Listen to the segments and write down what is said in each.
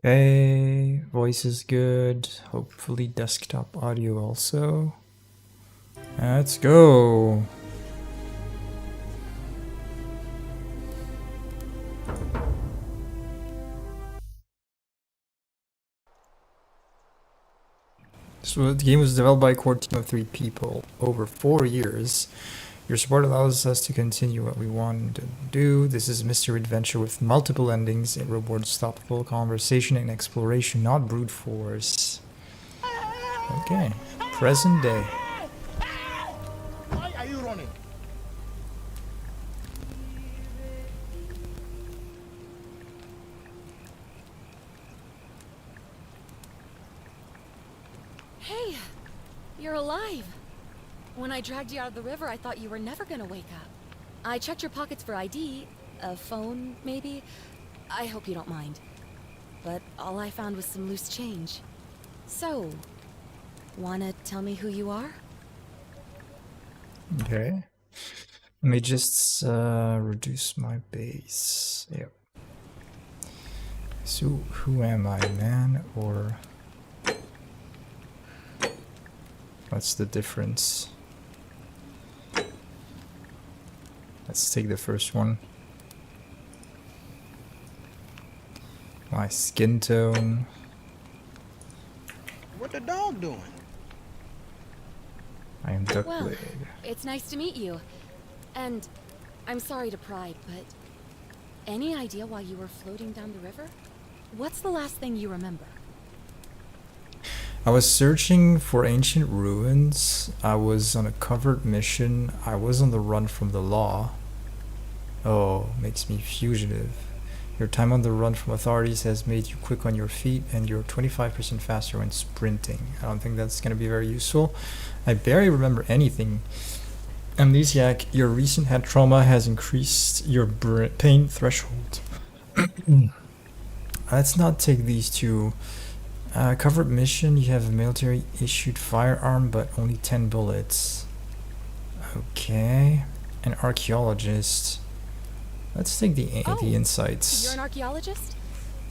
Okay, voice is good. Hopefully desktop audio also. Let's go. So the game was developed by a core team of 3 people over 4 years. Your support allows us to continue what we want to do. This is a mystery adventure with multiple endings. It rewards thoughtful conversation and exploration, not brute force. Okay, present day. Why are you running? Hey, you're alive. When I dragged you out of the river, I thought you were never gonna wake up. I checked your pockets for ID, a phone, maybe. I hope you don't mind. But all I found was some loose change. So, wanna tell me who you are? Okay. Let me just reduce my base. Yep. So, who am I, man, or what's the difference? Let's take the first one. My skin tone. What the dog doing? I am Duckblade. Well, it's nice to meet you. And I'm sorry to pry, but any idea why you were floating down the river? What's the last thing you remember? I was searching for ancient ruins. I was on a covert mission. I was on the run from the law. Oh, makes me fugitive. Your time on the run from authorities has made you quick on your feet, and you're 25% faster when sprinting. I don't think that's going to be very useful. I barely remember anything. Amnesiac, your recent head trauma has increased your pain threshold. Let's not take these two. Covert mission, you have a military issued firearm, but only 10 bullets. Okay. An archaeologist. Let's take the insights. You're an archaeologist?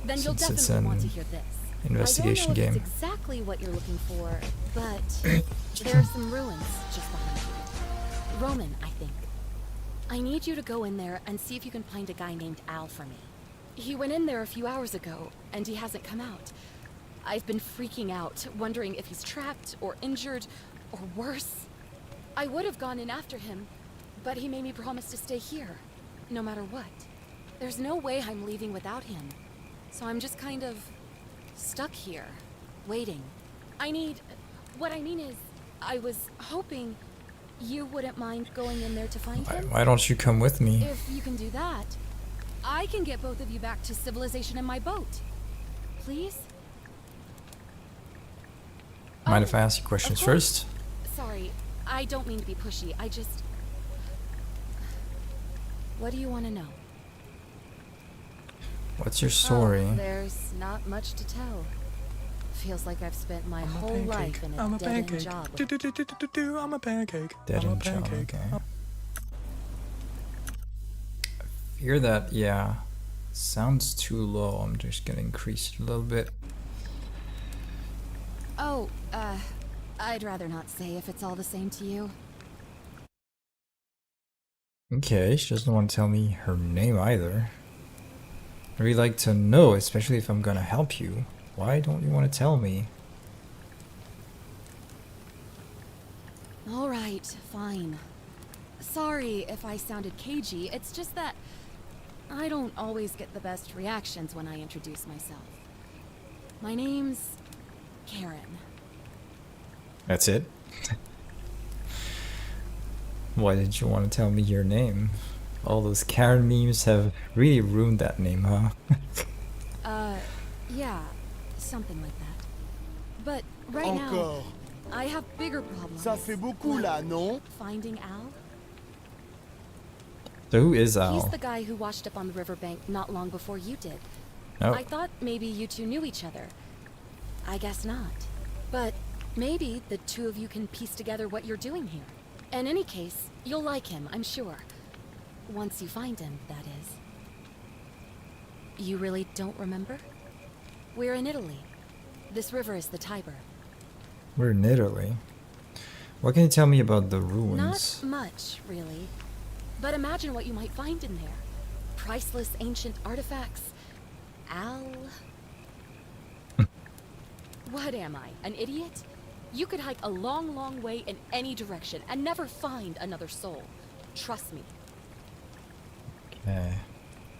Then you'll Since it's definitely want to an hear this. investigation I don't know game. if it's exactly what you're looking for, but there are some ruins just behind you. Roman, I think. I need you to go in there and see if you can find a guy named Al for me. He went in there a few hours ago, and he hasn't come out. I've been freaking out, wondering if he's trapped or injured or worse. I would have gone in after him, but he made me promise to stay here, no matter what. There's no way I'm leaving without him, so I'm just kind of stuck here, waiting. What I mean is, I was hoping you wouldn't mind going in there to find him. Why don't you come with me? If you can do that, I can get both of you back to civilization in my boat. Please? Mind if I ask you questions Of course. first? Sorry, I don't mean to be pushy. I just... What do you want to know? What's your story? Oh, there's not much to tell. Feels like I've spent my whole life in a dead-end job. I'm a pancake. Dead I'm a end job, pancake. okay. Hear that? Yeah. Sounds too low. I'm just gonna increase it a little bit. Oh, I'd rather not say if it's all the same to you. Okay, she doesn't want to tell me her name either. I'd really like to know, especially if I'm gonna help you. Why don't you want to tell me? All right, fine. Sorry if I sounded cagey. It's just that I don't always get the best reactions when I introduce myself. My name's Karen. That's it? Why did you want to tell me your name? All those Karen memes have really ruined that name, huh? Yeah, something like that. But right now, Encore. I have bigger problems. Ça fait beaucoup là, non? Finding Al? So who is He's Al? the guy who washed up on the riverbank not long before you did. Oh, I thought maybe you two knew each other. I guess not. But maybe the two of you can piece together what you're doing here. In any case, you'll like him, I'm sure. Once you find him, that is. You really don't remember? We're in Italy. This river is the Tiber. We're in Italy. What can you tell me about the ruins? Not much, really. But imagine what you might find in there. Priceless ancient artifacts. Al... What am I, an idiot? You could hike a long, long way in any direction and never find another soul. Trust me. Okay.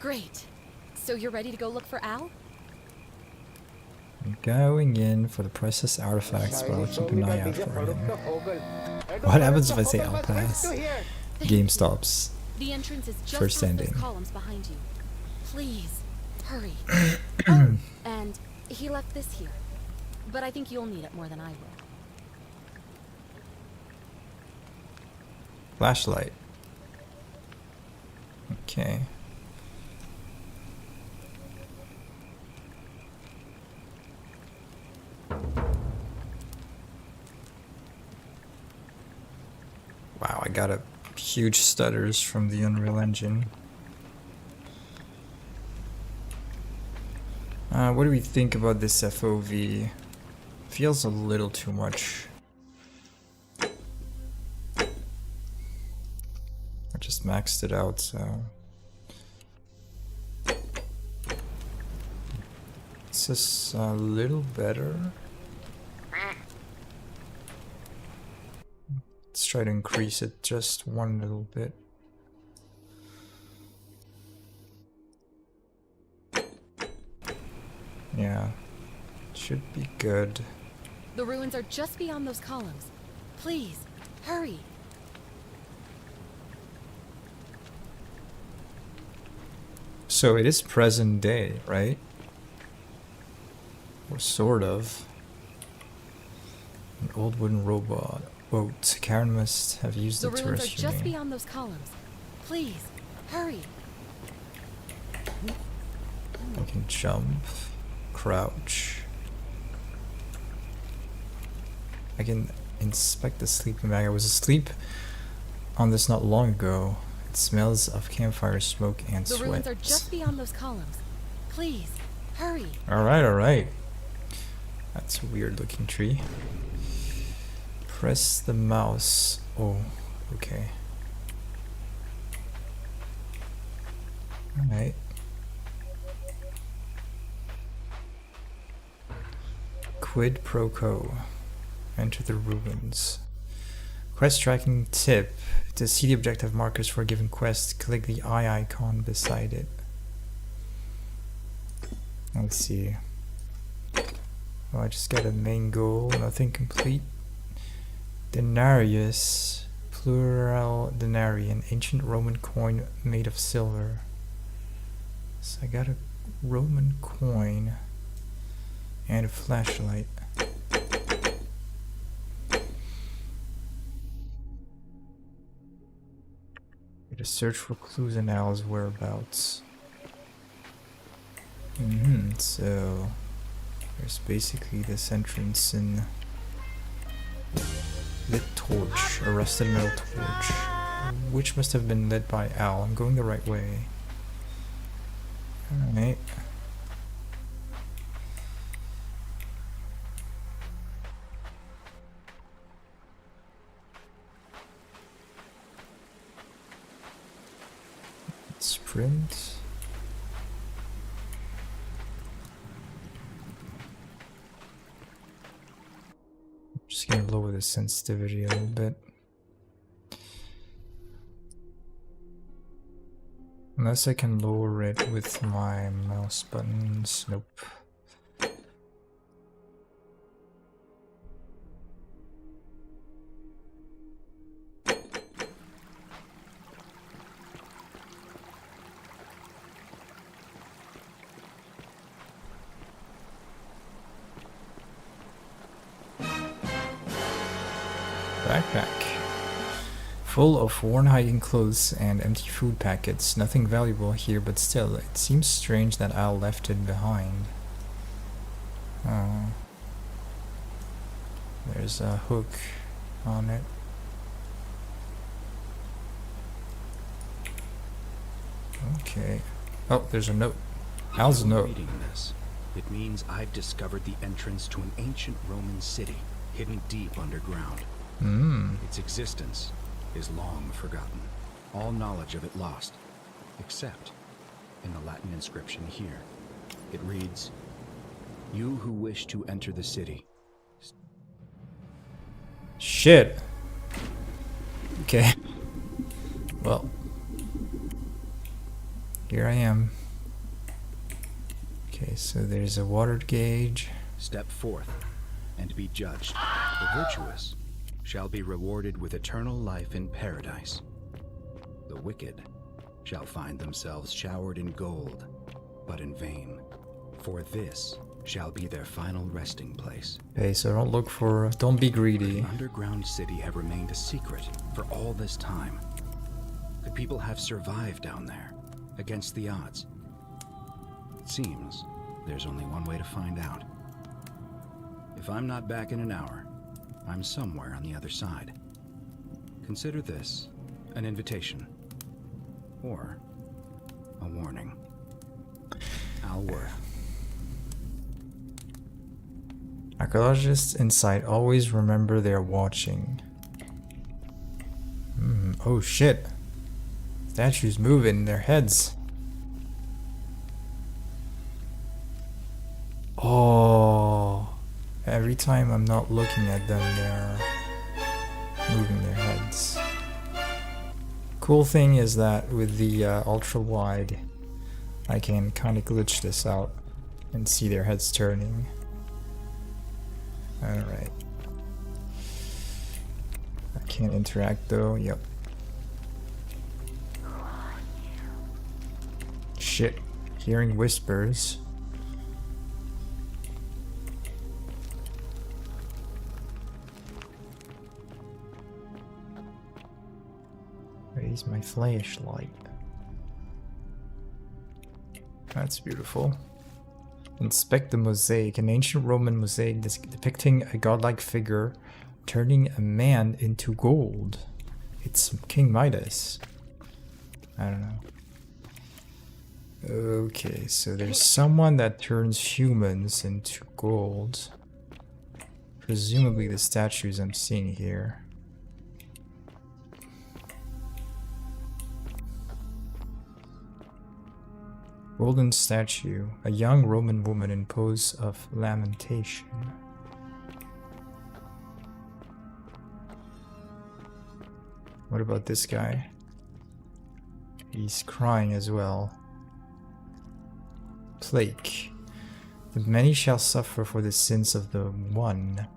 Great. So you're ready to go look for Al? I'm going in for the priceless artifacts, but I'll keep an eye out for him. What happens if I say I'll pass? Game stops. The entrance is just First past ending. those columns behind you. Please, hurry. Oh, and he left this here. But I think you'll need it more than I will. Flashlight. Okay. Wow, I got a huge stutters from the Unreal Engine. What do we think about this FOV? Feels a little too much. I just maxed it out, so... It's just a little better. Let's try to increase it just one little bit. Yeah, should be good. The ruins are just beyond those columns. Please, hurry. So it is present day, right? Or sort of. An old wooden robot. Boat. Karen must have used The it to ruins are rescue just me. beyond those columns. Please, hurry. I can jump, crouch. I can inspect the sleeping bag. I was asleep on this not long ago. It smells of campfire smoke and The sweat. ruins are just beyond those columns. Please, hurry. Alright, alright. That's a weird looking tree. Press the mouse. Oh, okay. Alright. Quid pro quo. Enter the ruins. Quest tracking tip. To see the objective markers for a given quest, click the eye icon beside it. Let's see. Oh, I just got a main goal, nothing complete. Denarius, plural denarii, an ancient Roman coin made of silver. So I got a Roman coin and a flashlight. To search for clues in Al's whereabouts. So there's basically this entrance in lit torch, a rusted metal torch, which must have been lit by Al. I'm going the right way. Alright. Sprint. Just gonna lower the sensitivity a little bit. Unless I can lower it with my mouse buttons. Nope. Backpack. Full of worn hiking clothes and empty food packets. Nothing valuable here, but still, it seems strange that Al left it behind. There's a hook on it. Okay. Oh, there's a note. Al's note. Reading this. It means I've discovered the entrance to an ancient Roman city hidden deep underground. Its existence is long forgotten. All knowledge of it lost, except in the Latin inscription here. It reads, "You who wish to enter the city." Shit. Okay. Well. Here I am. Okay, so there's a water gauge. Step forth and be judged. The virtuous shall be rewarded with eternal life in paradise. The wicked shall find themselves showered in gold, but in vain. For this shall be their final resting place. Okay, so don't be The greedy. underground city have remained a secret for all this time. Could people have survived down there, against the odds? It seems there's only one way to find out. If I'm not back in an hour, I'm somewhere on the other side. Consider this an invitation, or a warning. Al Worth. Archaeologists inside always remember they're watching. Oh shit. Statues moving their heads. Oh. Every time I'm not looking at them, they're moving their heads. Cool thing is that with the ultra wide, I can kind of glitch this out and see their heads turning. Alright. I can't interact though, yep. Shit. Hearing whispers. Raise my flashlight. That's beautiful. Inspect the mosaic, an ancient Roman mosaic depicting a godlike figure turning a man into gold. It's King Midas. I don't know. Okay, so there's someone that turns humans into gold. Presumably the statues I'm seeing here. Golden statue, a young Roman woman in pose of lamentation. What about this guy? He's crying as well. Plague. The many shall suffer for the sins of the one.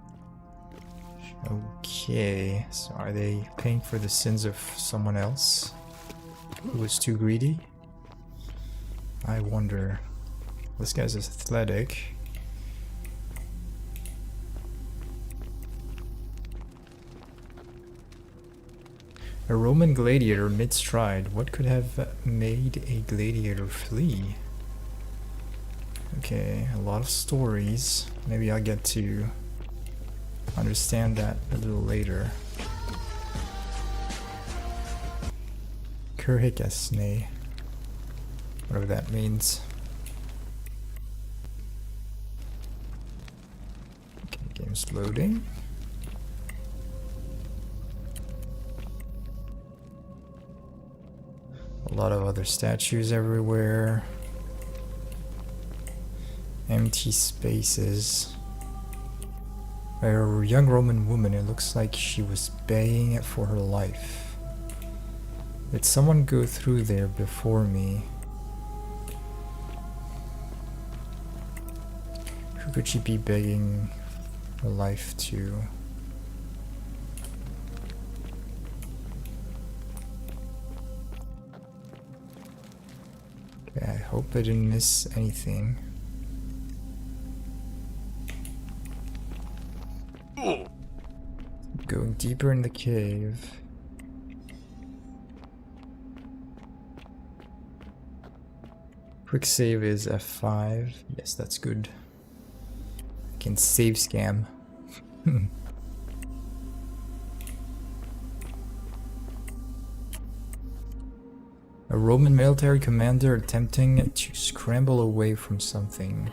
Okay, so are they paying for the sins of someone else who was too greedy? I wonder. This guy's athletic. A Roman gladiator mid-stride. What could have made a gladiator flee? Okay, a lot of stories. Maybe I'll get to understand that a little later. Kurhikasne. Whatever that means. Okay, game's loading. A lot of other statues everywhere. Empty spaces. A young Roman woman, it looks like she was begging for her life. Did someone go through there before me? Who could she be begging her life to? Okay, I hope I didn't miss anything. Going deeper in the cave. Quick save is F5. Yes, that's good. I can save scam. A Roman military commander attempting to scramble away from something.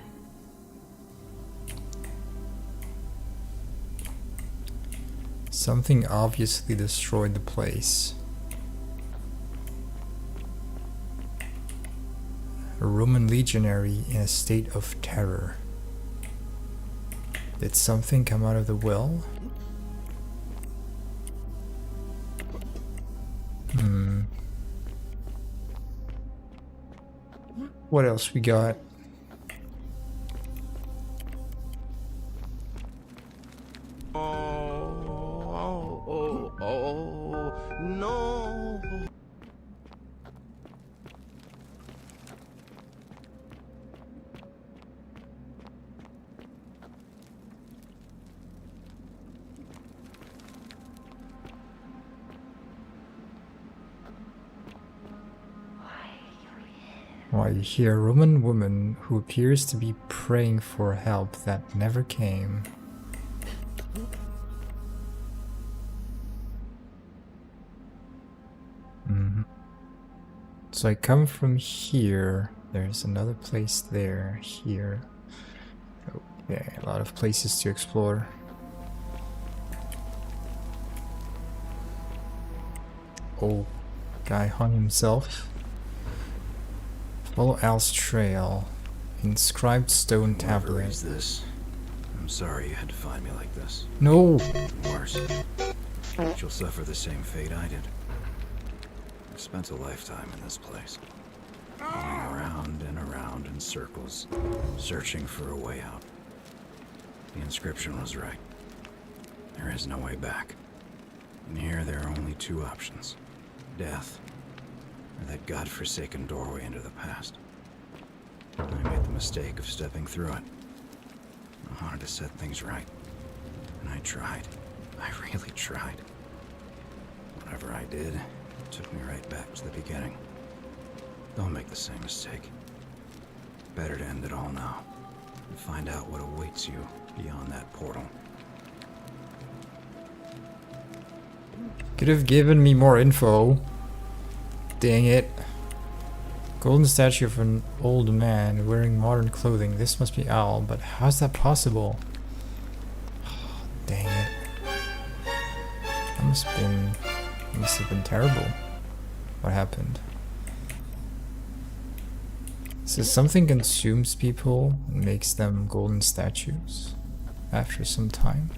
Something obviously destroyed the place. A Roman legionary in a state of terror. Did something come out of the well? What else we got? No. Why, you hear a Roman woman who appears to be praying for help that never came. So I come from here. There's another place there, here. Okay, a lot of places to explore. Oh, guy hung himself. Follow Al's trail. Inscribed stone Whoever tablet. raised this, I'm sorry you had to find me like this. No! Worse, you'll suffer the same fate I did. I spent a lifetime in this place, going around and around in circles, searching for a way out. The inscription was right. There is no way back. And here there are only two options. Death, or that godforsaken doorway into the past. I made the mistake of stepping through it. I wanted to set things right. And I tried. I really tried. Whatever I did, it took me right back to the beginning. Don't make the same mistake. Better to end it all now. And find out what awaits you beyond that portal. Could have given me more info. Dang it. Golden statue of an old man wearing modern clothing. This must be Al, but how's that possible? Dang it. That must have been terrible. What happened? So something consumes people and makes them golden statues after some time.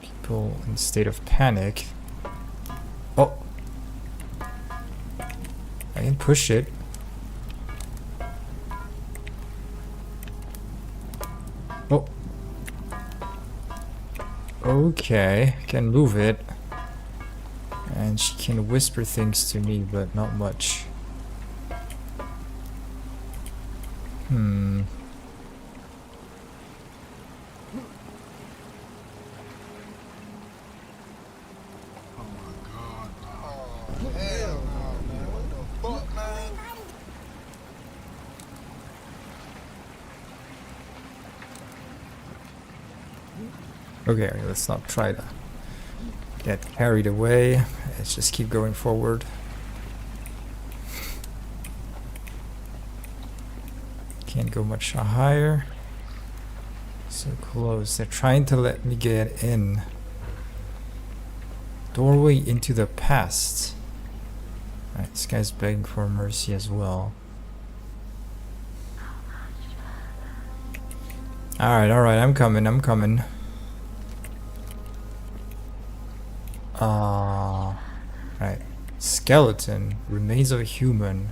People in a state of panic. Oh! I can push it. Oh! Okay, I can move it. And she can whisper things to me, but not much. Okay, let's not try to get carried away. Let's just keep going forward. Can't go much higher. So close. They're trying to let me get in. Doorway into the past. Alright, this guy's begging for mercy as well. Alright, I'm coming. Right. Skeleton. Remains of a human.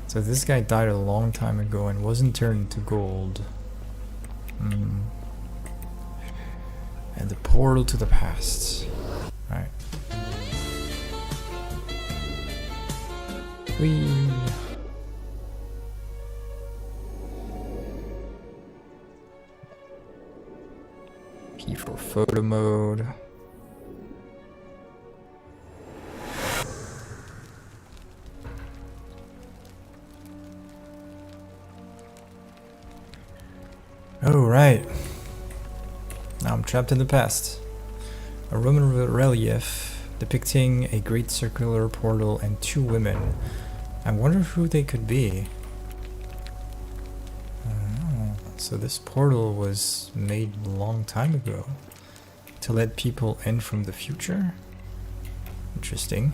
So this guy died a long time ago and wasn't turned into gold. And the portal to the past. Right. Whee! P for photo mode. Oh, right. Now I'm trapped in the past. A Roman relief depicting a great circular portal and two women. I wonder who they could be. So this portal was made a long time ago to let people in from the future? Interesting.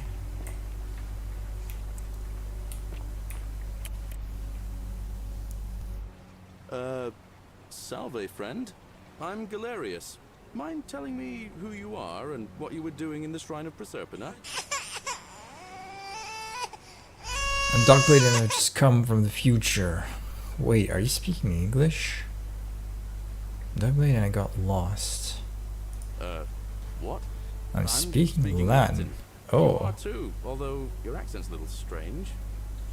Salve, friend. I'm Galerius. Mind telling me who you are and what you were doing in the Shrine of Proserpina? I'm Darkblade and I just come from the future. Wait, are you speaking English? Darkblade and I got lost. What? I'm speaking Latin. Latin. You are Oh, too, although your accent's a little strange.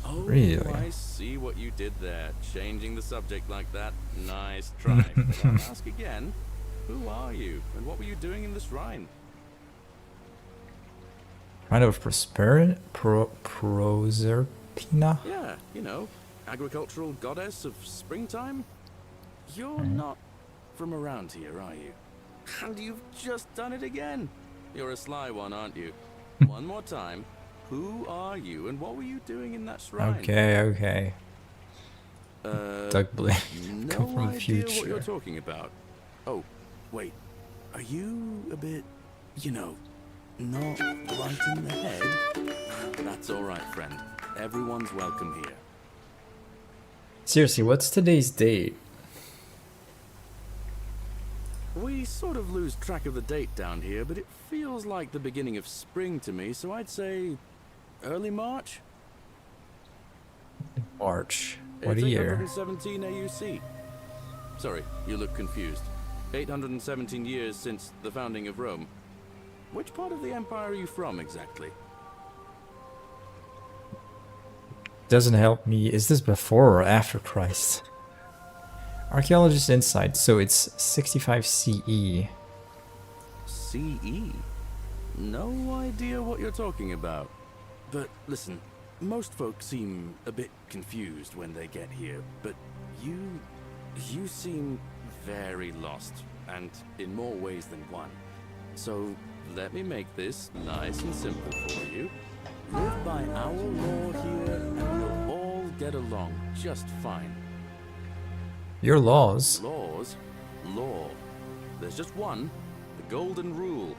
Oh, Really? I see what you did there. Changing the subject like that. Nice try. But I'll ask again. Who are you, and what were you doing in the shrine? kind of Proserpina? Yeah, you know, agricultural goddess of springtime? You're not from around here, are you? And you've just done it again. You're a sly one, aren't you? One more time. Who are you, and what were you doing in that shrine? Okay. Darkblade, No come from the idea what you're future. talking about. Oh, wait. Are you a bit, you know, not right in the head? That's all right, friend. Everyone's welcome here. Seriously, what's today's date? We sort of lose track of the date down here, but it feels like the beginning of spring to me, so I'd say early March? March. What It's a year. 817 AUC. Sorry, you look confused. 817 years since the founding of Rome. Which part of the empire are you from exactly? Doesn't help me. Is this before or after Christ? Archaeologist insight. So it's 65 CE. CE? No idea what you're talking about. But listen, most folks seem a bit confused when they get here, but you seem very lost, and in more ways than one. So let me make this nice and simple for you. Live by our law here, and we'll all get along just fine. Your laws. Laws? Law. There's just one, the Golden Rule,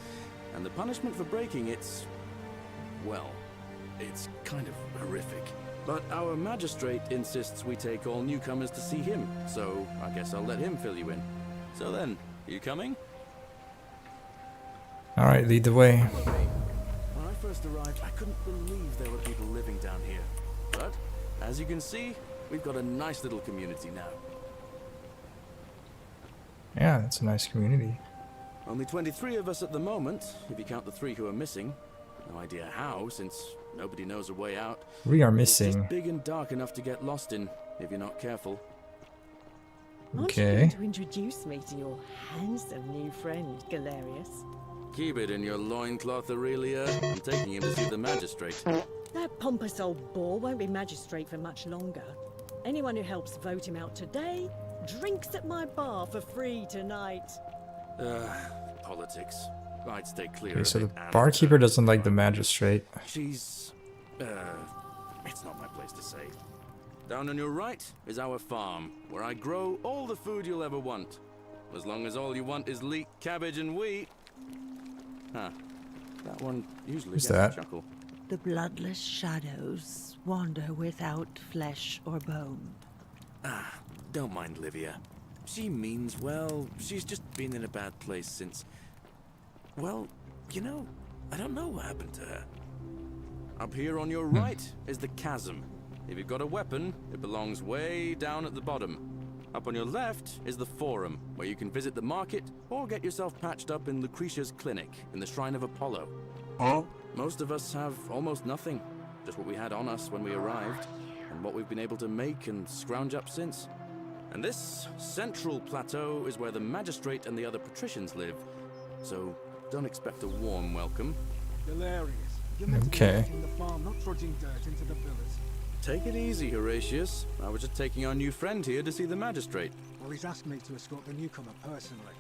and the punishment for breaking it's, well, it's kind of horrific. But our magistrate insists we take all newcomers to see him, so I guess I'll let him fill you in. So then, you coming? Alright, lead the way. When I first arrived, I couldn't believe there were people living down here. But, as you can see, we've got a nice little community now. Yeah, it's a nice community. Only 23 of us at the moment, if you count the 3 who are missing. No idea how, since nobody knows a way out. We are It's missing. just big and dark enough to get lost in, if you're not careful. Aren't you Okay. going to introduce me to your handsome new friend, Galerius? Keep it in your loincloth, Aurelia. I'm taking him to see the magistrate. That pompous old bore won't be magistrate for much longer. Anyone who helps vote him out today drinks at my bar for free tonight. Politics. I'd stay clear Okay, of so it. the and, barkeeper doesn't like the magistrate. She's... it's not my place to say. Down on your right is our farm, where I grow all the food you'll ever want. As long as all you want is leek, cabbage, and wheat. Huh. That one usually Who's gets that? a chuckle. The bloodless shadows wander without flesh or bone. Don't mind Livia. She means well. She's just been in a bad place since... Well, you know, I don't know what happened to her. Up here on your right is the chasm. If you've got a weapon, it belongs way down at the bottom. Up on your left is the forum, where you can visit the market or get yourself patched up in Lucretia's clinic in the Shrine of Apollo. Most of us have almost nothing, just what we had on us when we arrived, and what we've been able to make and scrounge up since. And this central plateau is where the magistrate and the other patricians live, so don't expect a warm welcome. Hilarious. You're meant to be Okay. working the farm, not trudging dirt into the villas. Take it easy, Horatius. I was just taking our new friend here to see the magistrate. Well, he's asked me to escort the newcomer personally.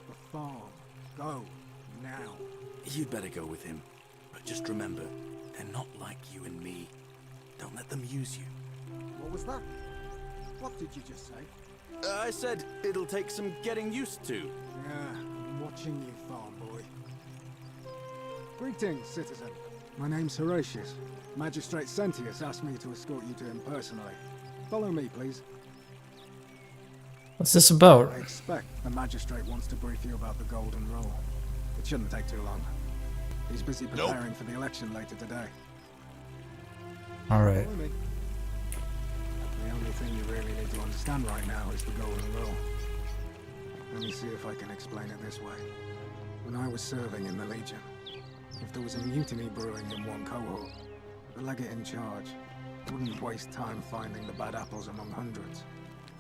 The farm. Go. Now. You'd better go with him. But just remember, they're not like you and me. Don't let them use you. What was that? What did you just say? I said it'll take some getting used to. Yeah, I'm watching you, farm boy. Greetings, citizen. My name's Horatius. Magistrate Sentius asked me to escort you to him personally. Follow me, please. What's this about? I expect the magistrate wants to brief you about the Golden Rule. It shouldn't take too long. He's busy preparing for the election later today. Alright. Follow me. The only thing you really need to understand right now is the Golden Rule. Let me see if I can explain it this way. When I was serving in the Legion, if there was a mutiny brewing in one cohort, the legate in charge wouldn't waste time finding the bad apples among hundreds.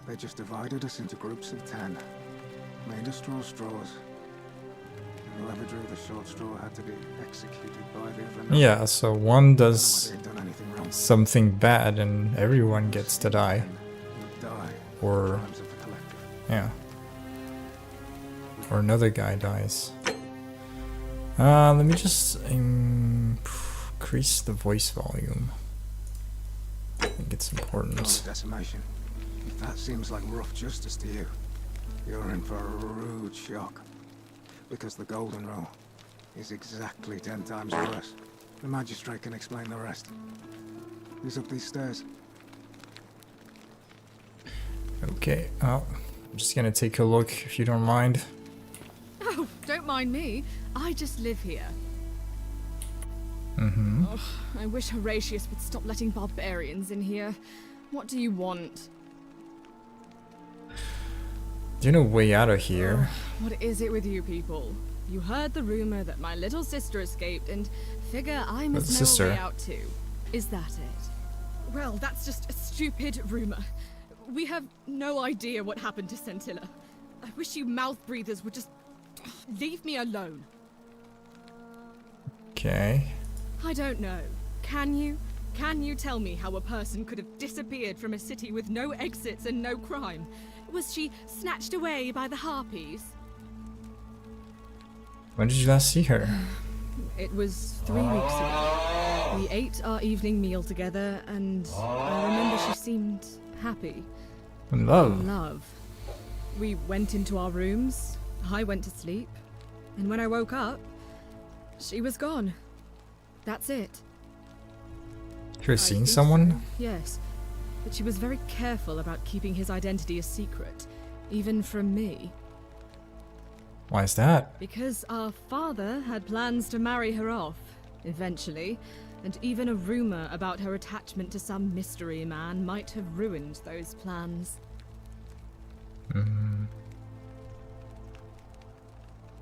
They just divided us into groups of 10, made us draw straws, and whoever drew the short straw had to be executed by the other nine. Yeah, so one I don't know does whether they'd done anything wrong. something bad and everyone gets to die. You'd die. Or, Crimes of the collective. yeah. Or another guy dies. Let me just increase the voice volume. I think it's important. Decimation. If that seems like rough justice to you, you're in for a rude shock. Because the Golden Rule is exactly 10 times worse. The magistrate can explain the rest. He's up these stairs. Okay, well, I'm just gonna take a look if you don't mind. Oh, don't mind me. I just live here. Mm-hmm. Ugh, I wish Horatius would stop letting barbarians in here. What do you want? There's no way out of here. What is it with you people? You heard the rumor that my little sister escaped and figure I must What know sister? a way out too. Is that it? Well, that's just a stupid rumor. We have no idea what happened to Scintilla. I wish you mouth breathers would just leave me alone. Okay. I don't know. Can you? Can you tell me how a person could have disappeared from a city with no exits and no crime? Was she snatched away by the Harpies? When did you last see her? It was 3 weeks ago. We ate our evening meal together, and I remember she seemed happy. In love. Love. We went into our rooms, I went to sleep, and when I woke up, she was gone. That's it. You're I seeing think someone? so, yes. But she was very careful about keeping his identity a secret, even from me. Why is that? Because our father had plans to marry her off, eventually, and even a rumor about her attachment to some mystery man might have ruined those plans.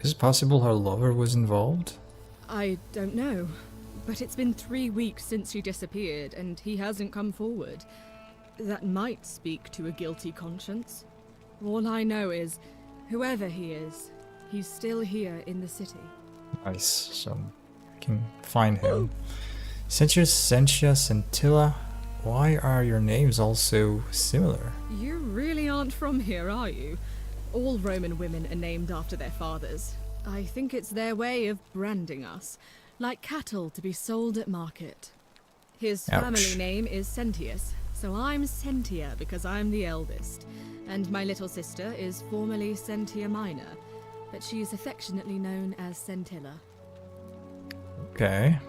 Is it possible her lover was involved? I don't know, but it's been 3 weeks since she disappeared, and he hasn't come forward. That might speak to a guilty conscience. All I know is, whoever he is, he's still here in the city. Nice, so I can find him. Sentius, Sentia, Scintilla. Why are your names all so similar? You really aren't from here, are you? All Roman women are named after their fathers. I think it's their way of branding us, like cattle to be sold at market. His Ouch. family name is Sentius, so I'm Sentia because I'm the eldest. And my little sister is formerly Sentia Minor, but she's affectionately known as Scintilla. Okay.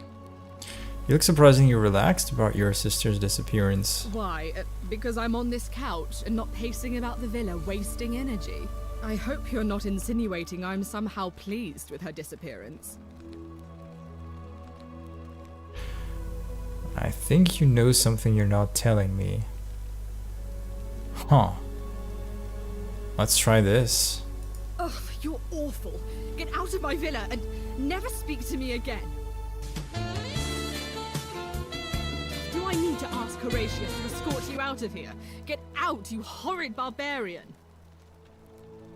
You look surprisingly relaxed about your sister's disappearance. Why? Because I'm on this couch and not pacing about the villa, wasting energy. I hope you're not insinuating I'm somehow pleased with her disappearance. I think you know something you're not telling me. Huh. Let's try this. Ugh, you're awful. Get out of my villa and never speak to me again. Do I need to ask Horatius to escort you out of here? Get out, you horrid barbarian!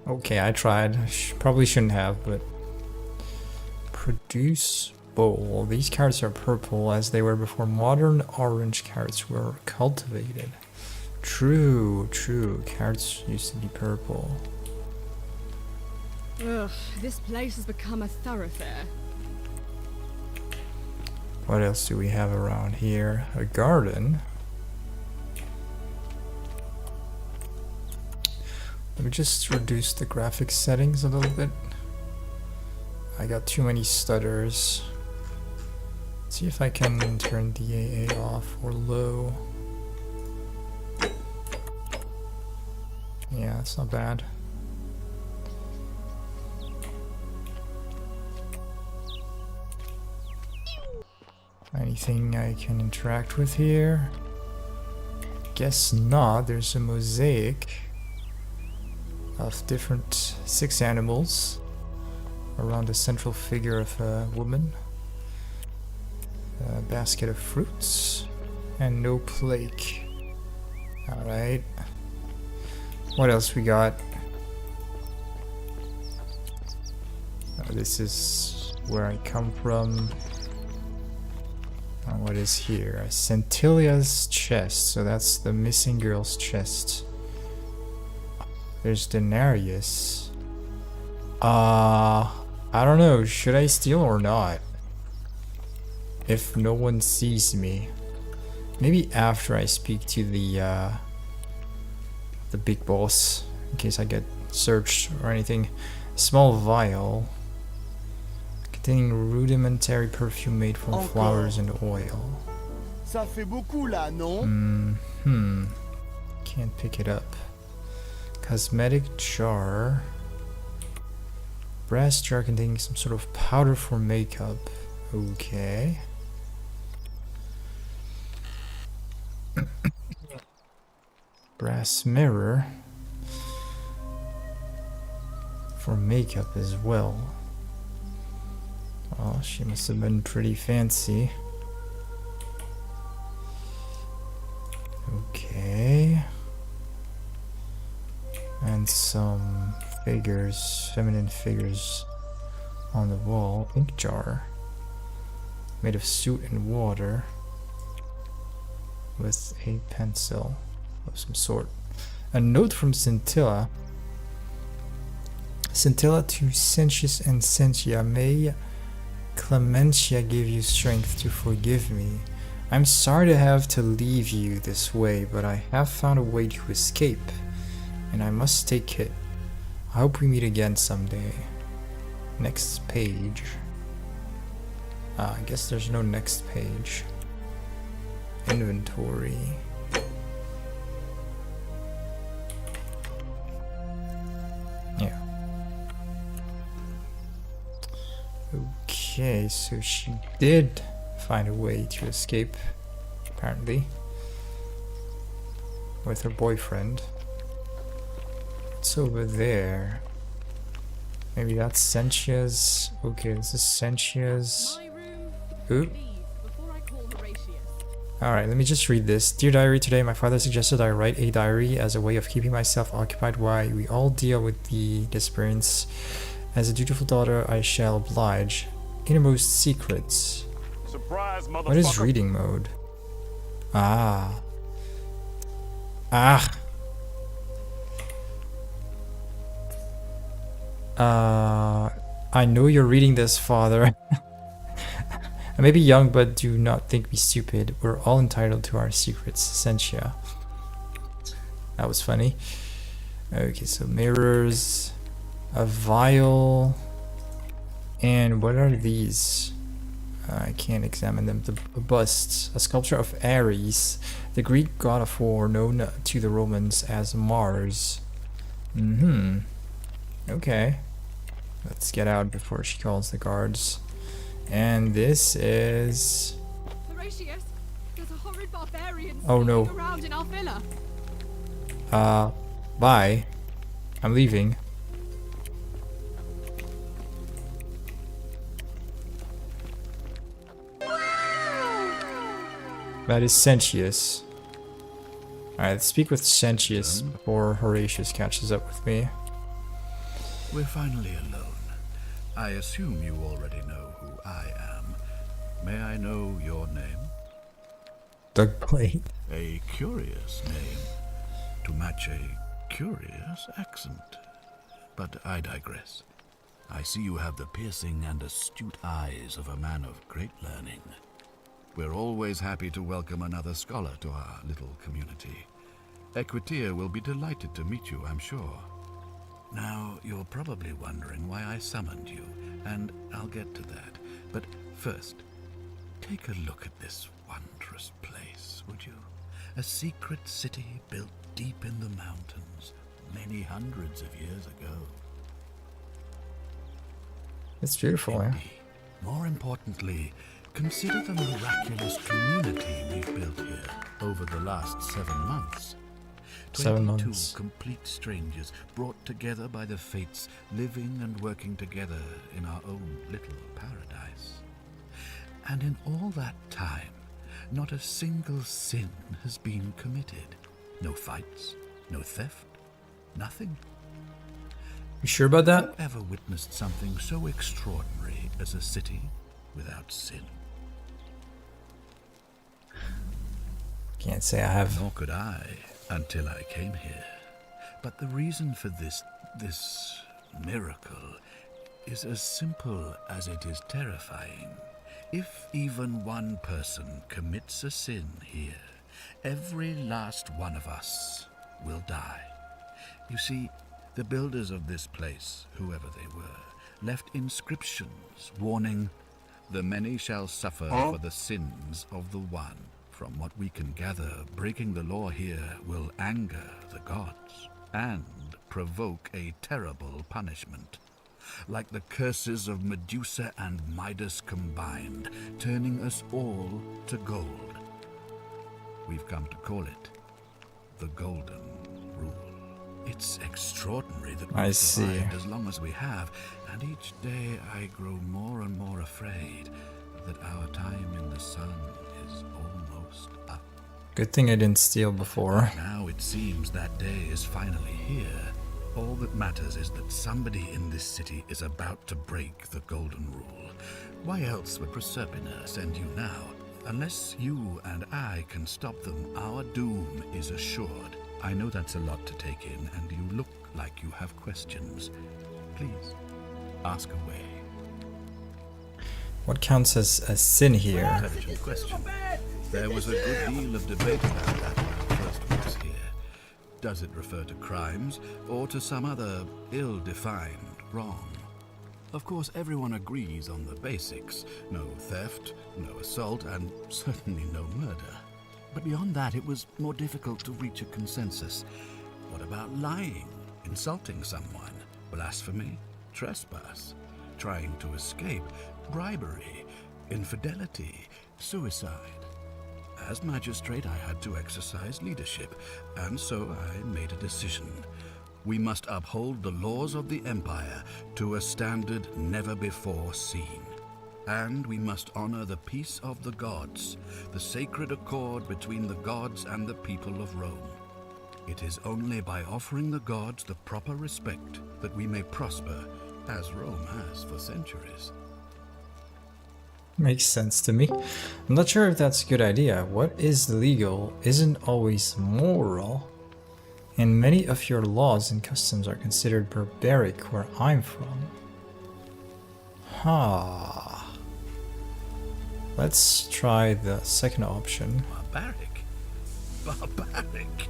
Okay, I tried. Probably shouldn't have, but... Produce bowl. These carrots are purple as they were before modern orange carrots were cultivated. True, true. Carrots used to be purple. Ugh, this place has become a thoroughfare. What else do we have around here? A garden. Let me just reduce the graphics settings a little bit. I got too many stutters. Let's see if I can turn the AA off or low. Yeah, it's not bad. Anything I can interact with here? Guess not. There's a mosaic of different 6 animals around the central figure of a woman. A basket of fruits and no plague. Alright. What else we got? This is where I come from. What is here? Centilia's chest. So that's the missing girl's chest. There's Denarius. I don't know. Should I steal or not? If no one sees me. Maybe after I speak to the big boss. In case I get searched or anything. Small vial. Containing rudimentary perfume made from flowers and oil. Ça fait beaucoup là, non? Can't pick it up. Cosmetic jar. Brass jar containing some sort of powder for makeup. Okay. Brass mirror. For makeup as well. Oh, she must have been pretty fancy. Okay. And some figures, feminine figures on the wall. Ink jar. Made of soot and water. With a pencil of some sort. A note from Scintilla. Scintilla to Sentius and Sentia. May Clementia give you strength to forgive me. I'm sorry to have to leave you this way, but I have found a way to escape, and I must take it. I hope we meet again someday. Next page. I guess there's no next page. Inventory. Yeah. Okay, so she did find a way to escape, apparently, with her boyfriend. It's over there. Maybe that's Sentia's. Okay, this is Sentia's. Oop. Alright, let me just read this. Dear Diary, today my father suggested I write a diary as a way of keeping myself occupied while we all deal with the disappearance. As a dutiful daughter, I shall oblige. Innermost secrets. Surprise, motherfucker. What is reading mode? Ah. I know you're reading this, father. I may be young, but do not think me stupid. We're all entitled to our secrets. Sentia. That was funny. Okay, so mirrors, a vial, and what are these? I can't examine them. The busts, a sculpture of Ares, the Greek god of war known to the Romans as Mars. Okay. Let's get out before she calls the guards. And this is... Horatius, there's a horrid barbarian oh no. around in our villa. Bye. I'm leaving. That is Sentius. Alright, let's speak with Sentius before Horatius catches up with me. We're finally alone. I assume you already know who I am. May I know your name? Doug Blade. A curious name to match a curious accent. But I digress. I see you have the piercing and astute eyes of a man of great learning. We're always happy to welcome another scholar to our little community. Equitia will be delighted to meet you, I'm sure. Now, you're probably wondering why I summoned you, and I'll get to that. But first, take a look at this wondrous place, would you? A secret city built deep in the mountains, many hundreds of years ago. It's beautiful, yeah. Indeed. More importantly, consider the miraculous community we've built here over the last 7 months. 7 22 months. complete strangers brought together by the fates, living and working together in our own little paradise. And in all that time, not a single sin has been committed. No fights, no theft, nothing. You sure about that? Have you ever witnessed something so extraordinary as a city without sin? Can't say I have. Nor could I until I came here. But the reason for this miracle is as simple as it is terrifying. If even one person commits a sin here, every last one of us will die. You see, the builders of this place, whoever they were, left inscriptions warning, "The many shall suffer for the sins of the one." From what we can gather, breaking the law here will anger the gods and provoke a terrible punishment. Like the curses of Medusa and Midas combined, turning us all to gold. We've come to call it the Golden Rule. It's extraordinary that I we've see. survived as long as we have, and each day I grow more and more afraid that our time in the sun is almost up. Good thing I didn't steal before. Now it seems that day is finally here. All that matters is that somebody in this city is about to break the Golden Rule. Why else would Proserpina send you now? Unless you and I can stop them, our doom is assured. I know that's a lot to take in, and you look like you have questions. Please, ask away. What counts as a sin here? Intelligent question. There was a good deal of debate about that when I first was here. Does it refer to crimes, or to some other ill-defined wrong? Of course, everyone agrees on the basics. No theft, no assault, and certainly no murder. But beyond that, it was more difficult to reach a consensus. What about lying, insulting someone, blasphemy, trespass, trying to escape, bribery, infidelity, suicide? As magistrate, I had to exercise leadership, and so I made a decision. We must uphold the laws of the Empire to a standard never before seen. And we must honor the peace of the gods, the sacred accord between the gods and the people of Rome. It is only by offering the gods the proper respect that we may prosper, as Rome has for centuries. Makes sense to me. I'm not sure if that's a good idea. What is legal isn't always moral. And many of your laws and customs are considered barbaric where I'm from. Let's try the second option. Barbaric? Barbaric?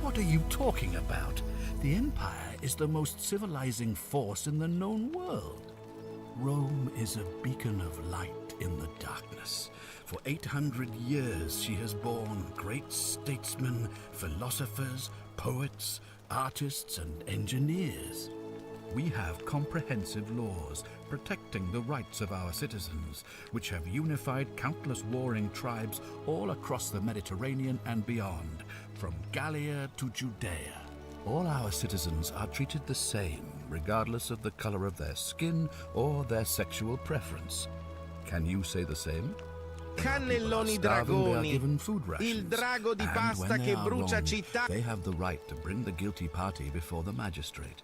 What are you talking about? The Empire is the most civilizing force in the known world. Rome is a beacon of light in the darkness. For 800 years she has borne great statesmen, philosophers, poets, artists, and engineers. We have comprehensive laws protecting the rights of our citizens, which have unified countless warring tribes all across the Mediterranean and beyond, from Gallia to Judea. All our citizens are treated the same, regardless of the color of their skin or their sexual preference. Can you say the same? Cannelloni Starving, they are dragoni, given food rations, il drago di and pasta when they che are brucia wronged, città. they have the right to bring the guilty party before the magistrate.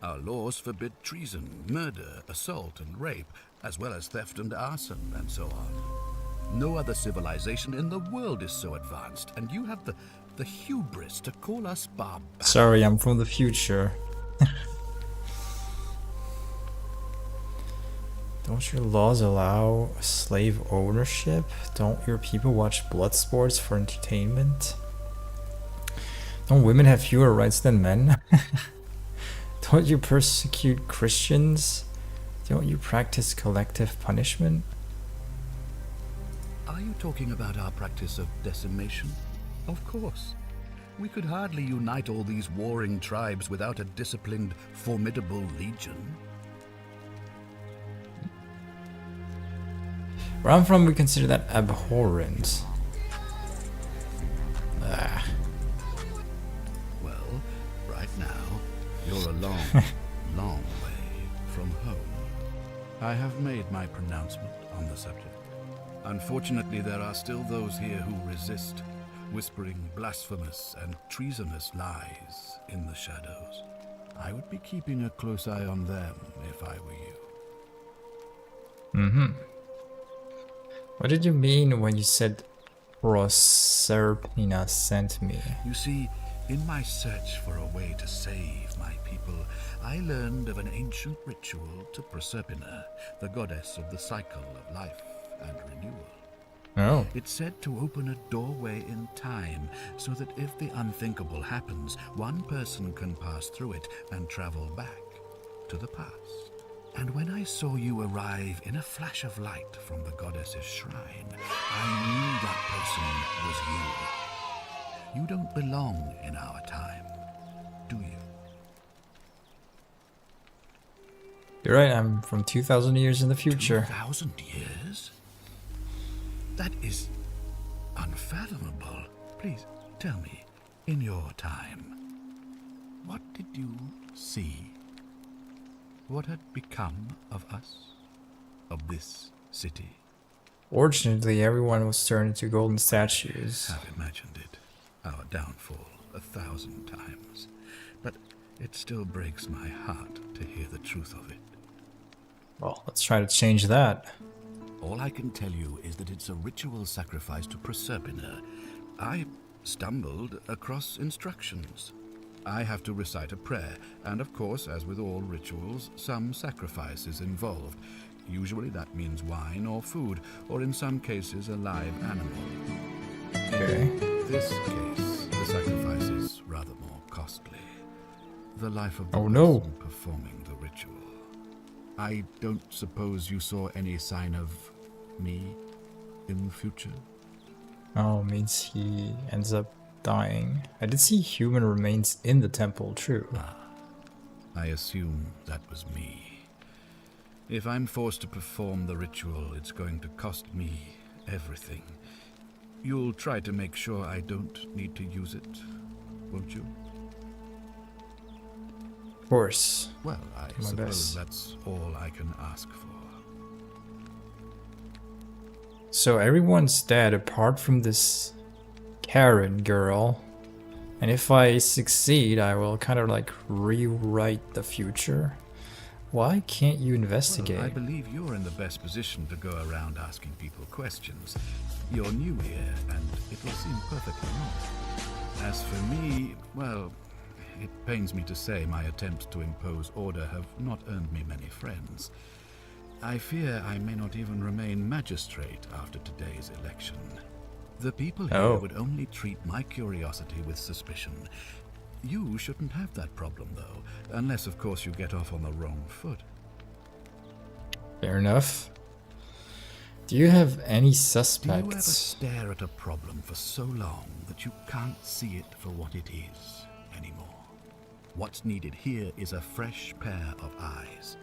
Our laws forbid treason, murder, assault, and rape, as well as theft and arson, and so on. No other civilization in the world is so advanced, and you have the hubris to call us barbaric. Sorry, I'm from the future. Don't your laws allow slave ownership? Don't your people watch blood sports for entertainment? Don't women have fewer rights than men? Don't you persecute Christians? Don't you practice collective punishment? Are you talking about our practice of decimation? Of course. We could hardly unite all these warring tribes without a disciplined, formidable legion. Where I'm from, we consider that abhorrent. Ah. Well, right now, you're a long, long way from home. I have made my pronouncement on the subject. Unfortunately, there are still those here who resist, whispering blasphemous and treasonous lies in the shadows. I would be keeping a close eye on them if I were you. Mm-hmm. What did you mean when you said Proserpina sent me? You see, in my search for a way to save my people, I learned of an ancient ritual to Proserpina, the goddess of the cycle of life and renewal. Oh. It's said to open a doorway in time, so that if the unthinkable happens, one person can pass through it and travel back to the past. And when I saw you arrive in a flash of light from the goddess's shrine, I knew that person was you. You don't belong in our time, do you? You're right, I'm from 2,000 years in the future. 2,000 years? That is unfathomable. Please, tell me, in your time, what did you see? What had become of us? Of this city? Fortunately, everyone was turned into golden statues. I've imagined it. Our downfall 1,000 times. But it still breaks my heart to hear the truth of it. Well, let's try to change that. All I can tell you is that it's a ritual sacrifice to Proserpina. I stumbled across instructions. I have to recite a prayer, and of course, as with all rituals, some sacrifice is involved. Usually that means wine or food, or in some cases a live animal. Okay. In this case, the sacrifice is rather more costly. The life of the person performing the ritual. I don't suppose you saw any sign of me in the future? Oh, means he ends up dying. I did see human remains in the temple, true. I assume that was me. If I'm forced to perform the ritual, it's going to cost me everything. You'll try to make sure I don't need to use it, won't you? Of course. Well, I suppose that's all I can ask for. So everyone's dead apart from this Karen girl. And if I succeed, I will kind of like rewrite the future. Why can't you investigate? Well, I believe you're in the best position to go around asking people questions. You're new here, and it will seem perfectly normal. As for me, well, it pains me to say my attempts to impose order have not earned me many friends. I fear I may not even remain magistrate after today's election. The people here would only treat my curiosity with suspicion. You shouldn't have that problem, though, unless, of course, you get off on the wrong foot. Fair enough. Do you have any suspects? Do you ever stare at a problem for so long that you can't see it for what it is anymore? What's needed here is a fresh pair of eyes.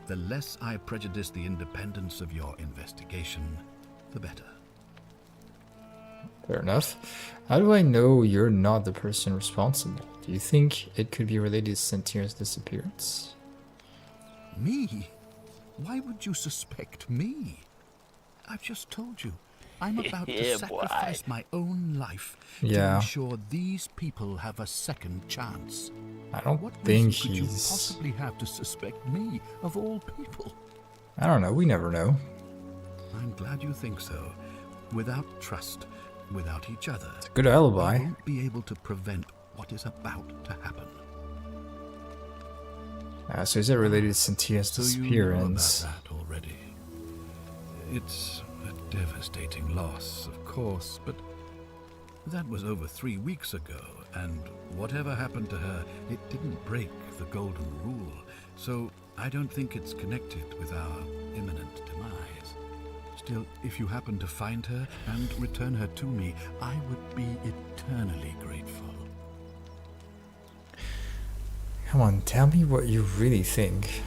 The less I prejudice the independence of your investigation, the better. Fair enough. How do I know you're not the person responsible? Do you think it could be related to Sentier's disappearance? Me? Why would you suspect me? I've just told you. I'm about to sacrifice my own life to ensure these people have a second chance. I don't what think reason could you he's... possibly have to suspect me, of all people? I don't know. We never know. I'm glad you think so. Without trust, without each other, it's a good alibi. We won't be able to prevent what is about to happen. So is it related to Sentier's disappearance? So you know about that already. It's a devastating loss, of course, but that was over 3 weeks ago, and whatever happened to her, it didn't break the Golden Rule, so I don't think it's connected with our imminent demise. Still, if you happen to find her and return her to me, I would be eternally grateful. Come on, tell me what you really think.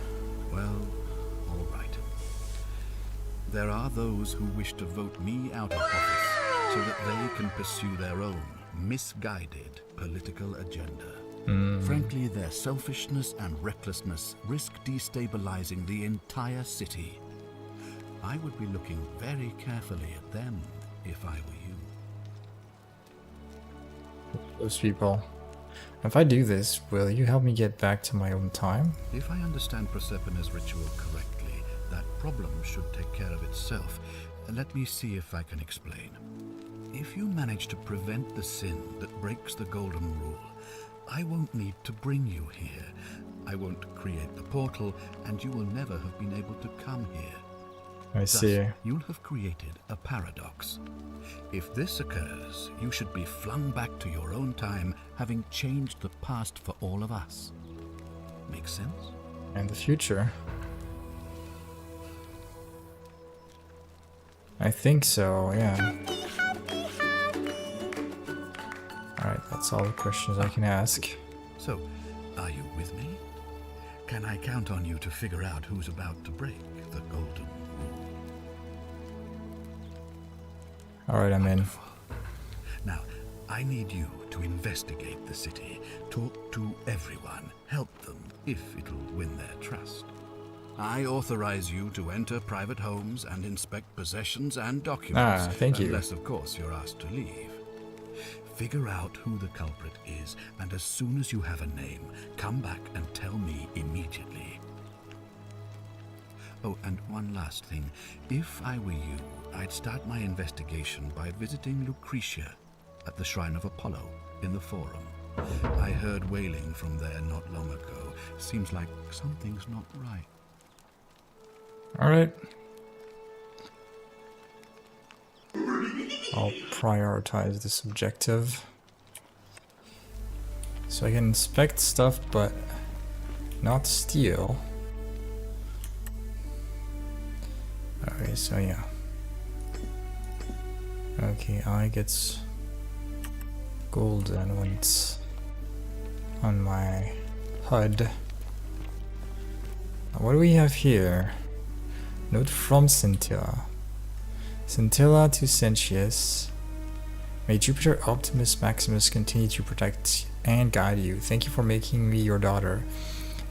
Well, all right. There are those who wish to vote me out of office so that they can pursue their own misguided political agenda. Frankly, their selfishness and recklessness risk destabilizing the entire city. I would be looking very carefully at them if I were you. Those people. If I do this, will you help me get back to my own time? If I understand Prosperna's ritual correctly, that problem should take care of itself. Let me see if I can explain. If you manage to prevent the sin that breaks the Golden Rule, I won't need to bring you here. I won't create the portal, and you will never have been able to come here. I see. Thus, you'll have created a paradox. If this occurs, you should be flung back to your own time, having changed the past for all of us. Make sense? And the future. I think so, yeah. Alright, that's all the questions I can ask. So, are you with me? Can I count on you to figure out who's about to break the Golden Rule? Alright, I'm in. Now, I need you to investigate the city, talk to everyone, help them if it'll win their trust. I authorize you to enter private homes and inspect possessions and documents. Thank you. Unless, of course, you're asked to leave. Figure out who the culprit is, and as soon as you have a name, come back and tell me immediately. Oh, and one last thing. If I were you, I'd start my investigation by visiting Lucretia at the Shrine of Apollo in the Forum. I heard wailing from there not long ago. Seems like something's not right. Alright. I'll prioritize this objective. So I can inspect stuff, but not steal. Okay, so yeah. Okay, I get golden when it's on my HUD. Now, what do we have here? Note from Scintilla. Scintilla to Sentius. May Jupiter Optimus Maximus continue to protect and guide you. Thank you for making me your daughter.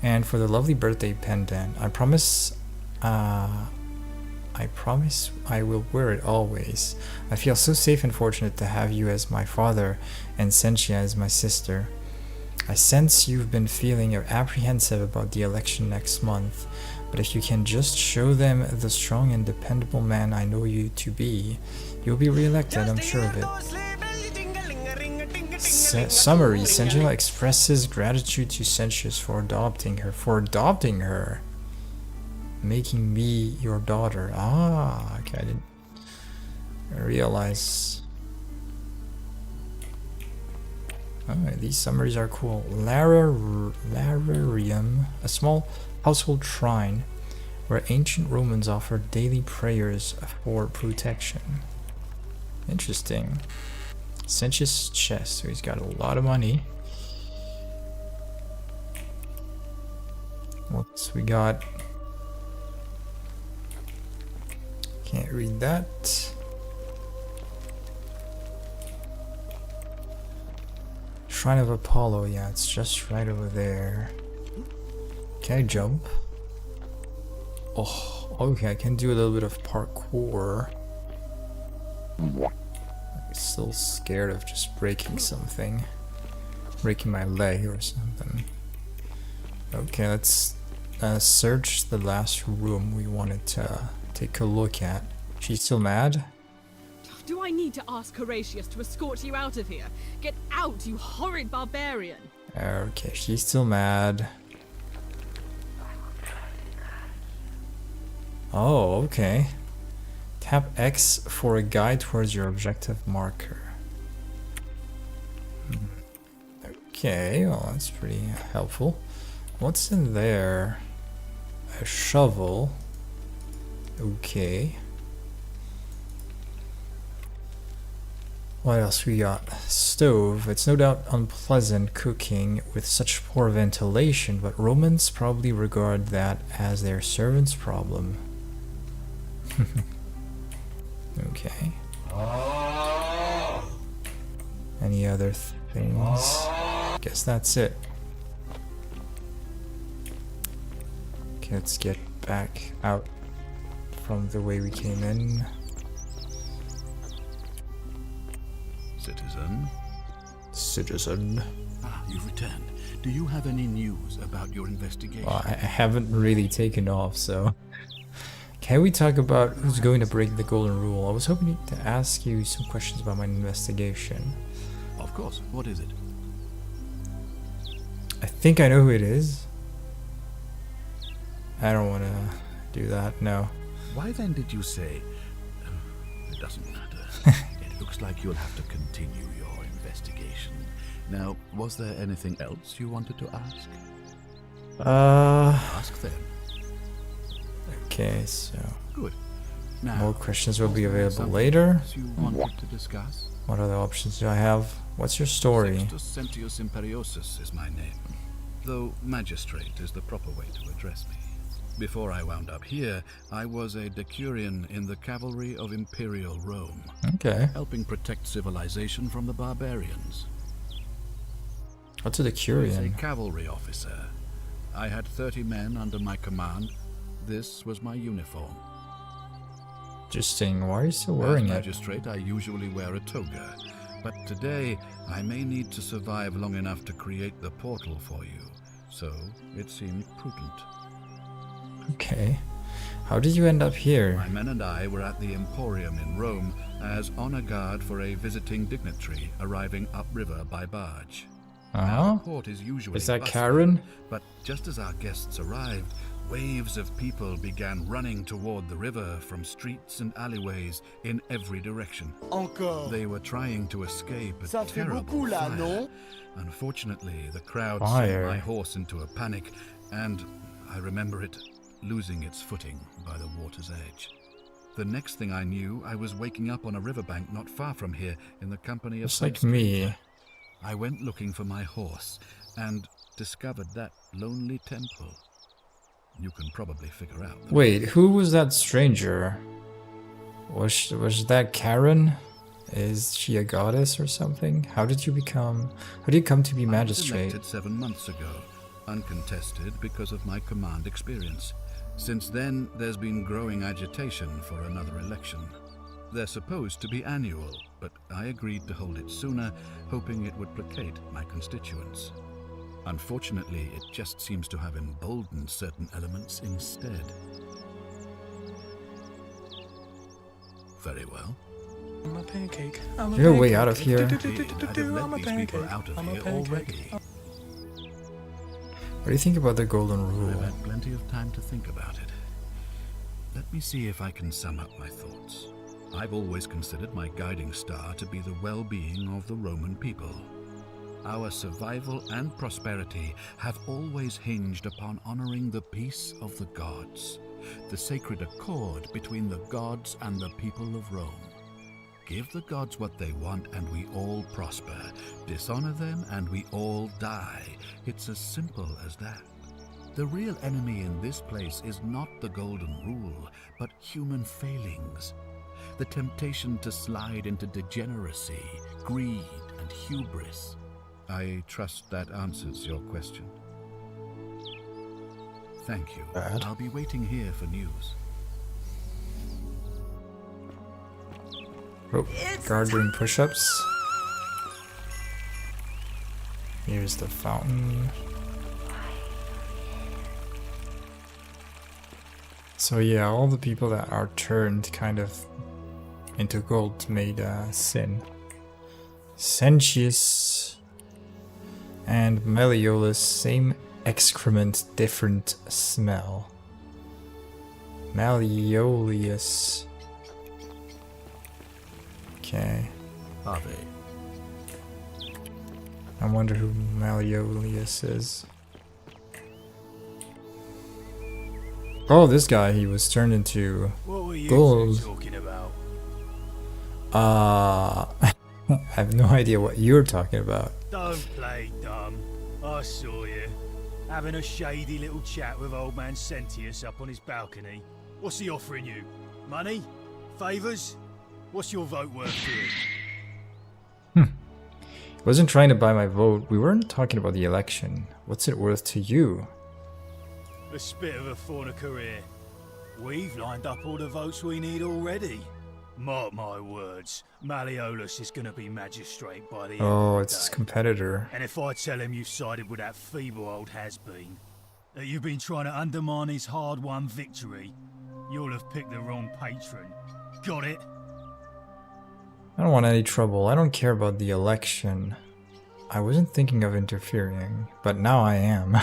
And for the lovely birthday pendant. I promise I will wear it always. I feel so safe and fortunate to have you as my father and Sentia as my sister. I sense you've been feeling apprehensive about the election next month, but if you can just show them the strong and dependable man I know you to be, you'll be re-elected, I'm sure of it. Summary: Sentia expresses gratitude to Sentius for adopting her. Making me your daughter. Ah, okay, I didn't realize. Alright, these summaries are cool. Lararium, a small household shrine where ancient Romans offered daily prayers for protection. Interesting. Sentius' chest, so he's got a lot of money. What's we got? Can't read that. Shrine of Apollo, yeah, it's just right over there. Can I jump? Oh, okay, I can do a little bit of parkour. I'm still scared of just breaking something. Breaking my leg or something. Okay, let's search the last room we wanted to take a look at. She's still mad? Do I need to ask Horatius to escort you out of here? Get out, you horrid barbarian! Okay, she's still mad. Oh, okay. Tap X for a guide towards your objective marker. Okay, well that's pretty helpful. What's in there? A shovel. Okay. What else we got? Stove. It's no doubt unpleasant cooking with such poor ventilation, but Romans probably regard that as their servant's problem. Okay. Any other things? Guess that's it. Okay, let's get back out from the way we came in. Citizen? Citizen. Ah, you've returned. Do you have any news about your investigation? Well, I haven't really taken off, so... Can we talk about who's going to break the golden rule? I was hoping to ask you some questions about my investigation. Of course. What is it? I think I know who it is. I don't want to do that, no. Why then did you say... it doesn't matter. It looks like you'll have to continue your investigation. Now, was there anything else you wanted to ask? Ask then. Okay, so... Good. Now, more questions will be was there available something later. else you wanted to discuss? What other options do I have? What's your story? Sextus Sentius Imperiosus is my name, though magistrate is the proper way to address me. Before I wound up here, I was a decurion in the cavalry of Imperial Rome. Okay. Helping protect civilization from the barbarians. What's a I was a decurion? cavalry officer. I had 30 men under my command. This was my uniform. Interesting. Why are you still wearing As it? magistrate, I usually wear a toga, but today I may need to survive long enough to create the portal for you, so it seemed prudent. Okay. How did you end up here? My men and I were at the Emporium in Rome as honor guard for a visiting dignitary arriving upriver by barge. Now, the port is usually Is that busted, Karen? But just as our guests arrived, waves of people began running toward the river from streets and alleyways in every direction. Encore. They were trying to escape a Ça fait terrible beaucoup là, fire. non? Unfortunately, the crowd Fire. sent my horse into a panic, and I remember it losing its footing by the water's edge. The next thing I knew, I was waking up on a riverbank not far from here in the company of Just some like me. stranger. I went looking for my horse and discovered that lonely temple. You can probably figure out. Wait, who was that stranger? Was that Karen? Is she a goddess or something? How did you come to be I was magistrate? elected 7 months ago, uncontested because of my command experience. Since then, there's been growing agitation for another election. They're supposed to be annual, but I agreed to hold it sooner, hoping it would placate my constituents. Unfortunately, it just seems to have emboldened certain elements instead. Very well. I'm a pancake. You're way out of here. I'd have let these people out of here already. What do you think about the golden I've rule? had plenty of time to think about it. Let me see if I can sum up my thoughts. I've always considered my guiding star to be the well-being of the Roman people. Our survival and prosperity have always hinged upon honoring the peace of the gods, the sacred accord between the gods and the people of Rome. Give the gods what they want and we all prosper. Dishonor them and we all die. It's as simple as that. The real enemy in this place is not the golden rule, but human failings. The temptation to slide into degeneracy, greed, and hubris. I trust that answers your question. Thank you. Bad. I'll be waiting here for news. Oh, guard doing push-ups. Here's the fountain. So yeah, all the people that are turned kind of into gold made sin. Sentius and Malleolus, same excrement, different smell. Malleolus Okay. Harvey. I wonder who Malleolus is. Oh, this guy, he was turned into What were you gold. two talking about? I have no idea what you're talking about. Don't play dumb. I saw you. Having a shady little chat with old man Sentius up on his balcony. What's he offering you? Money? Favours? What's your vote worth to him? Wasn't trying to buy my vote. We weren't talking about the election. What's it worth to you? A spit of a fauna career. We've lined up all the votes we need already. Mark my words, Malleolus is going to be magistrate by the end Oh, of the it's his day. competitor. And if I tell him you've sided with that feeble old has-been, that you've been trying to undermine his hard-won victory, you'll have picked the wrong patron. Got it? I don't want any trouble. I don't care about the election. I wasn't thinking of interfering, but now I am.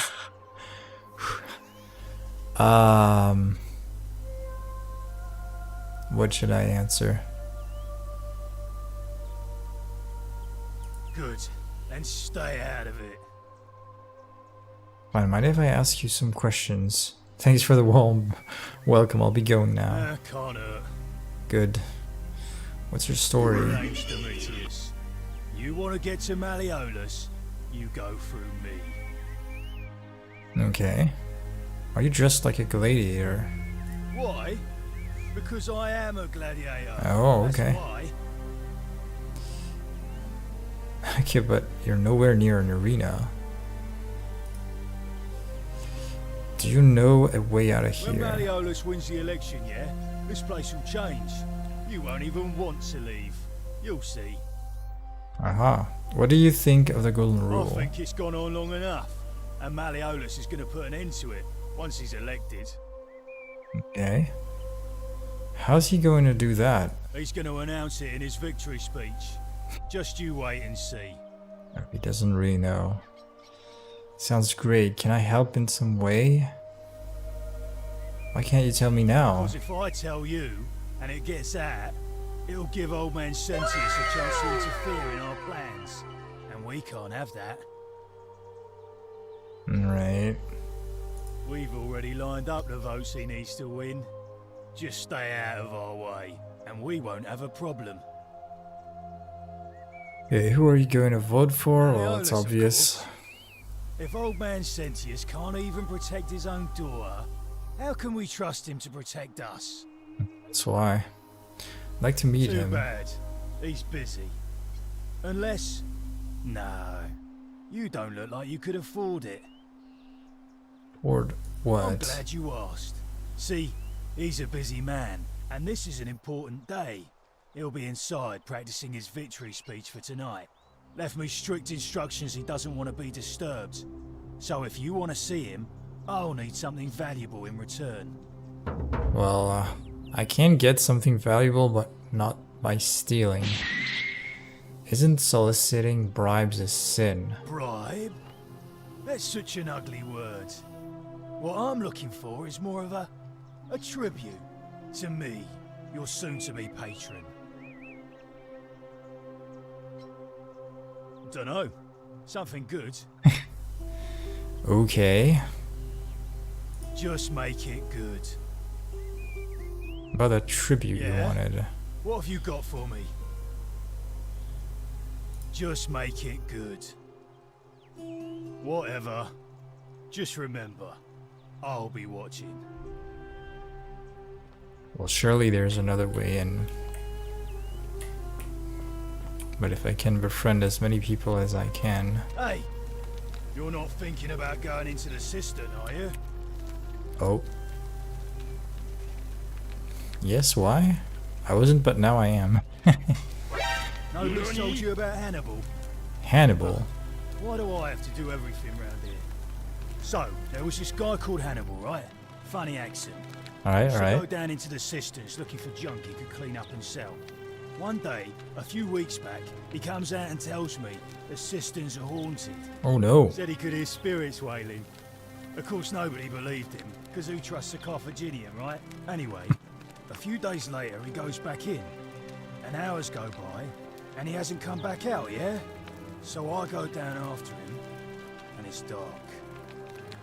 What should I answer? Good. Then stay out of it. Fine, mind if I ask you some questions? Thanks for the warm welcome. I'll be going now. Can't hurt. Good. What's your Your story? name's Demetrius. You want to get to Malleolus, you go through me. Okay. Are you dressed like a gladiator? Why? Because I am a gladiator. Oh, That's okay. why. Okay, but you're nowhere near an arena. Do you know a way out of When here? Malleolus wins the election, yeah, this place will change. You won't even want to leave. You'll see. Aha. What do you think of the golden I rule? think it's gone on long enough, and Malleolus is going to put an end to it once he's elected. Okay. How's he going to do that? He's going to announce it in his victory speech. Just you wait and see. He doesn't really know. Sounds great. Can I help in some way? Why can't you tell me now? Because if I tell you, and it gets out, it'll give old man Sentius a chance to interfere in our plans. And we can't have that. Right. We've already lined up the votes he needs to win. Just stay out of our way, and we won't have a problem. Okay, who are you going to vote for? Well, Malleolus, it's of obvious. course. If old man Sentius can't even protect his own daughter, how can we trust him to protect us? That's why. I'd like to meet Too him. bad. He's busy. Unless... No. You don't look like you could afford it. Or I'm what? glad you asked. See, he's a busy man, and this is an important day. He'll be inside practicing his victory speech for tonight. Left me strict instructions he doesn't want to be disturbed. So if you want to see him, I'll need something valuable in return. Well, I can get something valuable, but not by stealing. Isn't soliciting bribes a sin? Bribe? That's such an ugly word. What I'm looking for is more of a tribute to me, your soon-to-be patron. Dunno. Something good. Okay. Just make it good. About a tribute you Yeah? wanted. What have you got for me? Just make it good. Whatever. Just remember, I'll be watching. Well, surely there's another way in. But if I can befriend as many people as I can. Hey! You're not thinking about going into the cistern, are you? Oh. Yes, why? I wasn't, but now I am. Nobody's told you about Hannibal. Hannibal. Why do I have to do everything round here? So, there was this guy called Hannibal, right? Funny accent. Alright, Used to go alright. down into the cisterns looking for junk he could clean up and sell. One day, a few weeks back, he comes out and tells me the cisterns are haunted. Oh no. Said he could hear spirits wailing. Of course, nobody believed him, because who trusts a Carthaginian, right? Anyway, a few days later, he goes back in, and hours go by, and he hasn't come back out, yeah? So I go down after him, and it's dark.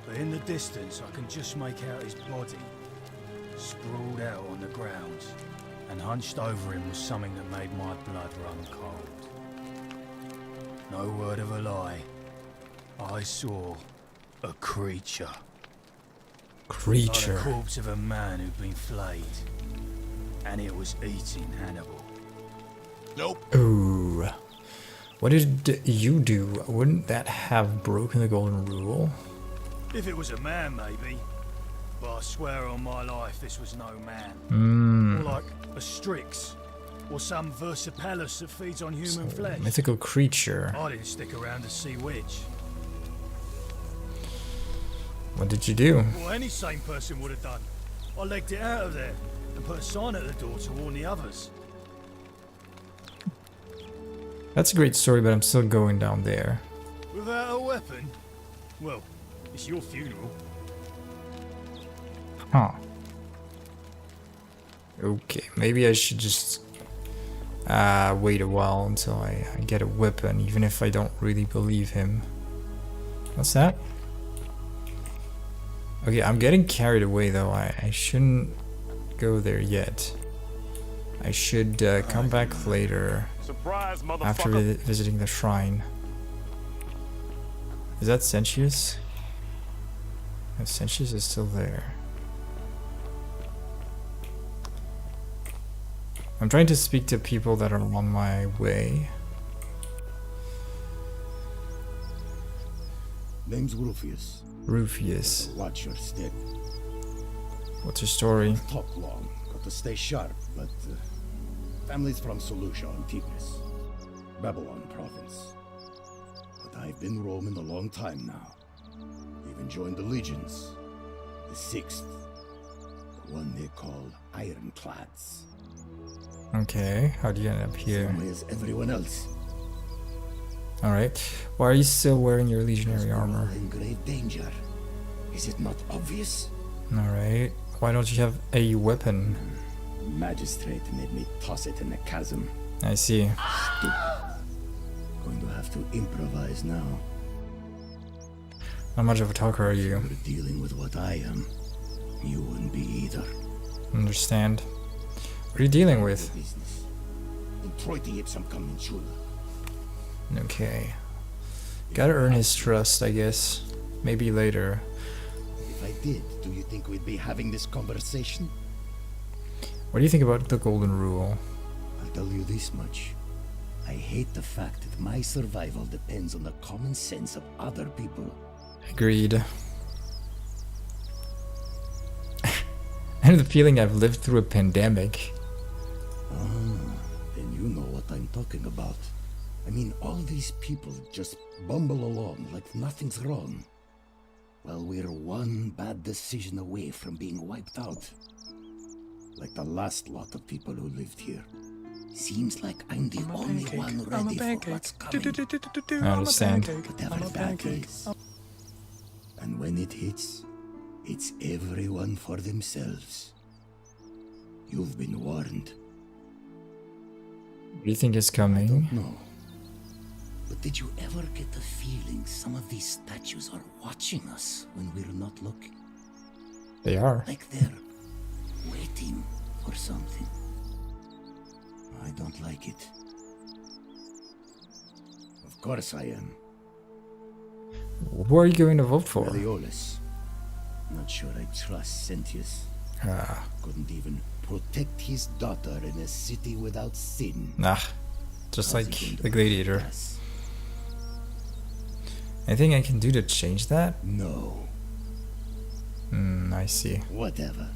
But in the distance, I can just make out his body, sprawled out on the ground, and hunched over him was something that made my blood run cold. No word of a lie. I saw a creature. Like Creature. the corpse of a man who'd been flayed. And it was eating Hannibal. Ooh. What did you do? Wouldn't that have broken the golden rule? If it was a man, maybe. But I swear on my life this was no man. Hmm. More like a Strix. Or some Versipalus that feeds on human flesh. Mythical creature. I didn't stick around to see which. What did you do? Well, any sane person would have done. I legged it out of there and put a sign at the door to warn the others. That's a great story, but I'm still going down there. Without a weapon? Well, it's your funeral. Huh. Okay, maybe I should just wait a while until I get a weapon, even if I don't really believe him. What's that? Okay, I'm getting carried away though. I shouldn't go there yet. I should come back later. Surprise, After visiting the shrine. Is that Sentius? No, Sentius is still there. I'm trying to speak to people that are on my way. Name's Rufius. Rufius. Watch your step. What's your story? Talk long. Got to stay sharp, but family's from Seleucia on Tigris, Babylon province. But I've been roaming a long time now. Even joined the legions. The 6th. The one they call Ironclads. Okay, how do you end up here? Same way as everyone else. Alright, why are you still wearing your legionary armor? In grave danger. Is it not obvious? Alright, why don't you have a weapon? Magistrate made me toss it in the chasm. I see. Going to have to improvise now. How much of a talker are you? You're dealing with what I am. You wouldn't be either. Understand. What are you dealing with? Okay. Gotta earn his trust, I guess. Maybe later. If I did, do you think we'd be having this conversation? What do you think about the golden rule? I'll tell you this much. I hate the fact that my survival depends on the common sense of other people. Agreed. I have the feeling I've lived through a pandemic. Then you know what I'm talking about. I mean, all these people just bumble along like nothing's wrong. Well, we're one bad decision away from being wiped out. Like the last lot of people who lived here. Seems like I'm the only one ready for what's coming. I understand. Whatever that is. And when it hits, it's everyone for themselves. You've been warned. What do you think is coming? No. But did you ever get the feeling some of these statues are watching us when we're not looking? They are. Like they're waiting for something. I don't like it. Of course I am. Who are you going to vote for? Malleolus. Not sure I trust Sentius. Couldn't even protect his daughter in a city without sin. Nah, just like the Gladiator. Anything I can do to change that? No. I see. Whatever.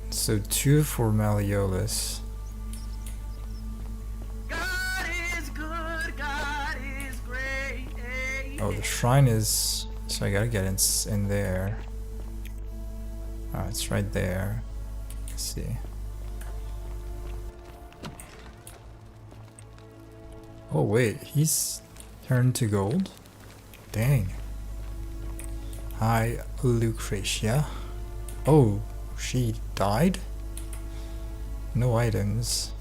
So 2 for Malleolus. Oh, the shrine is... So I gotta get in there. Oh, it's right there. Let's see. Oh wait, he's turned to gold? Dang. Hi, Lucretia. Oh, she died? No items.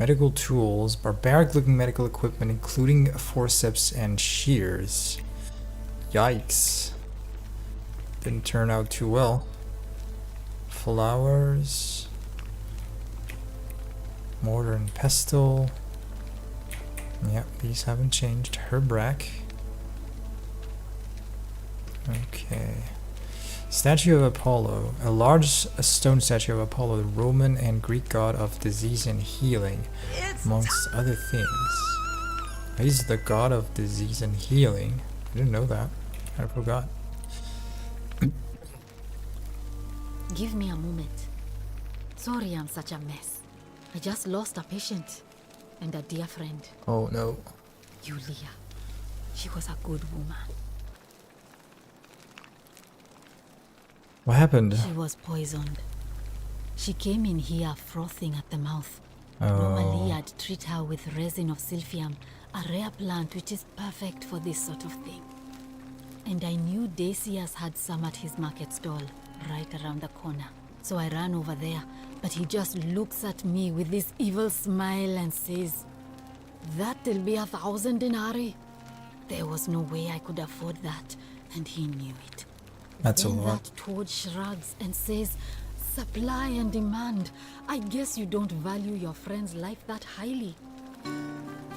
Medical tools, barbaric looking medical equipment including forceps and shears. Yikes. Didn't turn out too well. Flowers. Mortar and pestle. Yep, these haven't changed. Herbrack. Okay. Statue of Apollo. A large stone statue of Apollo, the Roman and Greek god of disease and healing, amongst other things. He's the god of disease and healing. I didn't know that. I forgot. Give me a moment. Sorry I'm such a mess. I just lost a patient and a dear friend. Oh no. Yulia. She was a good woman. What happened? She was poisoned. She came in here frothing at the mouth. Oh. Normally I'd treat her with resin of silphium, a rare plant which is perfect for this sort of thing. And I knew Decius had some at his market stall, right around the corner. So I ran over there, but he just looks at me with this evil smile and says, "That'll be 1,000 denarii." There was no way I could afford that, and he knew it. That's Then a lot. that toad shrugs and says, "Supply and demand. I guess you don't value your friend's life that highly."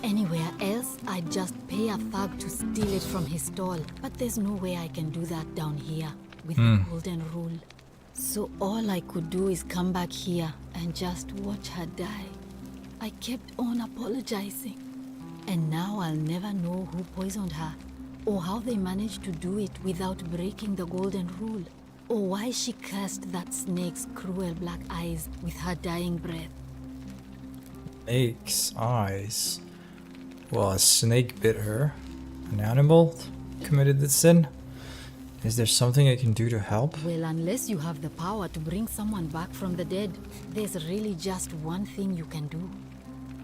Anywhere else, I'd just pay a thug to steal it from his stall. But there's no way I can do that down here with the golden rule. So all I could do is come back here and just watch her die. I kept on apologizing. And now I'll never know who poisoned her, or how they managed to do it without breaking the golden rule, or why she cursed that snake's cruel black eyes with her dying breath. Snake's eyes. Well, a snake bit her. An animal committed the sin. Is there something I can do to help? Well, unless you have the power to bring someone back from the dead, there's really just one thing you can do.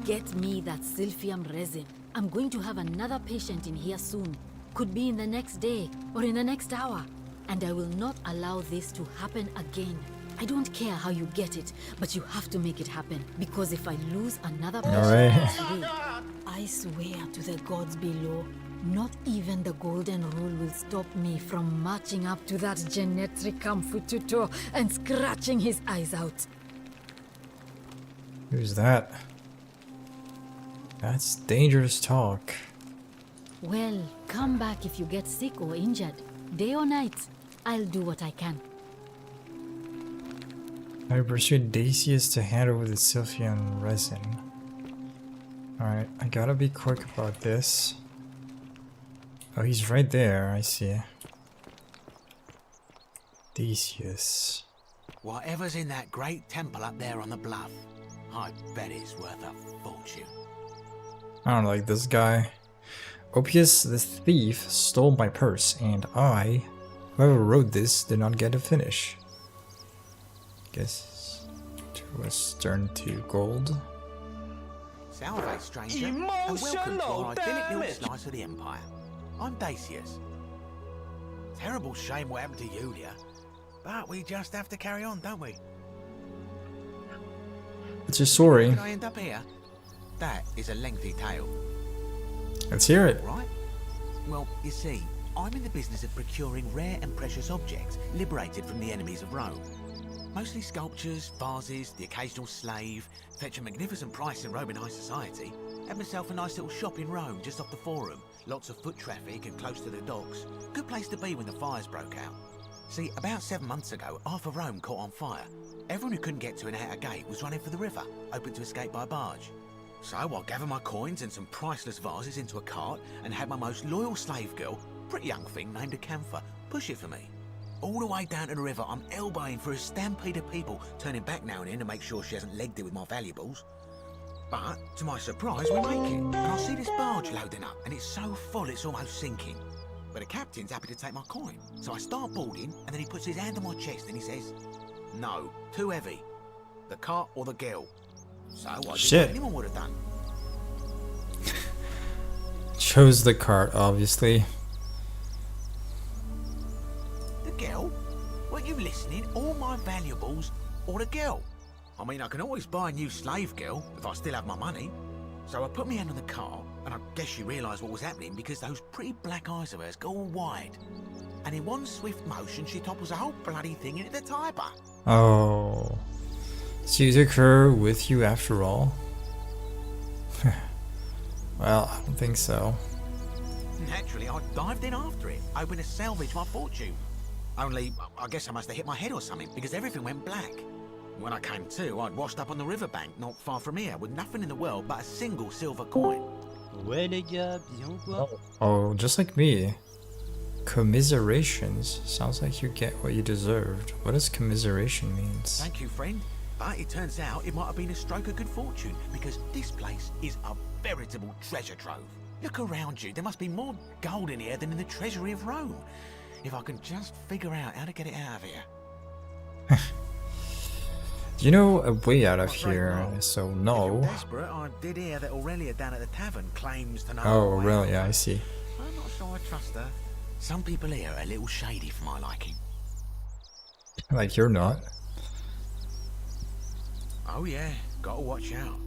Get me that silphium resin. I'm going to have another patient in here soon. Could be in the next day or in the next hour. And I will not allow this to happen again. I don't care how you get it, but you have to make it happen. Because if I lose another patient this way, I swear to the gods below, not even the golden rule will stop me from marching up to that Genetricum Fututo and scratching his eyes out. Who's that? That's dangerous talk. Well, come back if you get sick or injured. Day or night, I'll do what I can. I persuade Decius to hand over the Silphian resin. Alright, I gotta be quick about this. Oh, he's right there, I see. Decius. Whatever's in that great temple up there on the bluff, I bet it's worth a fortune. I don't like this guy. Oppius the thief stole my purse, and I, whoever wrote this, did not get to finish. Guess it was turned to gold. Salve, stranger, and welcome to our idyllic little slice of the Empire. I'm Decius. Terrible shame what happened to Yulia, but we just have to carry on, don't we? What's your story? How did I end up here? That is a lengthy tale. Let's hear it. Right? Well, you see, I'm in the business of procuring rare and precious objects liberated from the enemies of Rome. Mostly sculptures, vases, the occasional slave. Fetch a magnificent price in Roman high society. Had myself a nice little shop in Rome, just off the Forum. Lots of foot traffic and close to the docks. Good place to be when the fires broke out. See, about 7 months ago, half of Rome caught on fire. Everyone who couldn't get to an outer gate was running for the river, open to escape by barge. So I gathered my coins and some priceless vases into a cart and had my most loyal slave girl, pretty young thing named Acantha, push it for me. All the way down to the river, I'm elbowing for a stampede of people, turning back now and then to make sure she hasn't legged it with my valuables. But, to my surprise, we make it, and I see this barge loading up, and it's so full it's almost sinking. But the captain's happy to take my coin, so I start boarding, and then he puts his hand on my chest and he says, "No, too heavy. The cart or the girl." So I did what anyone would have done. Chose the cart, obviously. The girl? Weren't you listening? All my valuables or the girl? I mean, I can can always buy a new slave girl if I still have my money. So I put my hand on the car, and I guess she realised what was happening because those pretty black eyes of hers go all wide. And in one swift motion, she topples the whole bloody thing into the Tiber. Oh. So you took her with you after all? Well, I don't think so. Naturally, I dived in after it, hoping to salvage my fortune. Only, I guess I must have hit my head or something, because everything went black. When I came to, I'd washed up on the riverbank, not far from here, with nothing in the world but a single silver coin. Ouais les gars, bien quoi? Oh, just like me. Commiserations. Sounds like you get what you deserved. What does commiseration means? Thank you, friend. But it turns out it might have been a stroke of good fortune, because this place is a veritable treasure trove. Look around you, there must be more gold in here than in the treasury of Rome. If I can just figure out how to get it out of here. Do you know a way out of here? So no. Desperate, I did hear that Aurelia down at the tavern claims to know. Oh, Aurelia, I see. I'm not sure I trust her. Some people here are a little shady for my liking. Like you're not. Oh yeah, gotta watch out.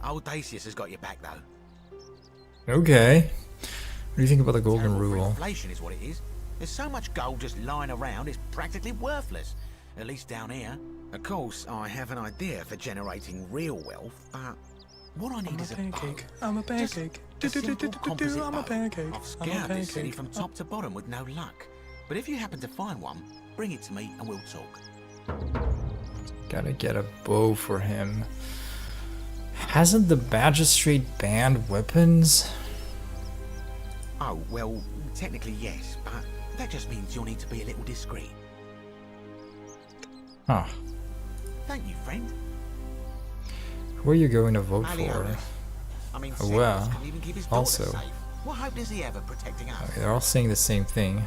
Old Dacius has got your back though. Okay. What do you think about the golden Terrible for rule? inflation is what it is. There's so much gold just lying around, it's practically worthless. At least down here. Of course, I have an idea for generating real wealth, but what I need is a pancake. I'm a pancake. Just a simple composite I'm a bow. pancake. I've scoured this city from top to bottom with no luck. But if you happen to find one, bring it to me and we'll talk. Gotta get a bow for him. Hasn't the magistrate banned weapons? Oh, well, technically yes, but that just means you'll need to be a little discreet. Huh. Thank you, friend. Who are you going to vote Malleolus. for? I mean, Oh, well, Severus couldn't even keep his daughter also. safe. What hope does he have of protecting us? They're all saying the same thing.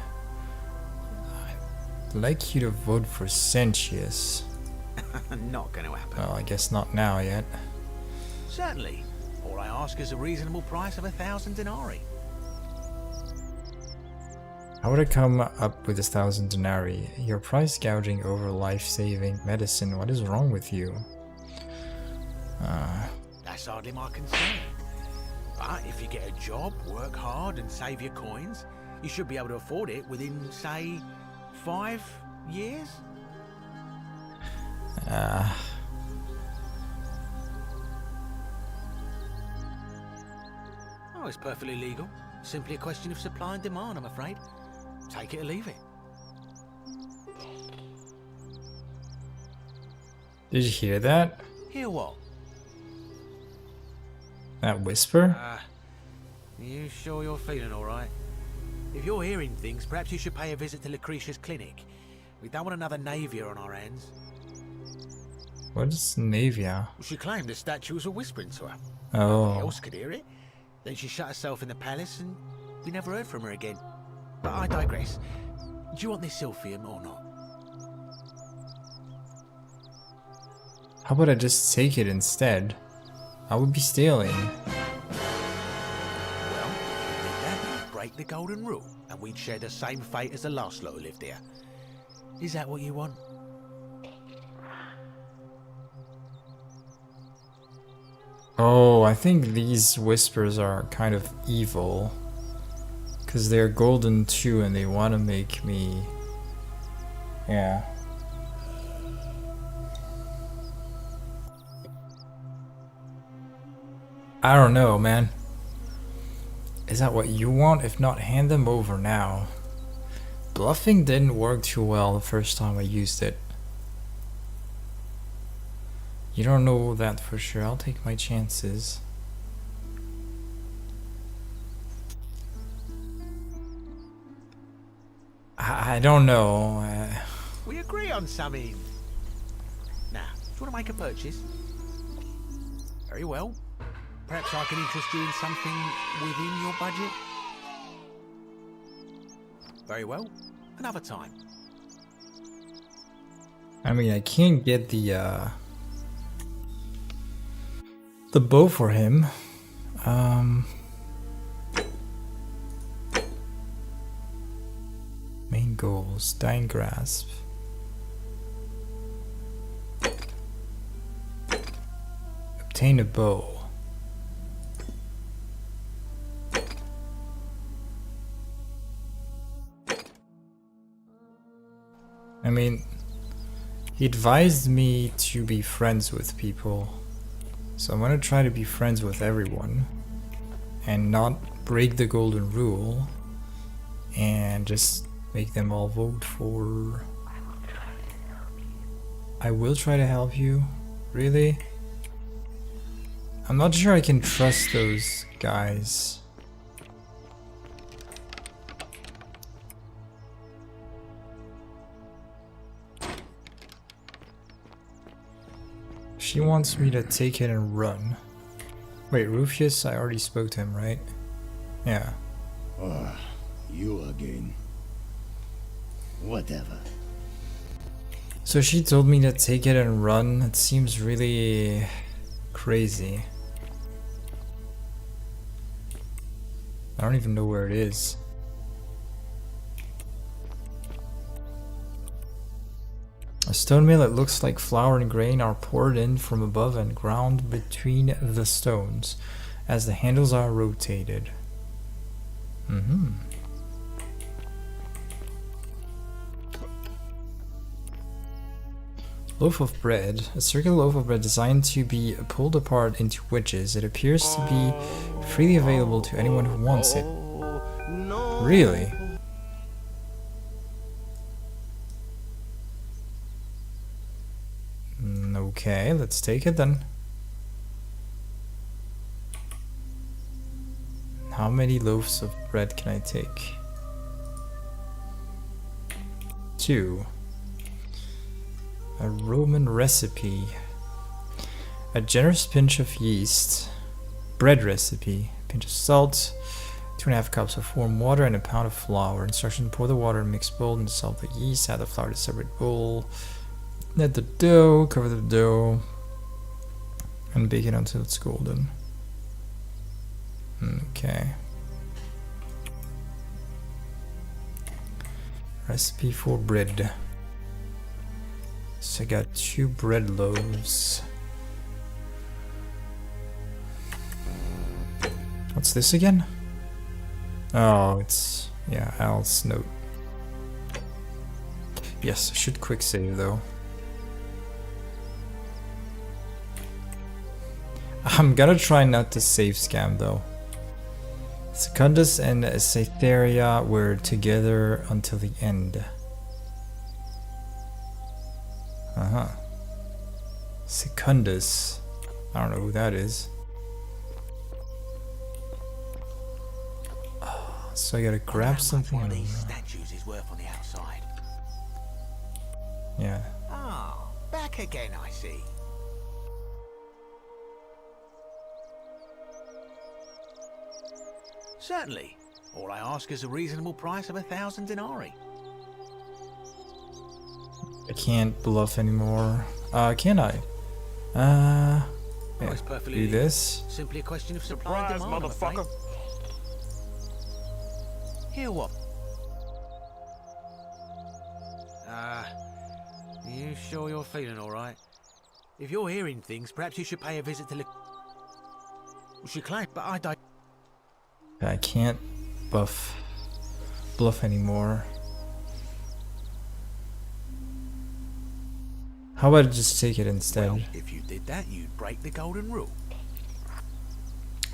I'd like you to vote for Sentius. Not going to happen. Well, I guess not now yet. Certainly. All I ask is a reasonable price of 1,000 denarii. How would I come up with 1,000 denarii? You're price gouging over life-saving medicine. What is wrong with you? That's hardly my concern. But if you get a job, work hard and save your coins, you should be able to afford it within, say, 5 years? Oh, it's perfectly legal. Simply a question of supply and demand, I'm afraid. Take it or leave it. Did you hear that? Hear what? That whisper? You sure you're feeling all right? If you're hearing things, perhaps you should pay a visit to Lucretia's clinic. We don't want another Navia on our hands. What is Navia? She claimed the statues were whispering to her. Oh. Nobody else could hear it. Then she shut herself in the palace and we never heard from her again. But I digress. Do you want this Sylphium or not? How about I just take it instead? I would be stealing. Well, if you did that, you'd break the golden rule, and we'd share the same fate as the last lot who lived here. Is that what you want? Oh, I think these whispers are kind of evil. Because they're golden too and they want to make me... Yeah. I don't know, man. Is that what you want? If not, hand them over now. Bluffing didn't work too well the first time I used it. You don't know that for sure. I'll take my chances. I don't know. We agree on something. Now, do you want to make a purchase? Very well. Perhaps I can interest you in something within your budget? Very well. Another time. I mean, I can't get the bow for him. Main goals, Dying Grasp. obtain a bow. I mean, he advised me to be friends with people, so I'm gonna try to be friends with everyone and not break the golden rule and just make them all vote for... I will try to help you. Really? I'm not sure I can trust those guys. She wants me to take it and run. Wait, Rufius? I already spoke to him, right? Yeah. Ah, you again. Whatever. So she told me to take it and run. It seems really crazy. I don't even know where it is. A stone mill that looks like flour and grain are poured in from above and ground between the stones as the handles are rotated. Loaf of bread. A circular loaf of bread designed to be pulled apart into wedges. It appears to be freely available to anyone who wants it. Really? Okay, let's take it then. How many loaves of bread can I take? 2. A Roman recipe. A generous pinch of yeast. Bread recipe. Pinch of salt. 2.5 cups of warm water and a pound of flour. Instruction: pour the water in a mixed bowl and dissolve the yeast. Add the flour to a separate bowl. Knead the dough, cover the dough, and bake it until it's golden. Okay. Recipe for bread. So I got 2 bread loaves. What's this again? Oh, it's... yeah, Al's note. Yes, I should quick save though. I'm gonna try not to save scam though. Secundus and Cytherea were together until the end. Secundus. I don't know who that is. So I gotta grab something. One of these statues is worth on the outside. Yeah. Ah, back again, I see. Certainly. All I ask is a reasonable price of 1,000 denarii. I can't bluff anymore. Can I? Oh, Yeah, it's perfectly do this. Simply a question of supply and demand, motherfucker. Hear what? You sure you're feeling all right? If you're hearing things, perhaps you should pay a visit to she claimed, but I don't. I can't bluff anymore. How about I just take it instead? Well, if you did that, you'd break the golden rule.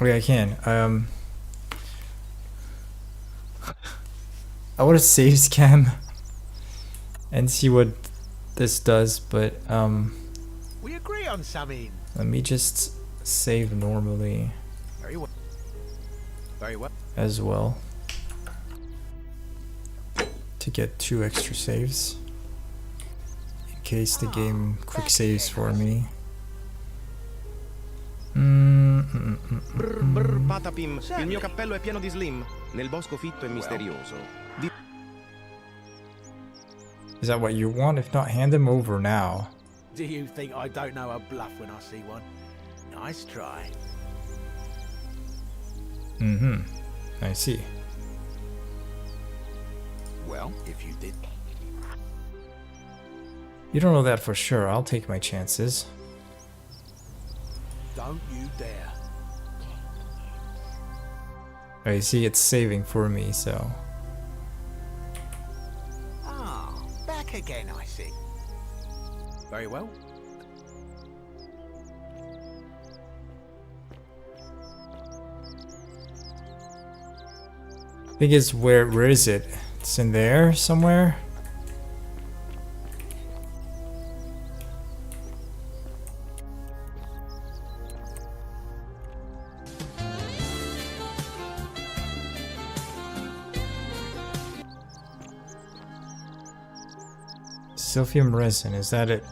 Okay, I can. I want to save scam and see what this does, but We agree on something. let me just save normally Very well. Very well. as well to get 2 extra saves in case the game quick saves for me. Brr brr patapim, il mio cappello è pieno di slim, nel bosco fitto e misterioso. Is that what you want? If not, hand them over now. Do you think I don't know a bluff when I see one? Nice try. I see. Well, if you did. You don't know that for sure. I'll take my chances. Don't Don't you dare. Oh, you see, it's saving for me, so. Ah, back again, I see. Very well. Thing is, where is it? It's in there somewhere. Silphium resin, is that it?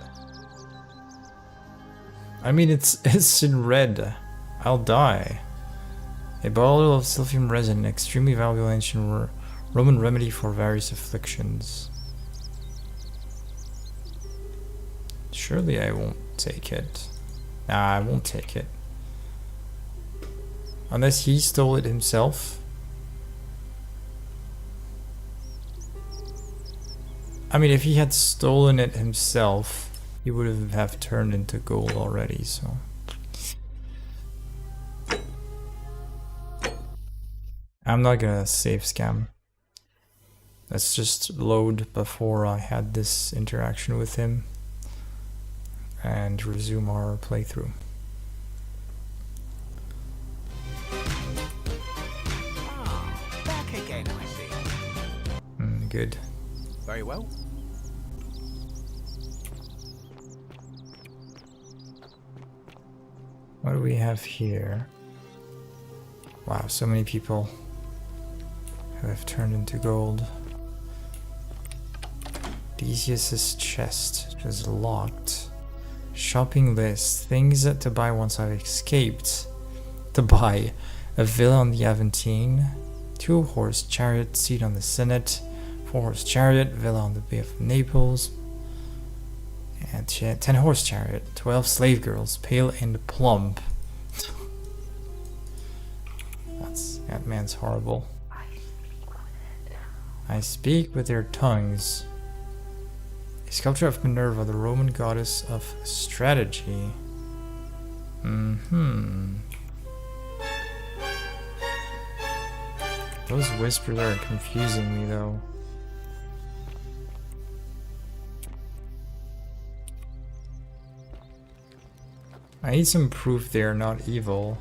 I mean, it's in red. I'll die. A bottle of silphium resin, an extremely valuable ancient Roman remedy for various afflictions. Surely I won't take it. Nah, I won't take it. Unless he stole it himself. I mean, if he had stolen it himself, he would have turned into gold already, so. I'm not gonna save scam. Let's just load before I had this interaction with him and resume our playthrough. Ah, back again, I see. Good. Very well. What do we have here? Wow, so many people who have turned into gold. Theseus's chest is locked. Shopping list. Things to buy once I've escaped. To buy a villa on the Aventine, 2-horse chariot seat on the Senate, 4-horse chariot, villa on the Bay of Naples, and 10-horse chariot, 12 slave girls, pale and plump. That man's horrible. I speak with their tongues. A sculpture of Minerva, the Roman goddess of strategy. Those whispers are confusing me though. I need some proof they are not evil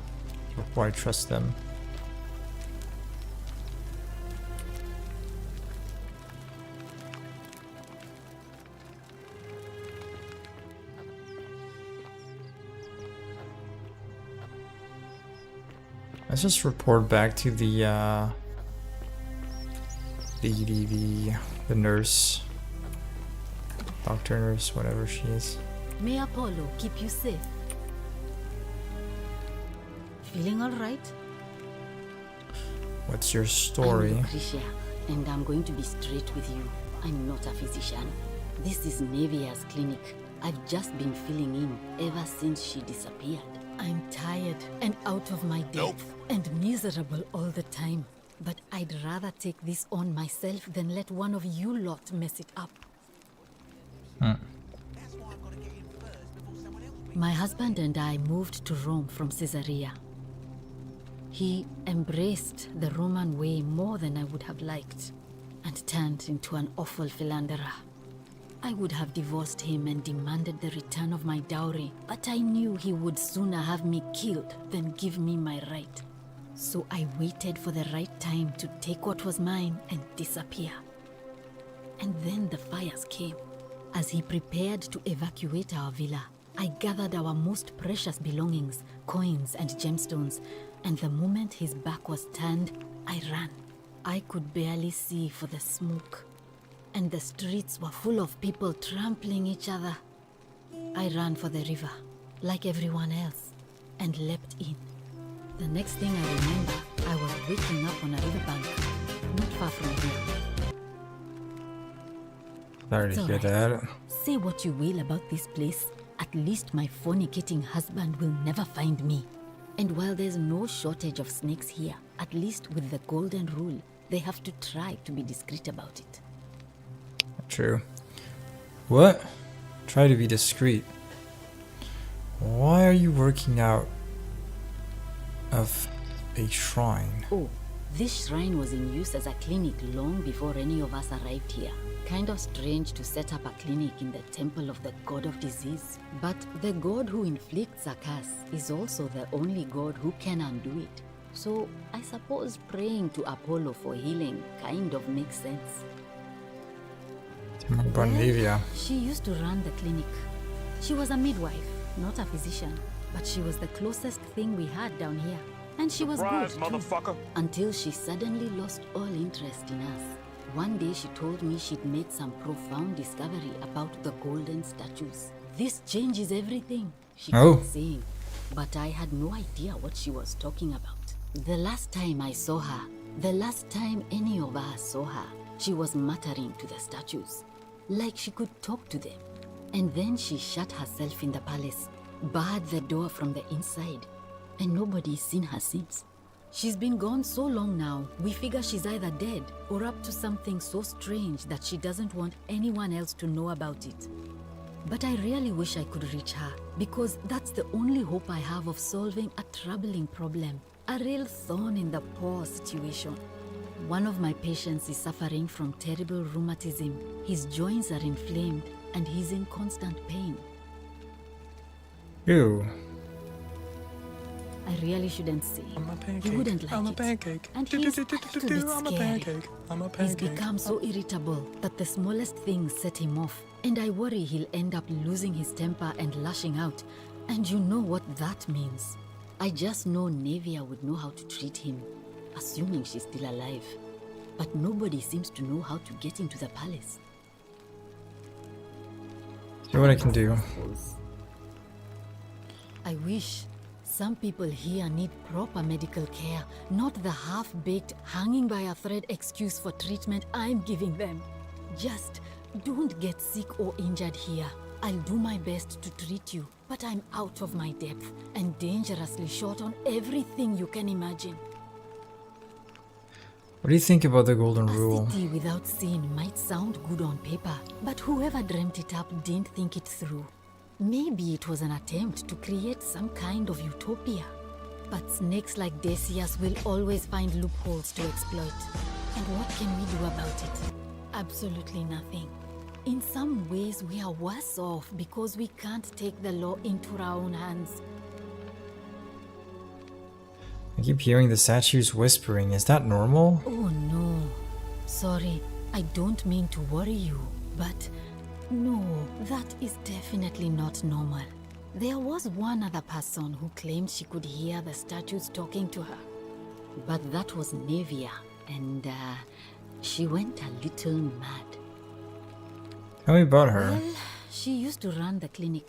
before I trust them. Let's just report back to the nurse, doctor, nurse, whatever she is. May Apollo keep you safe. Feeling all right? What's your story? I'm Lucretia, and I'm going to be straight with you. I'm not a physician. This is Nevia's clinic. I've just been filling in ever since she disappeared. I'm tired and out of my depth and miserable all the time. But I'd rather take this on myself than let one of you lot mess it up. My husband and I moved to Rome from Caesarea. He embraced the Roman way more than I would have liked and turned into an awful philanderer. I would have divorced him and demanded the return of my dowry, but I knew he would sooner have me killed than give me my right. So I waited for the right time to take what was mine and disappear. And then the fires came. As he prepared to evacuate our villa, I gathered our most precious belongings, coins and gemstones, and the moment his back was turned, I ran. I could barely see for the smoke, and the streets were full of people trampling each other. I ran for the river, like everyone else, and leapt in. The next thing I remember, I was waking up on a riverbank, not far from here. Sorry to hear that. Say what you will about this place, at least my fornicating husband will never find me. And while there's no shortage of snakes here, at least with the golden rule, they have to try to be discreet about it. True. What? Try to be discreet. Why are you working out of a shrine. Oh, this shrine was in use as a clinic long before any of us arrived here. Kind of strange to set up a clinic in the temple of the god of disease. But the god who inflicts a curse is also the only god who can undo it. So I suppose praying to Apollo for healing kind of makes sense. About Navia. She used to run the clinic. She was a midwife, not a physician, but she was the closest thing we had down here. And she was good, too, until she suddenly lost all interest in us. One day she told me she'd made some profound discovery about the golden statues. This changes everything, she kept saying, but I had no idea what she was talking about. The last time I saw her, the last time any of us saw her, she was muttering to the statues, like she could talk to them. And then she shut herself in the palace, barred the door from the inside, and nobody's seen her since. She's been gone so long now, we figure she's either dead or up to something so strange that she doesn't want anyone else to know about it. But I really wish I could reach her, because that's the only hope I have of solving a troubling problem, a real thorn in the paw situation. One of my patients is suffering from terrible rheumatism. His joints are inflamed and he's in constant pain. Ew. I really shouldn't say. He wouldn't like it. And he's a little bit scary. He's become so irritable that the smallest things set him off. And I worry he'll end up losing his temper and lashing out. And you know what that means. I just know Navia would know how to treat him, assuming she's still alive. But nobody seems to know how to get into the palace. See what I can do. I wish. Some people here need proper medical care, not the half-baked, hanging by a thread excuse for treatment I'm giving them. Just don't get sick or injured here. I'll do my best to treat you, but I'm out of my depth and dangerously short on everything you can imagine. What do you think about the golden rule? A city without sin might sound good on paper, but whoever dreamt it up didn't think it through. Maybe it was an attempt to create some kind of utopia. But snakes like Decius will always find loopholes to exploit. And what can we do about it? Absolutely nothing. In some ways, we are worse off because we can't take the law into our own hands. I keep hearing the statues whispering. Is that normal? Oh no. Sorry, I don't mean to worry you, but no, that is definitely not normal. There was one other person who claimed she could hear the statues talking to her. But that was Navia, and she went a little mad. Tell me about her. Well, she used to run the clinic.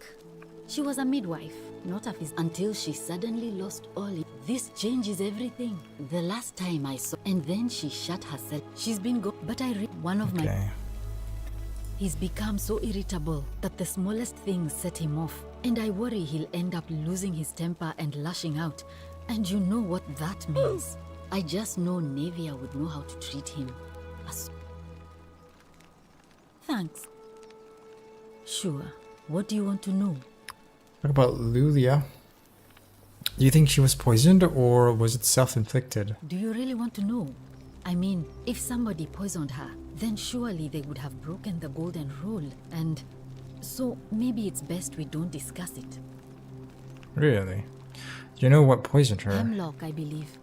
She was a midwife, not a physician, until she suddenly lost all it. This changes everything. The last time I saw, and then she shut herself. She's been but I read one of my... He's become so irritable that the smallest things set him off. And I worry he'll end up losing his temper and lashing out. And you know what that means. I just know Navia would know how to treat him. Thanks. Sure. What do you want to know? What about Lulia? Do you think she was poisoned or was it self-inflicted? Do you really want to know? I mean, if somebody poisoned her, then surely they would have broken the golden rule, and so maybe it's best we don't discuss it. Really? Do you know what poisoned her? Hemlock, I believe.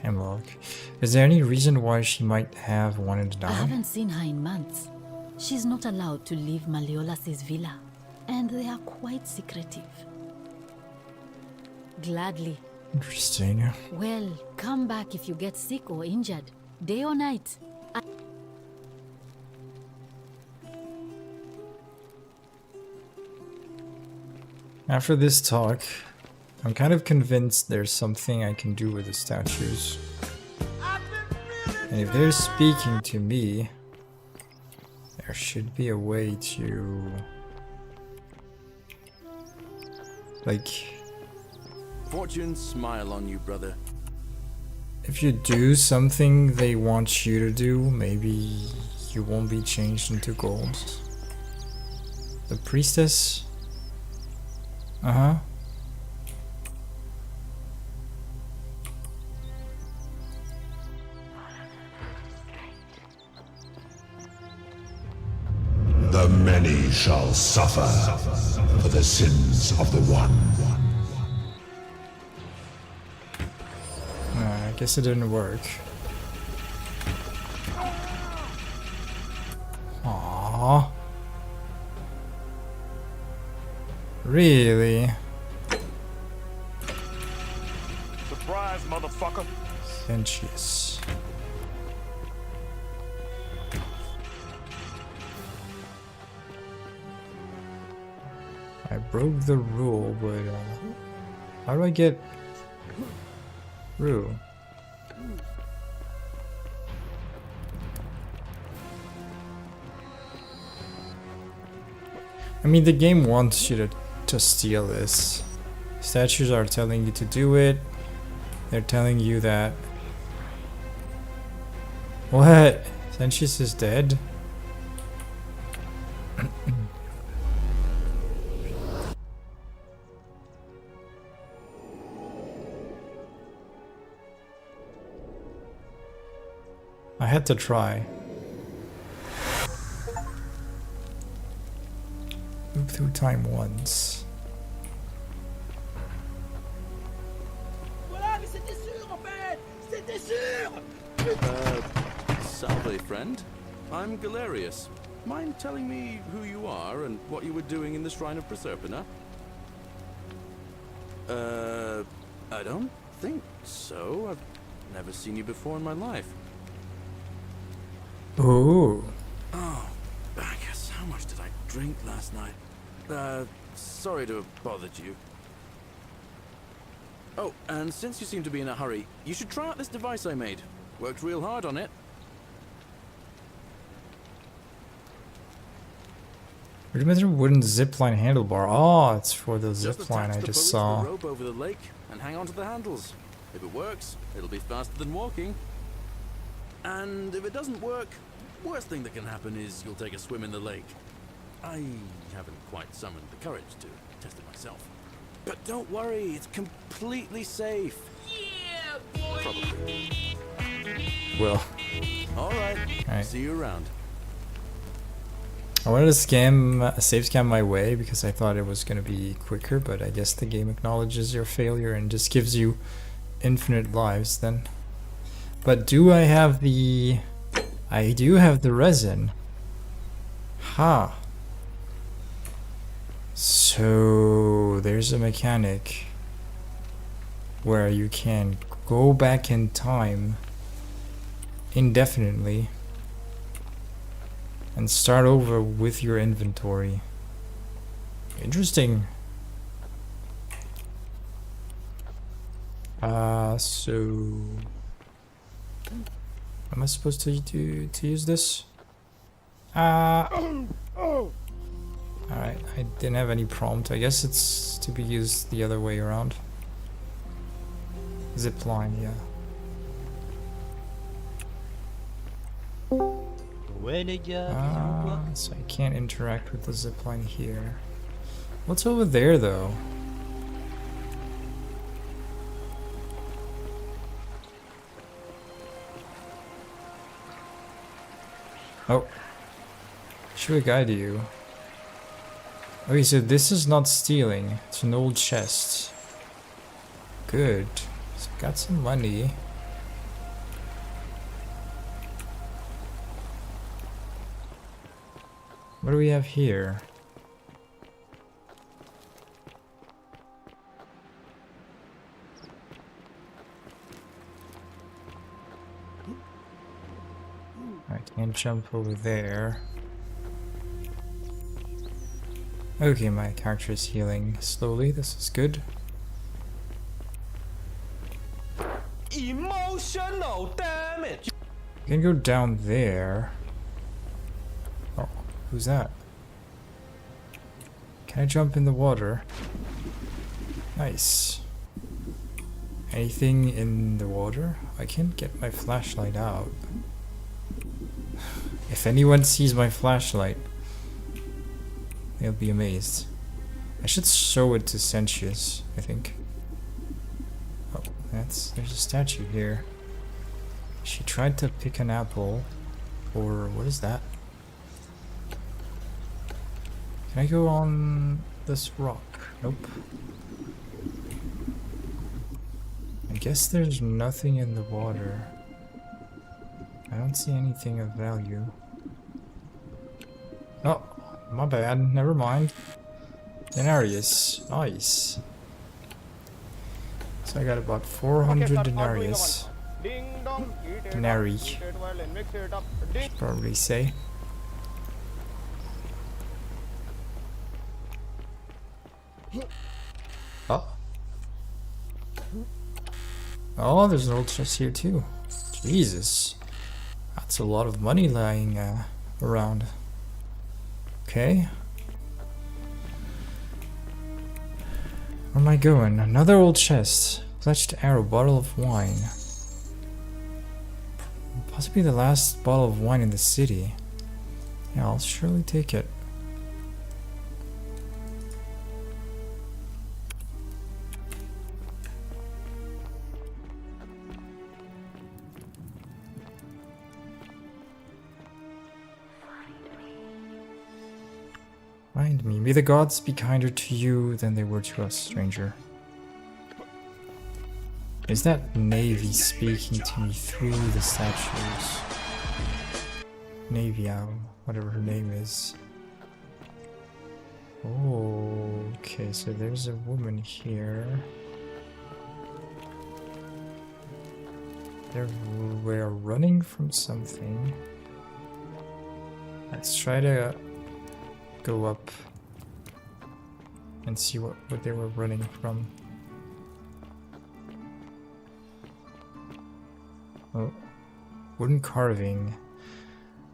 Hemlock. Is there any reason why she might have wanted to die? I haven't seen her in months. She's not allowed to leave Malleolus' villa, and they are quite secretive. Gladly. Interesting. Well, come back if you get sick or injured, day or night. After this talk, I'm kind of convinced there's something I can do with the statues. And if they're speaking to me, there should be a way to... like... Fortune smile on you, brother. If you do something they want you to do, maybe you won't be changed into gold. The priestess? Uh-huh. many shall suffer for the sins of the one. I guess it didn't work. Aww. Really? Surprise, motherfucker. Sentious. I broke the rule, but how do I get through? I mean, the game wants you to steal this. Statues are telling you to do it. They're telling you that... What? Sentius is dead? I had to try. Move through time once. Salve, friend. I'm Galerius. Mind telling me who you are and what you were doing in the Shrine of Proserpina? I don't think so. I've never seen you before in my life. Ooh. Oh, Bacchus, how much did I drink last night? Sorry to have bothered you. Oh, and since you seem to be in a hurry, you should try out this device I made. Worked real hard on it. Rudimentary wooden zipline handlebar. Oh, it's for the Just zipline attach I the just pulley to saw. the rope over the lake and hang on to the handles. If it works, it'll be faster than walking. And if it doesn't work, worst thing that can happen is you'll take a swim in the lake. I haven't quite summoned the courage to test it myself. But don't worry, it's completely safe. Yeah, boy. Probably. Well. Alright. Alright. See you around. I wanted to save scam my way because I thought it was going to be quicker, but I guess the game acknowledges your failure and just gives you infinite lives then. But do I have the... I do have the resin. Ha. So there's a mechanic where you can go back in time indefinitely and start over with your inventory. Interesting. So am I supposed to use this? Alright, I didn't have any prompt. I guess it's to be used the other way around. Zipline, yeah. So I can't interact with the zipline here. What's over there though? Oh. Should we guide you? Okay, so this is not stealing. It's an old chest. Good. So got some money. What do we have here? I can't jump over there. Okay, my character is healing slowly. This is good. Emotional damage. You can go down there. Oh, who's that? Can I jump in the water? Nice. Anything in the water? I can't get my flashlight out. If anyone sees my flashlight, they'll be amazed. I should show it to Sentius, I think. Oh, there's a statue here. She tried to pick an apple, or what is that? Can I go on this rock? Nope. I guess there's nothing in the water. I don't see anything of value. Oh, my bad. Never mind. Denarius. Nice. So I got about 400 denarius. Denarii. Should probably say. Oh. Oh, there's an old chest here too. Jesus. That's a lot of money lying around. Okay. Where am I going? Another old chest. Fletched arrow, bottle of wine. Possibly the last bottle of wine in the city. Yeah, I'll surely take it. Find me. May the gods be kinder to you than they were to us, stranger. Is that Navy speaking to me through the statues? Navy Owl, whatever her name is. Oh, okay, so there's a woman here. We're running from something. Let's try to go up and see what they were running from. Oh, wooden carving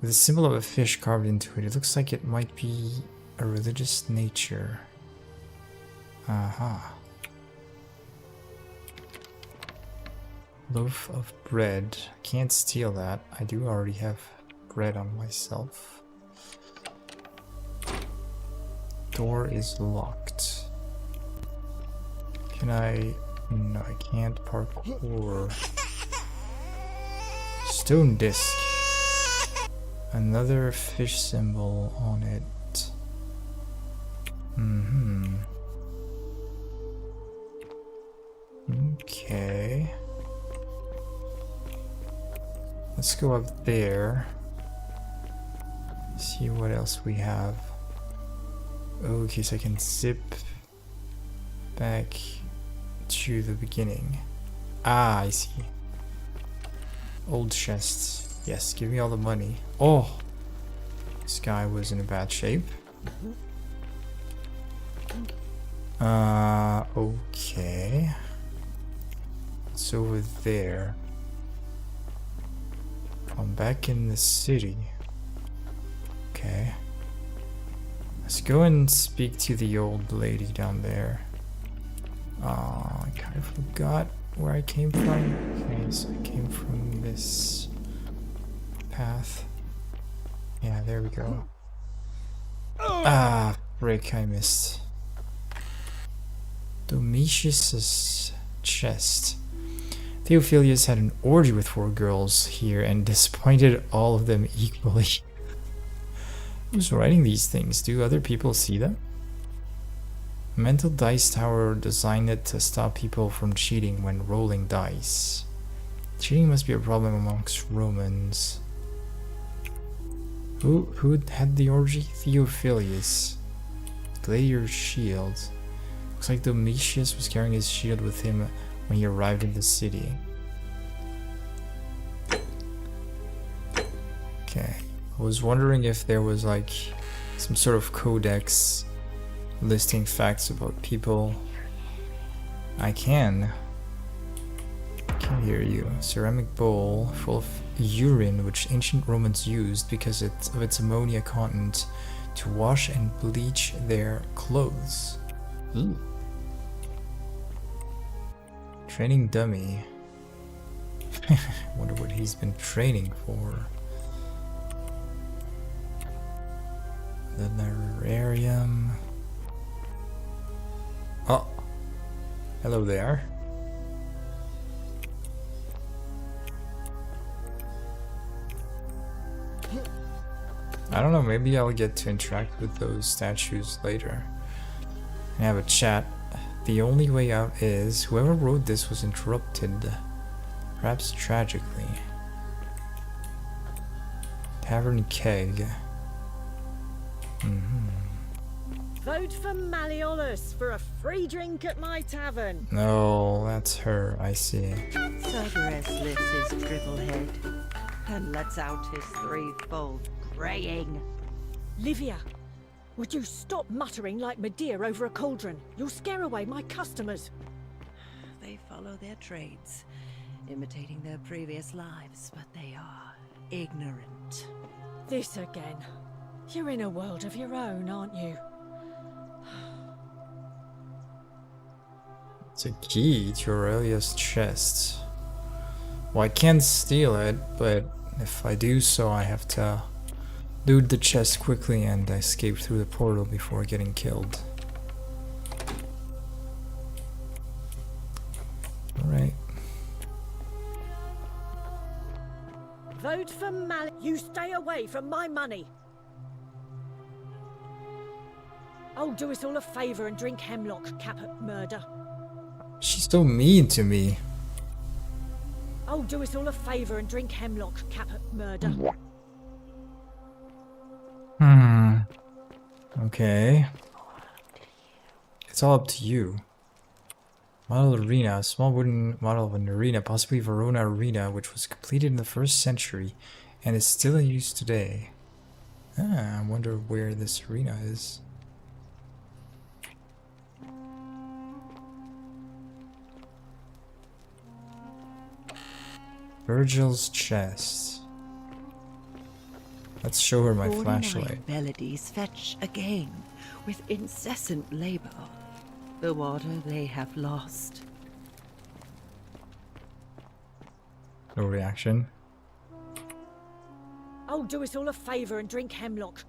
with a symbol of a fish carved into it. It looks like it might be a religious nature. Aha. Loaf of bread. Can't steal that. I do already have bread on myself. Door is locked. Can I? No, I can't parkour. Stone disc. Another fish symbol on it. Okay. Let's go up there. See what else we have. Okay, so I can zip back to the beginning. Ah, I see. Old chests. Yes, give me all the money. Oh! This guy was in a bad shape. Okay. It's over there. I'm back in the city. Okay. Let's go and speak to the old lady down there. I kind of forgot where I came from. Okay, so I came from this path. Yeah, there we go. Ah, frick, I missed. Domitius's chest. Theophilus had an orgy with 4 girls here and disappointed all of them equally. Who's writing these things? Do other people see them? A mental dice tower designed to stop people from cheating when rolling dice. Cheating must be a problem amongst Romans. Who had the orgy? Theophilus. Gladiator's shield. Looks like Domitius was carrying his shield with him when he arrived in the city. Okay. I was wondering if there was like some sort of codex listing facts about people. I can hear you. Ceramic bowl full of urine which ancient Romans used because of its ammonia content to wash and bleach their clothes. Ooh. Training dummy. Wonder what he's been training for. The Nerarium. Oh, hello there. I don't know, maybe I'll get to interact with those statues later and have a chat. The only way out is whoever wrote this was interrupted, perhaps tragically. Tavern Keg. Vote for Malleolus for a free drink at my tavern. No, that's her, I see. Cerberus lifts his dribble head and lets out his threefold braying. Livia, would you stop muttering like Medea over a cauldron? You'll scare away my customers. They follow their trades, imitating their previous lives, but they are ignorant. This again. You're in a world of your own, aren't you? It's a key to Aurelia's chest. Well, I can't steal it, but if I do so, I have to loot the chest quickly and escape through the portal before getting killed. Alright. Vote for You stay away from my money. Oh, do us all a favour and drink hemlock, Caput Murder. She's so mean to me. Oh, do us all a favour and drink hemlock, Caput Murder. Okay. It's all up to you. Model arena, a small wooden model of an arena, possibly Verona Arena, which was completed in the 1st century and is still in use today. I wonder where this arena is. Virgil's chest. Let's show her my 49 flashlight. melodies fetch again with incessant labor the water they have lost. No reaction. Oh, do us all a favour and drink hemlock,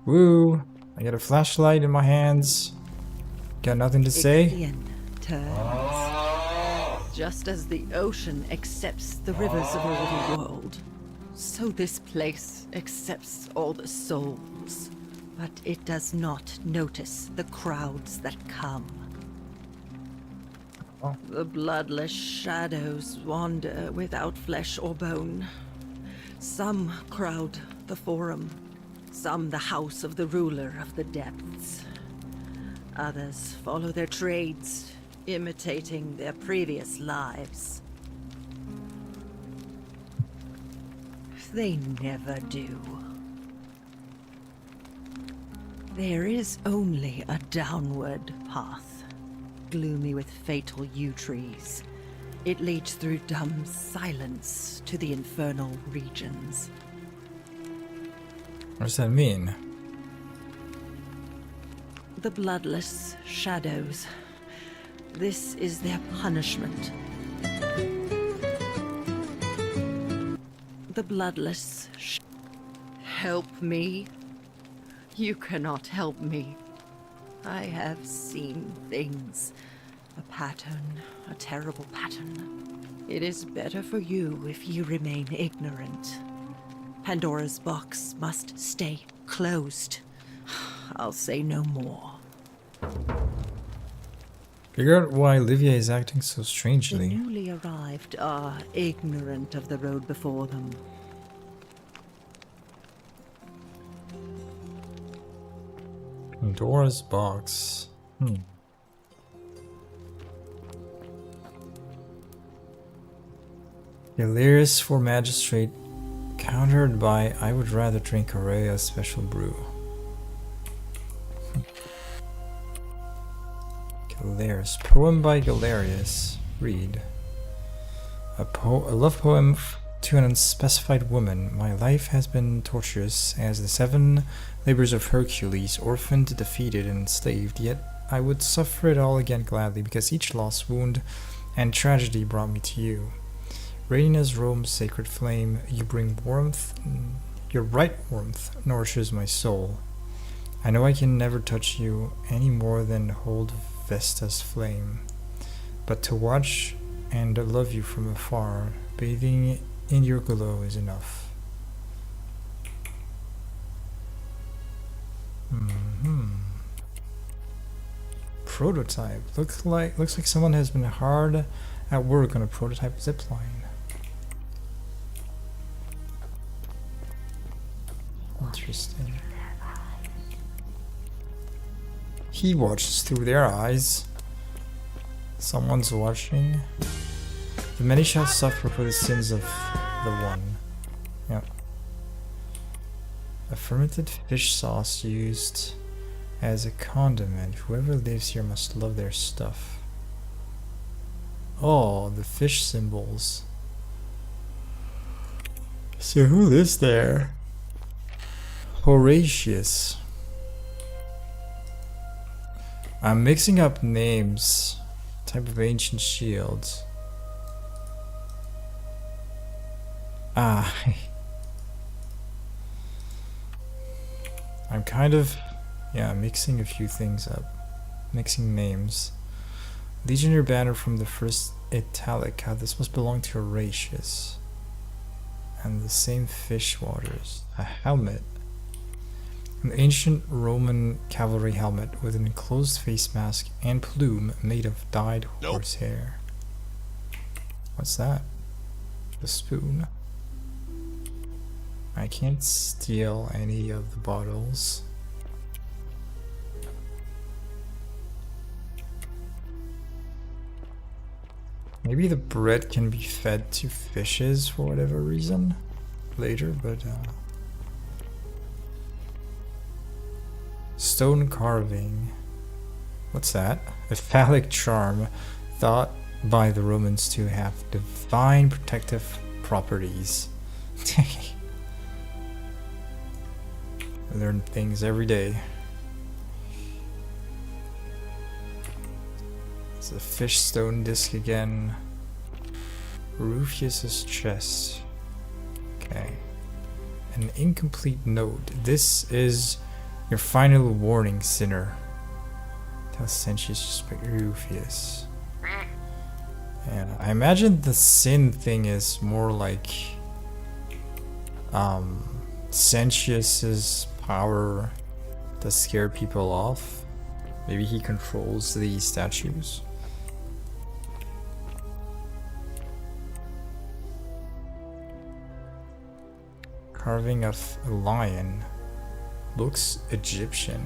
Woo! I got a flashlight in my hands. Got nothing to say? Ixion turns. Just as the ocean accepts the rivers of all the world, so this place accepts all the souls. But it does not notice the crowds that come. The bloodless shadows wander without flesh or bone. Some crowd the Forum, some the house of the ruler of the depths. Others follow their trades, imitating their previous lives. They never do. There is only a downward path, gloomy with fatal yew trees. It leads through dumb silence to the infernal regions. What does that mean? The bloodless shadows. This is their punishment. The bloodless help me. You cannot help me. I have seen things. A pattern, a terrible pattern. It is better for you if you remain ignorant. Pandora's box must stay closed. I'll say no more. Figure out why Livia is acting so The strangely. newly arrived are ignorant of the road before them. Pandora's box. Galerius for magistrate, countered by I would rather drink Aurelia's special brew. Galerius. Poem by Galerius. Read. A love poem to an unspecified woman. My life has been tortuous as the 7 labors of Hercules, orphaned, defeated, and enslaved, yet I would suffer it all again gladly, because each loss, wound, and tragedy brought me to you. Radiant as Rome's sacred flame, you bring warmth, your bright warmth nourishes my soul. I know I can never touch you any more than hold Vesta's flame, but to watch and love you from afar, bathing in your glow is enough. prototype. Looks like someone has been hard at work on a prototype zipline. Interesting. He watches through their eyes. Someone's watching. The many shall suffer for the sins of the one. Yep. A fermented fish sauce used as a condiment. Whoever lives here must love their stuff. Oh, the fish symbols. So who lives there? Horatius. I'm mixing up names. Type of ancient shields. Ah. I'm kind of, yeah, mixing a few things up. Mixing names. Legionnaire banner from the first Italica. This must belong to Horatius. And the same fish waters. A helmet. An ancient Roman cavalry helmet with an enclosed face mask and plume made of dyed horsehair. What's that? The spoon. I can't steal any of the bottles. Maybe the bread can be fed to fishes for whatever reason later, but stone carving. What's that? A phallic charm thought by the Romans to have divine protective properties. I learn things every day. It's a fish stone disc again. Rufius's chest. Okay. An incomplete note. This is your final warning, sinner. Tell Sentius to respect Rufius. And I imagine the sin thing is more like Sentius's power to scare people off. Maybe he controls these statues. Carving of a lion. Looks Egyptian.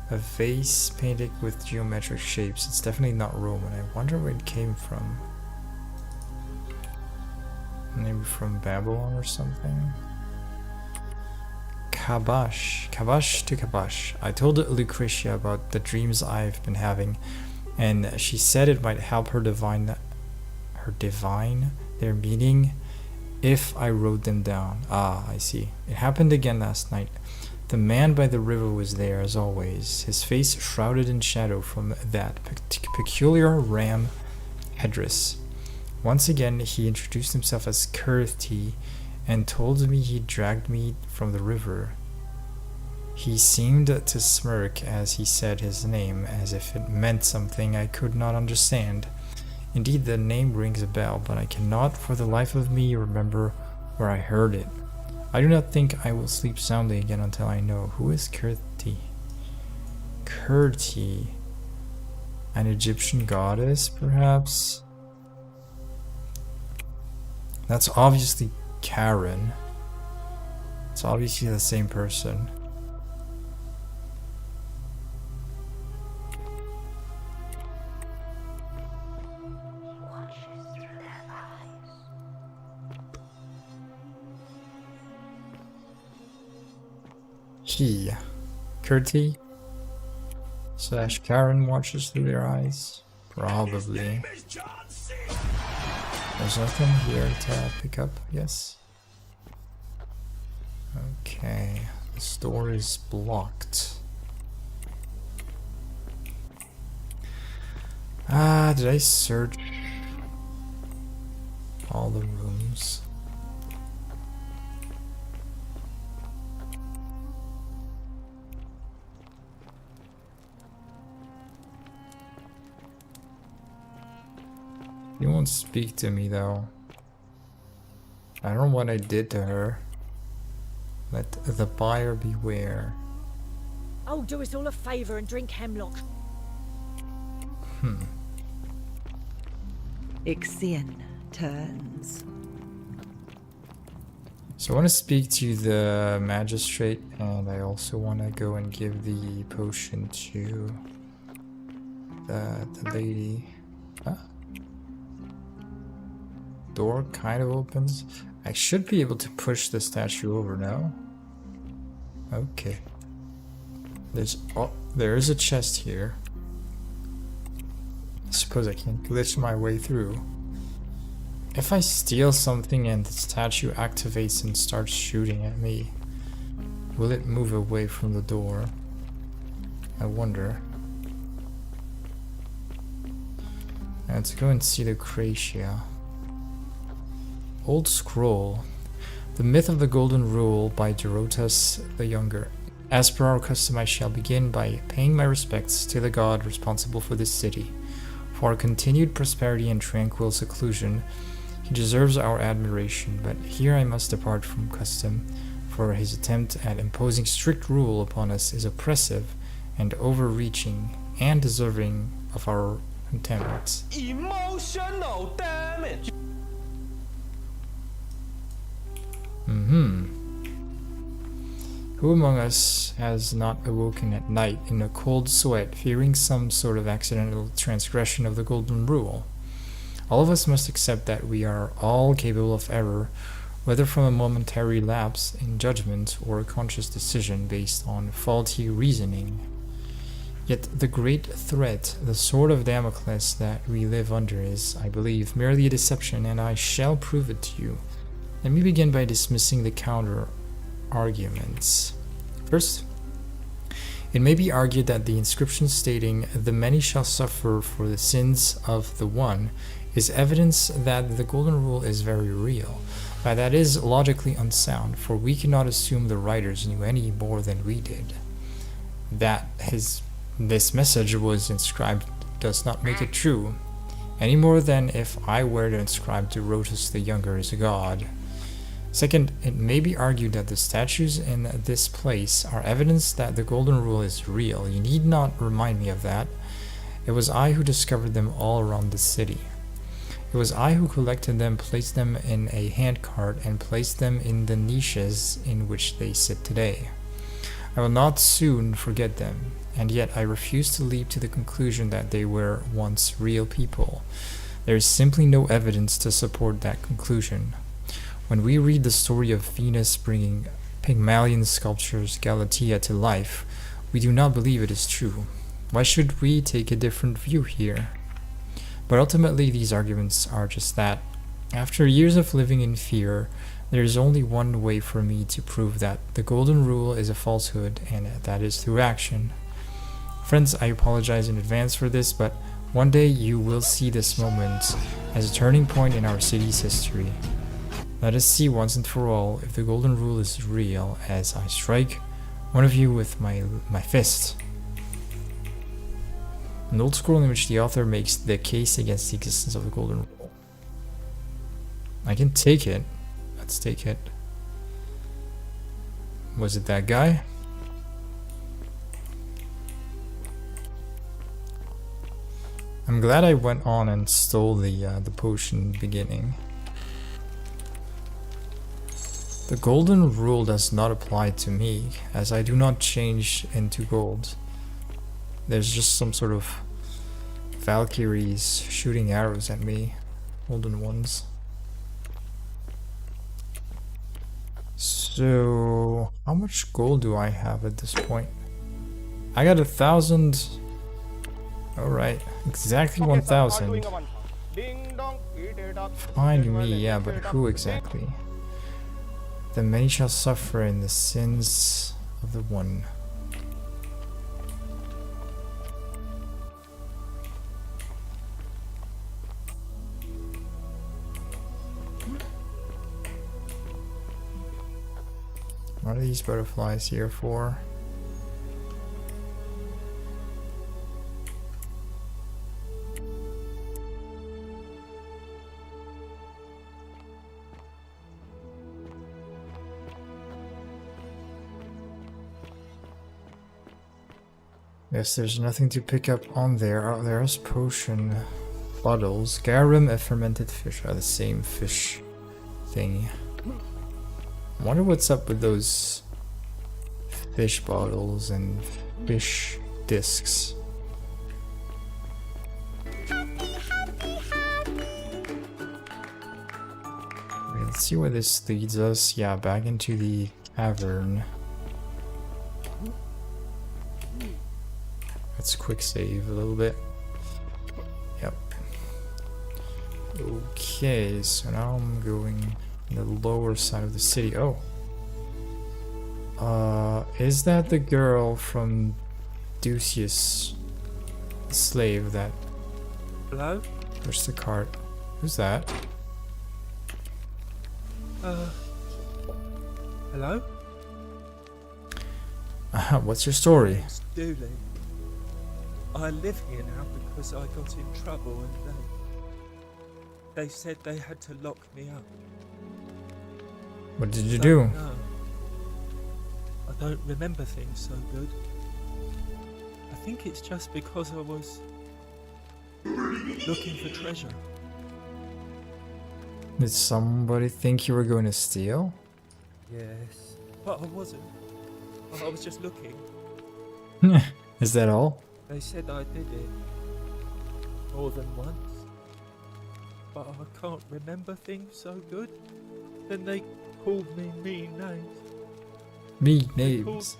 A vase painted with geometric shapes. It's definitely not Roman. I wonder where it came from. Maybe from Babylon or something. Kabash. Kabash to Kabash. I told Lucretia about the dreams I've been having, and she said it might help her divine their meaning if I wrote them down. Ah, I see. It happened again last night. The man by the river was there as always, his face shrouded in shadow from that peculiar ram headdress. Once again, he introduced himself as Kurti and told me he dragged me from the river. He seemed to smirk as he said his name, as if it meant something I could not understand. Indeed, the name rings a bell, but I cannot for the life of me remember where I heard it. I do not think I will sleep soundly again until I know who is Kurti. Kurti, an Egyptian goddess, perhaps? That's obviously Karen. It's obviously the same person. He, Kurti / Karen watches through their eyes. Probably. There's nothing here to pick up, yes. Okay, this door is blocked. Ah, did I search all the rooms? He won't speak to me though. I don't know what I did to her. Let the buyer beware. Oh, do us all a favour and drink hemlock. Ixion turns. So I want to speak to the magistrate, and I also want to go and give the potion to the lady. Huh? Door kind of opens. I should be able to push the statue over now. Okay. There is a chest here. I suppose I can glitch my way through. If I steal something and the statue activates and starts shooting at me, will it move away from the door? I wonder. And let's go and see the Cratia. Old Scroll. The Myth of the Golden Rule by Dorotas the Younger. As per our custom, I shall begin by paying my respects to the god responsible for this city. For our continued prosperity and tranquil seclusion, he deserves our admiration, but here I must depart from custom, for his attempt at imposing strict rule upon us is oppressive and overreaching, and deserving of our contempt. Emotional damage. Who among us has not awoken at night in a cold sweat, fearing some sort of accidental transgression of the Golden Rule? All of us must accept that we are all capable of error, whether from a momentary lapse in judgment or a conscious decision based on faulty reasoning. Yet the great threat, the sword of Damocles that we live under is, I believe, merely a deception, and I shall prove it to you. Let me begin by dismissing the counter arguments. First, it may be argued that the inscription stating, "The many shall suffer for the sins of the one," is evidence that the Golden Rule is very real, but that is logically unsound, for we cannot assume the writers knew any more than we did. That this message was inscribed does not make it true, any more than if I were to inscribe Dorotas the Younger as a god. Second, it may be argued that the statues in this place are evidence that the Golden Rule is real. You need not remind me of that. It was I who discovered them all around the city. It was I who collected them, placed them in a handcart, and placed them in the niches in which they sit today. I will not soon forget them, and yet I refuse to leap to the conclusion that they were once real people. There is simply no evidence to support that conclusion. When we read the story of Venus bringing Pygmalion sculpture's Galatea to life, we do not believe it is true. Why should we take a different view here? But ultimately, these arguments are just that. After years of living in fear, there is only one way for me to prove that the Golden Rule is a falsehood, and that is through action. Friends, I apologize in advance for this, but one day you will see this moment as a turning point in our city's history. Let us see once and for all if the Golden Rule is real as I strike one of you with my fist. An old scroll in which the author makes the case against the existence of the Golden Rule. I can take it. Let's take it. Was it that guy? I'm glad I went on and stole the potion in the beginning. The Golden Rule does not apply to me, as I do not change into gold. There's just some sort of Valkyries shooting arrows at me, golden ones. So, how much gold do I have at this point? I got 1,000. Alright, exactly 1,000. Find me, yeah, but who exactly? The many shall suffer in the sins of the one. What are these butterflies here for? Yes, there's nothing to pick up on there. Oh, there's potion bottles. Garum, a fermented fish, are the same fish thing. I wonder what's up with those fish bottles and fish discs. Let's see where this leads us. Yeah, back into the cavern. Let's quick save a little bit. Yep. Okay, so now I'm going on the lower side of the city. Oh. Is that the girl from Ducius, the slave that... Hello? Pushed the cart. Who's that? Hello? What's your story? It's Dooley. I live here now because I got in trouble and they said they had to lock me up. What did you do? No. I don't remember things so good. I think it's just because I was looking for treasure. Did somebody think you were going to steal? Yes. But I wasn't. I was just looking. Is that all? They said I did it more than once. But I can't remember things so good. Then they called me mean names. Mean names?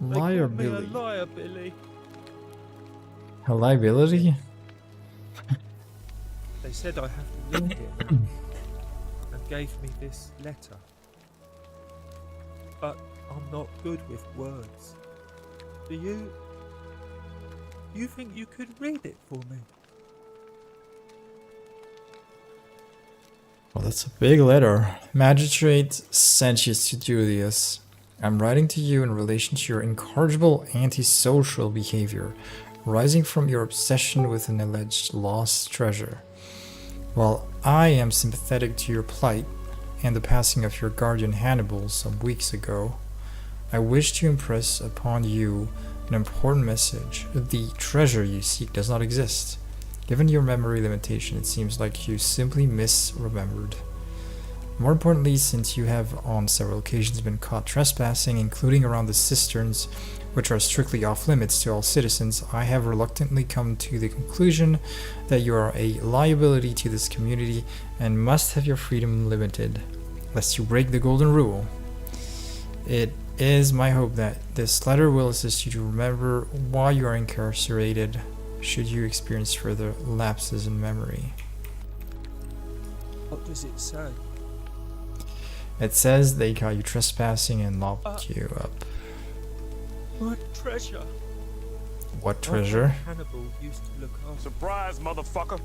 Liar They called me Billy. a liar, Billy. A liability? They said I have to leave here now, and gave me this letter. But I'm not good with words. Do you think you could read it for me? Well, that's a big letter. Magistrate Sentius to Julius. I'm writing to you in relation to your incorrigible antisocial behavior, rising from your obsession with an alleged lost treasure. While I am sympathetic to your plight and the passing of your guardian Hannibal some weeks ago, I wish to impress upon you an important message. The treasure you seek does not exist. Given your memory limitation, it seems like you simply misremembered. More importantly, since you have on several occasions been caught trespassing, including around the cisterns, which are strictly off limits to all citizens, I have reluctantly come to the conclusion that you are a liability to this community and must have your freedom limited, lest you break the golden rule. It is my hope that this letter will assist you to remember why you are incarcerated, should you experience further lapses in memory. What does it say? It says they caught you trespassing and locked you up. My treasure. What treasure? Hannibal used to look after. Surprise, motherfucker!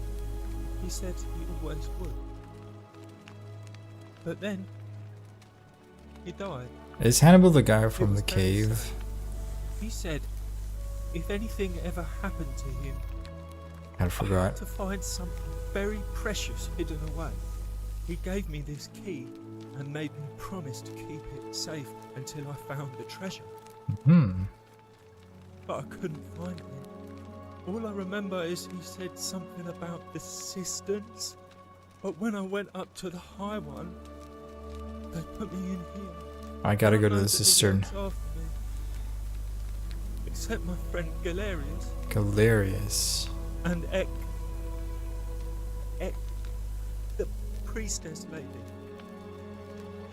He said he always would. But then he died. Is Hannibal the guy from the cave? He said if anything ever happened to him, I forgot. had to find something very precious hidden away. He gave me this key and made me promise to keep it safe until I found the treasure. But I couldn't find it. All I remember is he said something about the cisterns. But when I went up to the high one, they put me in here. I gotta go to the Nobody cistern. looks after me, except my friend Galerius. Galerius. And Ek, the priestess lady.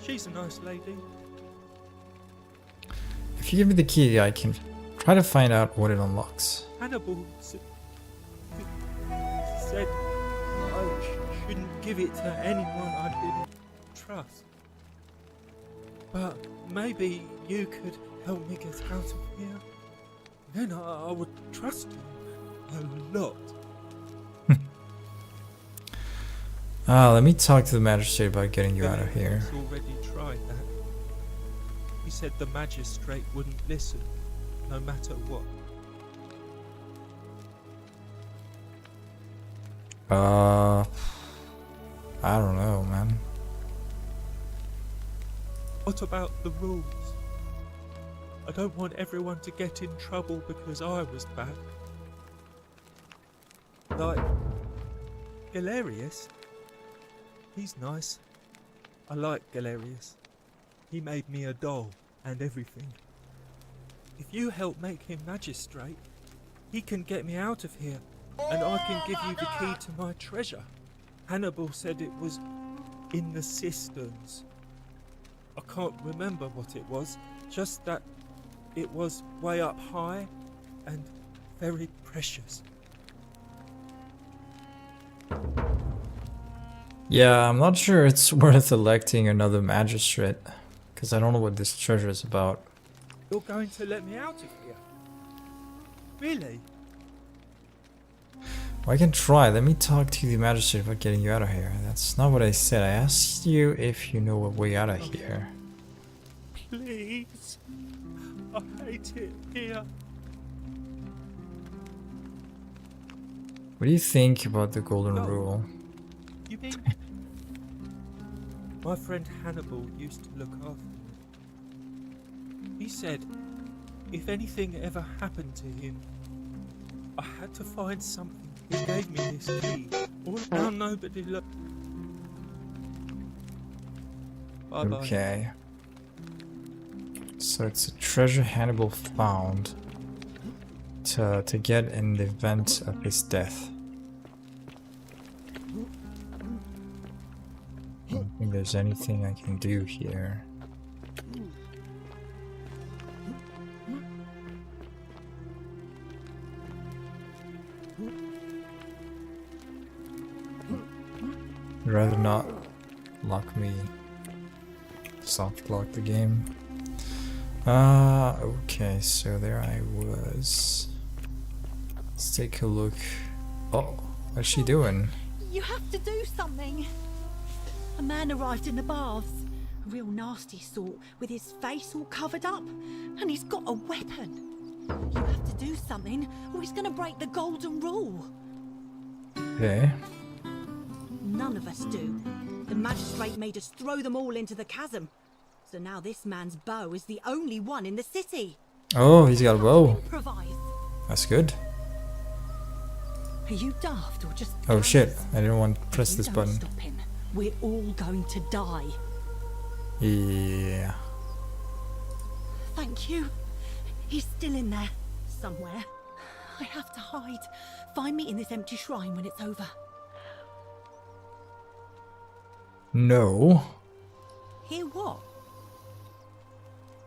She's a nice lady. If you give me the key, I can try to find out what it unlocks. Hannibal said I shouldn't give it to anyone I didn't trust. But maybe you could help me get out of here. Then I would trust you a lot. Let me talk to the magistrate about getting you out of here. He's already tried that. He said the magistrate wouldn't listen, no matter what. I don't know, man. What about the rules? I don't want everyone to get in trouble because I was bad. Like, Galerius? He's nice. I like Galerius. He made me a doll and everything. If you help make him magistrate, he can get me out of here, and I can give you the key to my treasure. Hannibal said it was in the cisterns. I can't remember what it was, just that it was way up high and very precious. Yeah, I'm not sure it's worth electing another magistrate, because I don't know what this treasure is about. You're going to let me out of here? Really? Well, I can try. Let me talk to the magistrate about getting you out of here. That's not what I said. I asked you if you know a way out of here. Please. I hate it here. What do you think about the Golden Rule? You mean? My friend Hannibal used to look after me. He said if anything ever happened to him, I had to find something. He gave me this key. All now nobody look. Bye bye. Okay. So it's a treasure Hannibal found to get in the event of his death. I don't think there's anything I can do here. I'd rather not lock me. Soft lock the game. Okay, so there I was. Let's take a look. Oh, what's she doing? You have to do something. A man arrived in the baths. A real nasty sort, with his face all covered up. And he's got a weapon. You have to do something, or he's gonna break the golden rule. Okay. None of us do. The magistrate made us throw them all into the chasm. So now this man's bow is the only one in the city. Oh, he's got a bow. Improvise. That's good. Are you daft or just... Oh shit, I didn't want to press this button. Stop him. We're all going to die. Yeah. Thank you. He's still in there. Somewhere. I have to hide. Find me in this empty shrine when it's over. No. Hear what?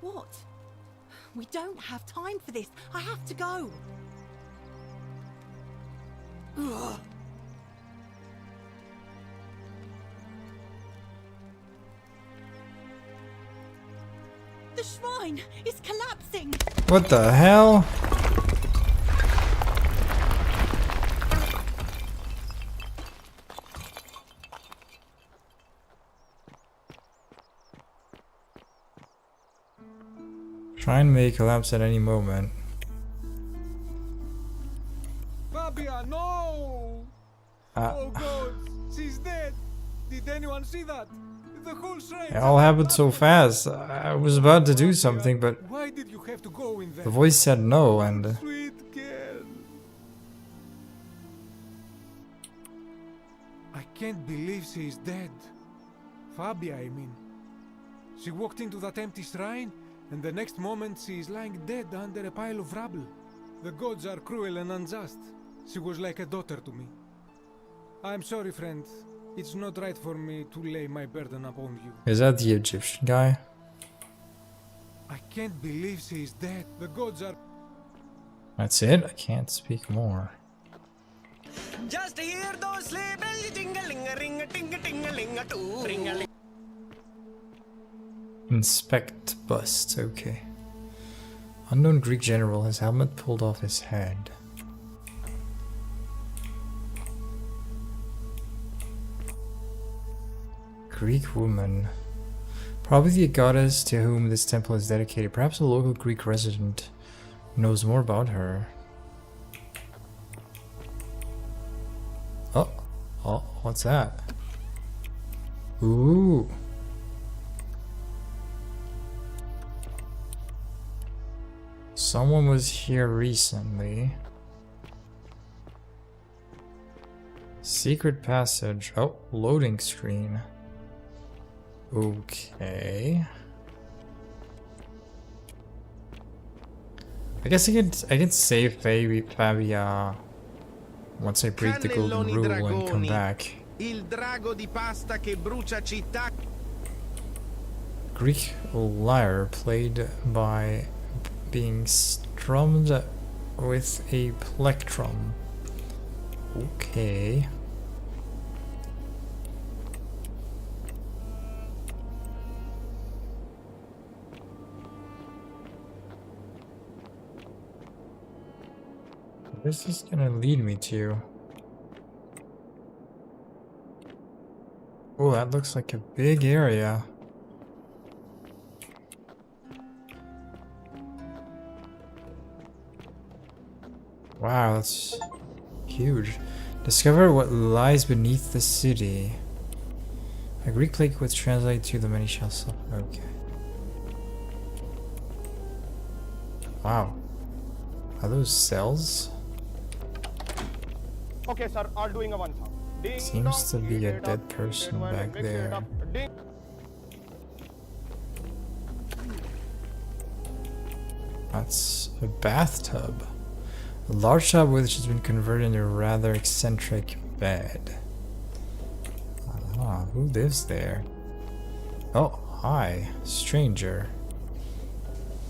What? We don't have time for this. I have to go. Ugh. The shrine is collapsing. What the hell? Shrine may collapse at any moment. Fabia, no! Oh God, she's dead. Did anyone see that? The whole shrine. It all happened so fast. I was about to do something, but Why did you have to go in there? the voice said no, and Sweet girl. I can't believe she is dead. Fabia, I mean. She walked into that empty shrine, and the next moment she is lying dead under a pile of rubble. The gods are cruel and unjust. She was like a daughter to me. I'm sorry, friend. It's not right for me to lay my burden upon you. is that the Egyptian guy? I can't believe she is dead. The gods are... That's it? I can't speak more. Just hear those sleigh bells jingling-a-ring-a-ting-a-ting-a-ling-a-too. Ring-a-ling. Inspect bust, okay. Unknown Greek general, his helmet pulled off his head. Greek woman. Probably the goddess to whom this temple is dedicated. Perhaps a local Greek resident knows more about her. Oh, what's that? Ooh. someone was here recently. Secret passage. Oh, loading screen. Okay. I guess I could save Fabia once I break the golden rule and come back. Il drago di pasta che brucia città. Greek lyre played by being strummed with a plectrum. Okay. Where's this gonna lead me to? Oh, that looks like a big area. Wow, that's huge. Discover what lies beneath the city. A Greek lake which translates to the many shall suffer. Okay. Wow. Are those cells? Okay, sir, all doing a one sound. Ding Seems to dong, be a heat it dead up, person heat it back mix it there. up, ding. That's a bathtub. A large tub which has been converted into a rather eccentric bed. Ah, who lives there? Oh, hi, stranger.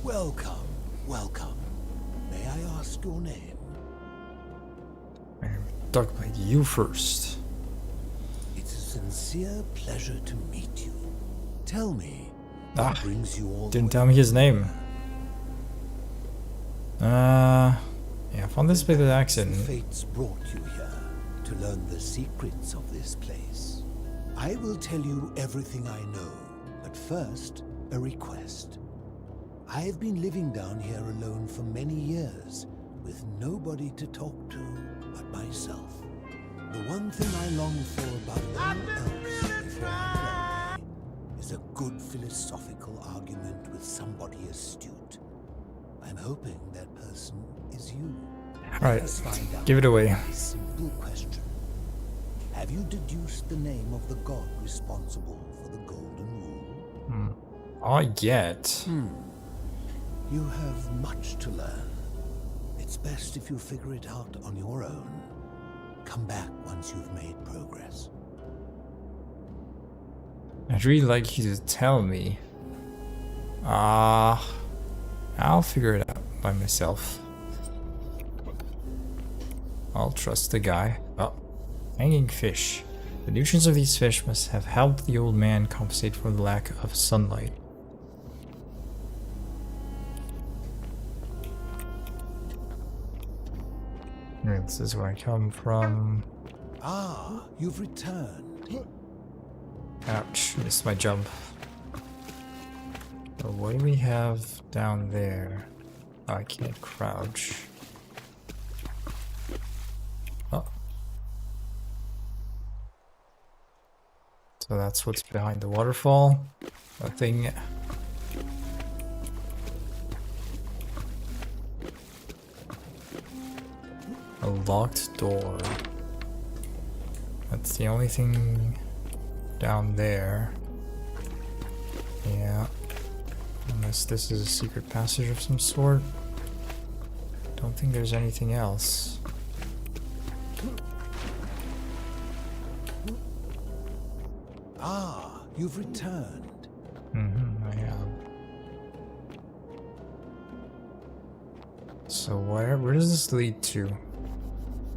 Welcome, welcome. May I ask your name? Talk about you first. It's a sincere pleasure to meet you. Tell me, Ah, what brings you all the didn't way? tell me his name. Yeah, I found this bit of accent. Fates brought you here to learn the secrets of this place. I will tell you everything I know, but first, a request. I've been living down here alone for many years, with nobody to talk to but myself. The one thing I long for above all else before I go away is a good philosophical argument with somebody astute. I'm hoping that person is you. Alright, Let's find out. give it away. A simple question. Have you deduced the name of the god responsible for the golden rule? Not yet. You have much to learn. It's best if you figure it out on your own. Come back once you've made progress. I'd really like you to tell me. I'll figure it out by myself. I'll trust the guy. Oh, hanging fish. The nutrients of these fish must have helped the old man compensate for the lack of sunlight. Right, this is where I come from. Ah, you've returned. Ouch, missed my jump. So what do we have down there? Oh, I can't crouch. Oh. So that's what's behind the waterfall. Nothing. A locked door. That's the only thing down there. Yeah. Unless this is a secret passage of some sort. Don't think there's anything else. Ah, you've returned. I have. So where does this lead to?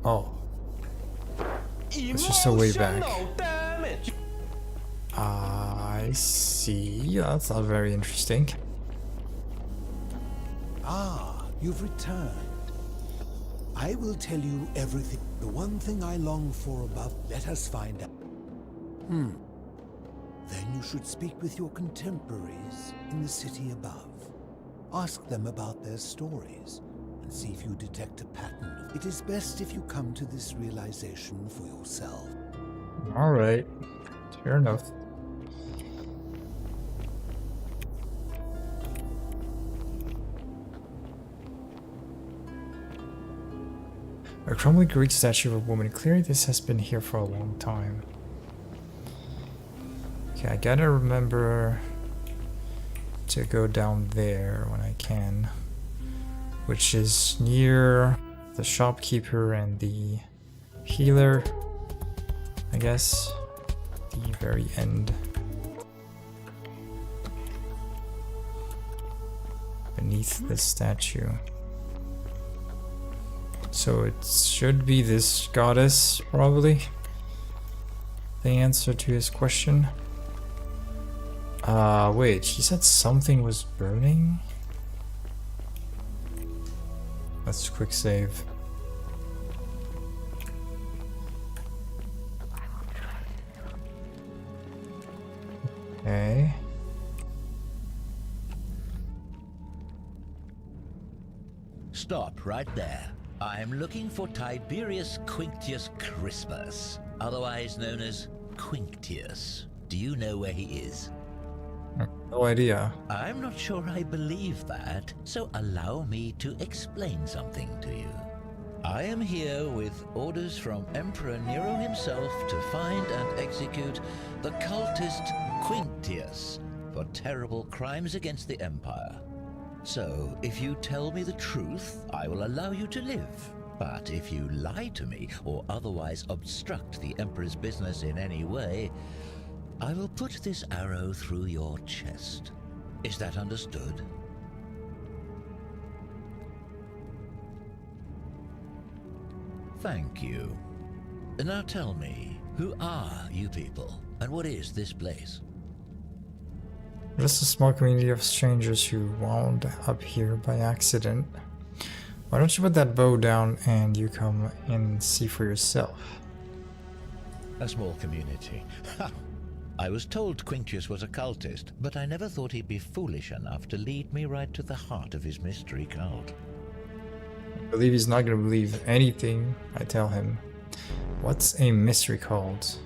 Oh. It's just a way back. I see. That's not very interesting. Ah, you've returned. I will tell you everything. The one thing I long for above, let us find out. Then you should speak with your contemporaries in the city above. Ask them about their stories and see if you detect a pattern. It is best if you come to this realization for yourself. Alright. Fair enough. A crumbling Greek statue of a woman. Clearly this has been here for a long time. Okay, I gotta remember to go down there when I can. Which is near the shopkeeper and the healer, I guess. The very end. Beneath the statue. So it should be this goddess, probably. The answer to his question. Wait, she said something was burning? Let's quick save. Okay. Stop right there. I'm looking for Tiberius Quinctius Crispus, otherwise known as Quinctius. Do you know where he is? No idea. I'm not sure I believe that, so allow me to explain something to you. I am here with orders from Emperor Nero himself to find and execute the cultist Quinctius for terrible crimes against the Empire. So, if you tell me the truth, I will allow you to live. But if you lie to me or otherwise obstruct the Emperor's business in any way, I will put this arrow through your chest. Is that understood? Thank you. Now tell me, who are you people, and what is this place? Just a small community of strangers who wound up here by accident. Why don't you put that bow down and you come and see for yourself? A small community. Ha! I was told Quinctius was a cultist, but I never thought he'd be foolish enough to lead me right to the heart of his mystery cult. I believe he's not gonna believe anything I tell him. What's a mystery cult?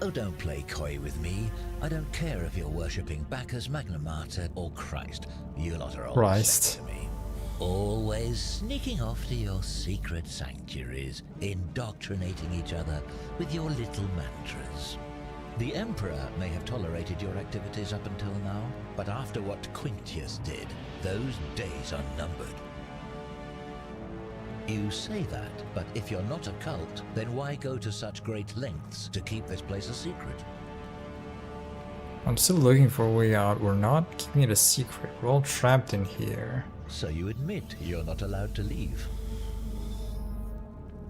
Oh, don't play coy with me. I don't care if you're worshipping Bacchus, Magna Mater, or Christ. You lot are all Christ. to me. Always sneaking off to your secret sanctuaries, indoctrinating each other with your little mantras. The Emperor may have tolerated your activities up until now, but after what Quinctius did, those days are numbered. You say that, but if you're not a cult, then why go to such great lengths to keep this place a secret? I'm still looking for a way out. We're not keeping it a secret. We're all trapped in here. So you admit you're not allowed to leave?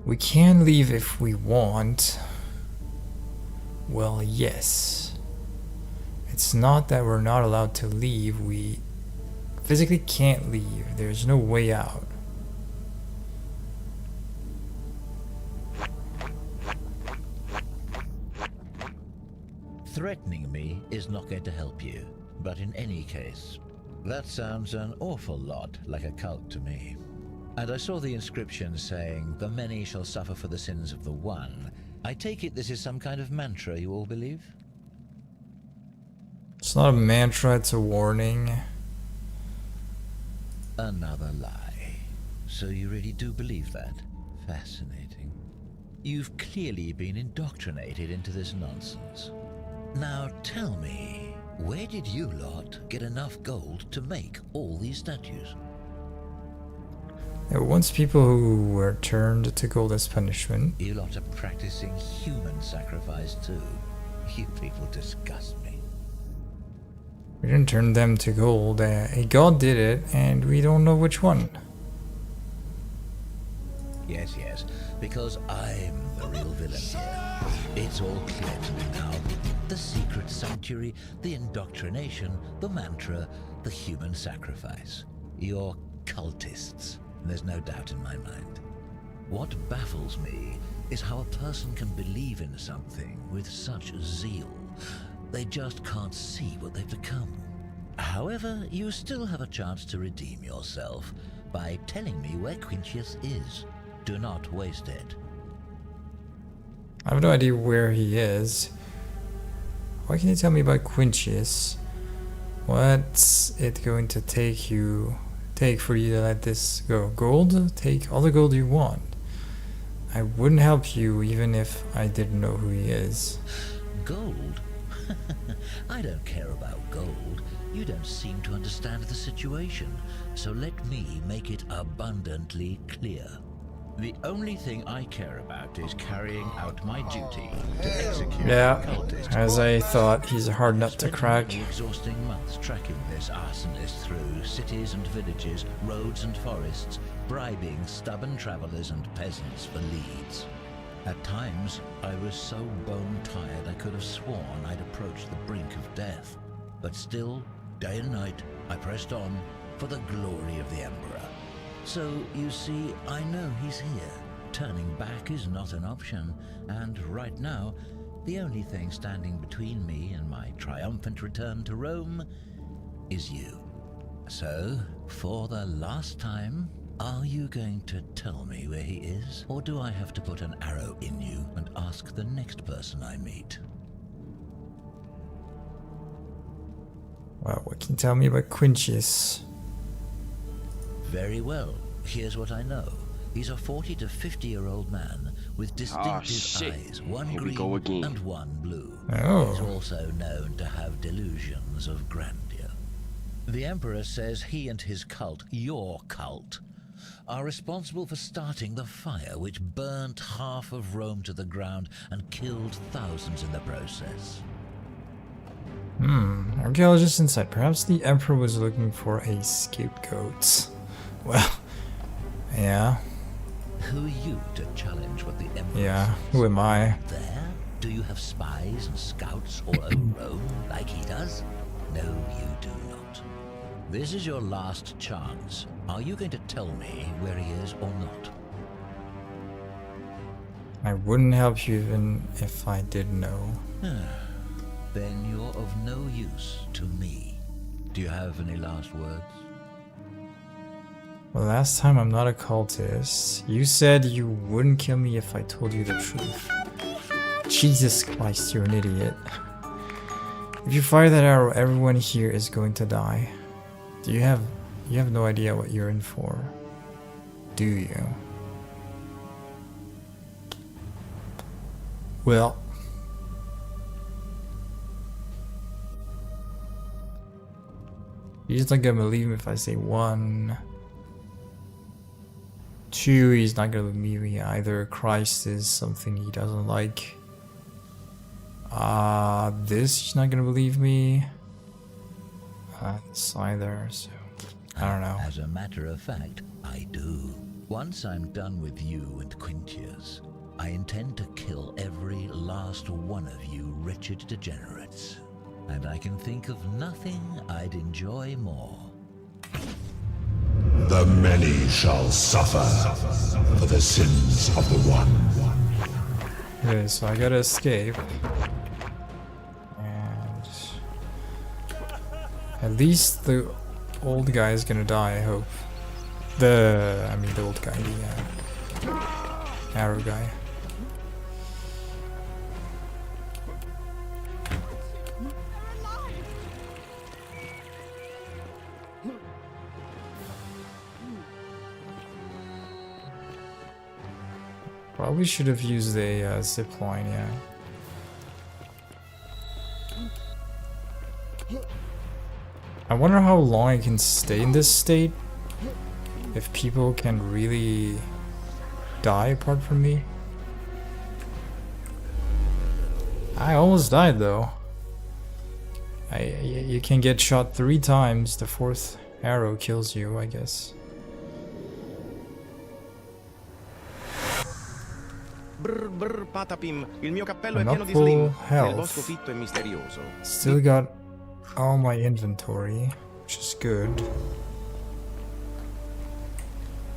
We can leave if we want. Well, yes. It's not that we're not allowed to leave. We physically can't leave. There's no way out. Threatening me is not going to help you, but in any case, that sounds an awful lot like a cult to me. And I saw the inscription saying, "The many shall suffer for the sins of the one." I take it this is some kind of mantra you all believe? It's not a mantra, it's a warning. Another lie. So you really do believe that? Fascinating. You've clearly been indoctrinated into this nonsense. Now tell me, where did you lot get enough gold to make all these statues? There were once people who were turned to gold as punishment. You lot are practicing human sacrifice too. You people disgust me. We didn't turn them to gold. A god did it, and we don't know which one. Yes, yes, because I'm the real villain here. It's all clear to me now. The secret sanctuary, the indoctrination, the mantra, the human sacrifice. You're cultists. There's no doubt in my mind. What baffles me is how a person can believe in something with such zeal. They just can't see what they've become. However, you still have a chance to redeem yourself by telling me where Quinctius is. Do not waste it. I have no idea where he is. Why can you tell me about Quinctius? What's it going to take you take for you to let this go? Gold? Take all the gold you want. I wouldn't help you even if I didn't know who he is. Gold? I don't care about gold. You don't seem to understand the situation, so let me make it abundantly clear. The only thing I care about is carrying out my duty to execute Yeah, cultists. as I thought, he's a hard nut to crack. Exhausting months tracking this arsonist through cities and villages, roads and forests, bribing stubborn travelers and peasants for leads. At times, I was so bone-tired I could have sworn I'd approached the brink of death. But still, day and night, I pressed on for the glory of the Emperor. So, you see, I know he's here. Turning back is not an option, and right now, the only thing standing between me and my triumphant return to Rome is you. So, for the last time, are you going to tell me where he is, or do I have to put an arrow in you and ask the next person I meet? Well, what can you tell me about Quintius? Very well. Here's what I know. He's a 40 to 50-year-old man with distinctive eyes, one Here we green go again. and one blue. Oh. He's also known to have delusions of grandeur. The Emperor says he and his cult, your cult, are responsible for starting the fire which burnt half of Rome to the ground and killed thousands in the process. Archaeologist inside. Perhaps the Emperor was looking for a scapegoat. Well, yeah. Who are you to challenge what the Emperor Yeah, says? who am I? There? Do you have spies and scouts all over Rome like he does? No, you do not. This is your last chance. Are you going to tell me where he is or not? I wouldn't help you even if I did know. Then you're of no use to me. Do you have any last words? Well, last time I'm not a cultist. You said you wouldn't kill me if I told you the truth. Jesus Christ, you're an idiot. If you fire that arrow, everyone here is going to die. You have no idea what you're in for, do you? Well, he's not gonna believe me if I say 1. 2, he's not gonna believe me either. Christ is something he doesn't like. This he's not gonna believe me. This either, so I don't know. As a matter of fact, I do. Once I'm done with you and Quintius, I intend to kill every last one of you wretched degenerates. And I can think of nothing I'd enjoy more. The many shall suffer for the sins of the one. Okay, so I gotta escape. And at least the old guy is gonna die, I hope. The old guy, the arrow guy. Probably should have used a zip line, yeah. I wonder how long I can stay in this state. If people can really die apart from me. I almost died though. You can get shot 3 times. The 4th arrow kills you, I guess. Brr brr patapim, il mio cappello è I'm pieno not di full slim. health. Nel bosco fitto e misterioso. Still got all my inventory, which is good.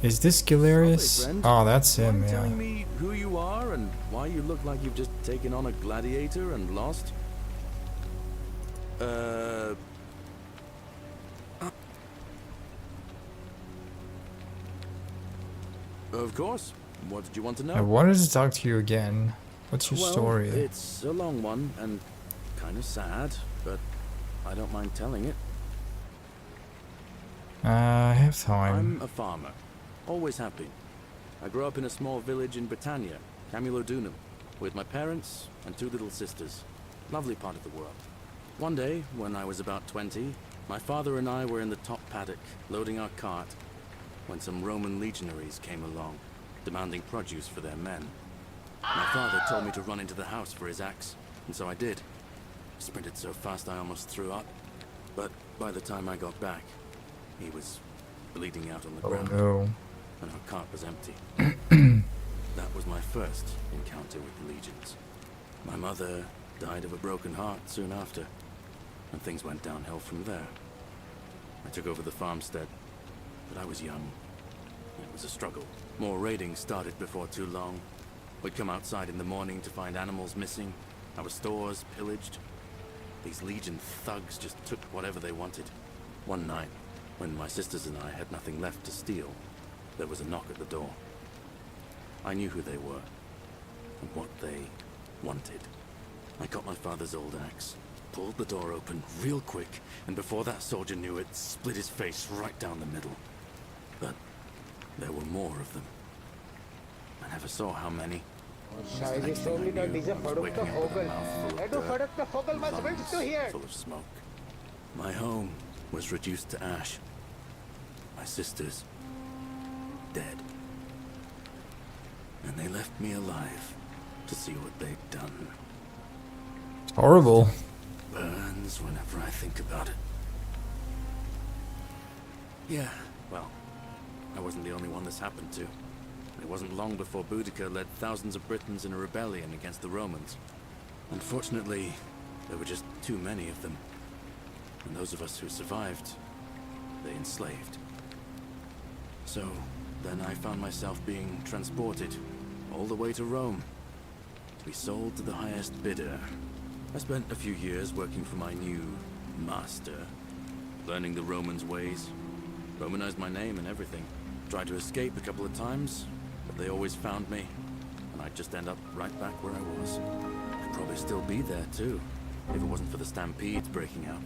Is this Galerius? Friend, Oh, that's him, mind yeah. telling me who you are and why you look like you've just taken on a gladiator and lost? Of course. What did you want to know? I wanted to talk to you again. What's your Well, story? It's a long one and kind of sad, but I don't mind telling it. I have time. I'm a farmer. Always have been. I grew up in a small village in Britannia, Camulodunum, with my parents and 2 little sisters. Lovely part of the world. One day, when I was about 20, my father and I were in the top paddock, loading our cart, when some Roman legionaries came along, demanding produce for their men. My father told me to run into the house for his axe, and so I did. I sprinted so fast I almost threw up, but by the time I got back, he was bleeding out on the ground, no. and our cart was empty. That was my first encounter with the legions. My mother died of a broken heart soon after, and things went downhill from there. I took over the farmstead, but I was young. It was a struggle. More raiding started before too long. We'd come outside in the morning to find animals missing, our stores pillaged. These legion thugs just took whatever they wanted. One night, when my sisters and I had nothing left to steal, there was a knock at the door. I knew who they were, and what they wanted. I got my father's old axe, pulled the door open real quick, and before that soldier knew it, split his face right down the middle. But there were more of them. I never saw how many. The next thing I knew, I was waking up with a mouthful of dirt, lungs full of smoke. My home was reduced to ash. My sisters, dead. And they left me alive to see what they'd done. Horrible. Burns whenever I think about it. Yeah, well, I wasn't the only one this happened to. It wasn't long before Boudica led thousands of Britons in a rebellion against the Romans. Unfortunately, there were just too many of them. And those of us who survived, they enslaved. So, then I found myself being transported all the way to Rome, to be sold to the highest bidder. I spent a few years working for my new master, learning the Romans' ways, Romanized my name and everything. Tried to escape a couple of times, but they always found me, and I'd just end up right back where I was. I'd probably still be there too, if it wasn't for the stampedes breaking out.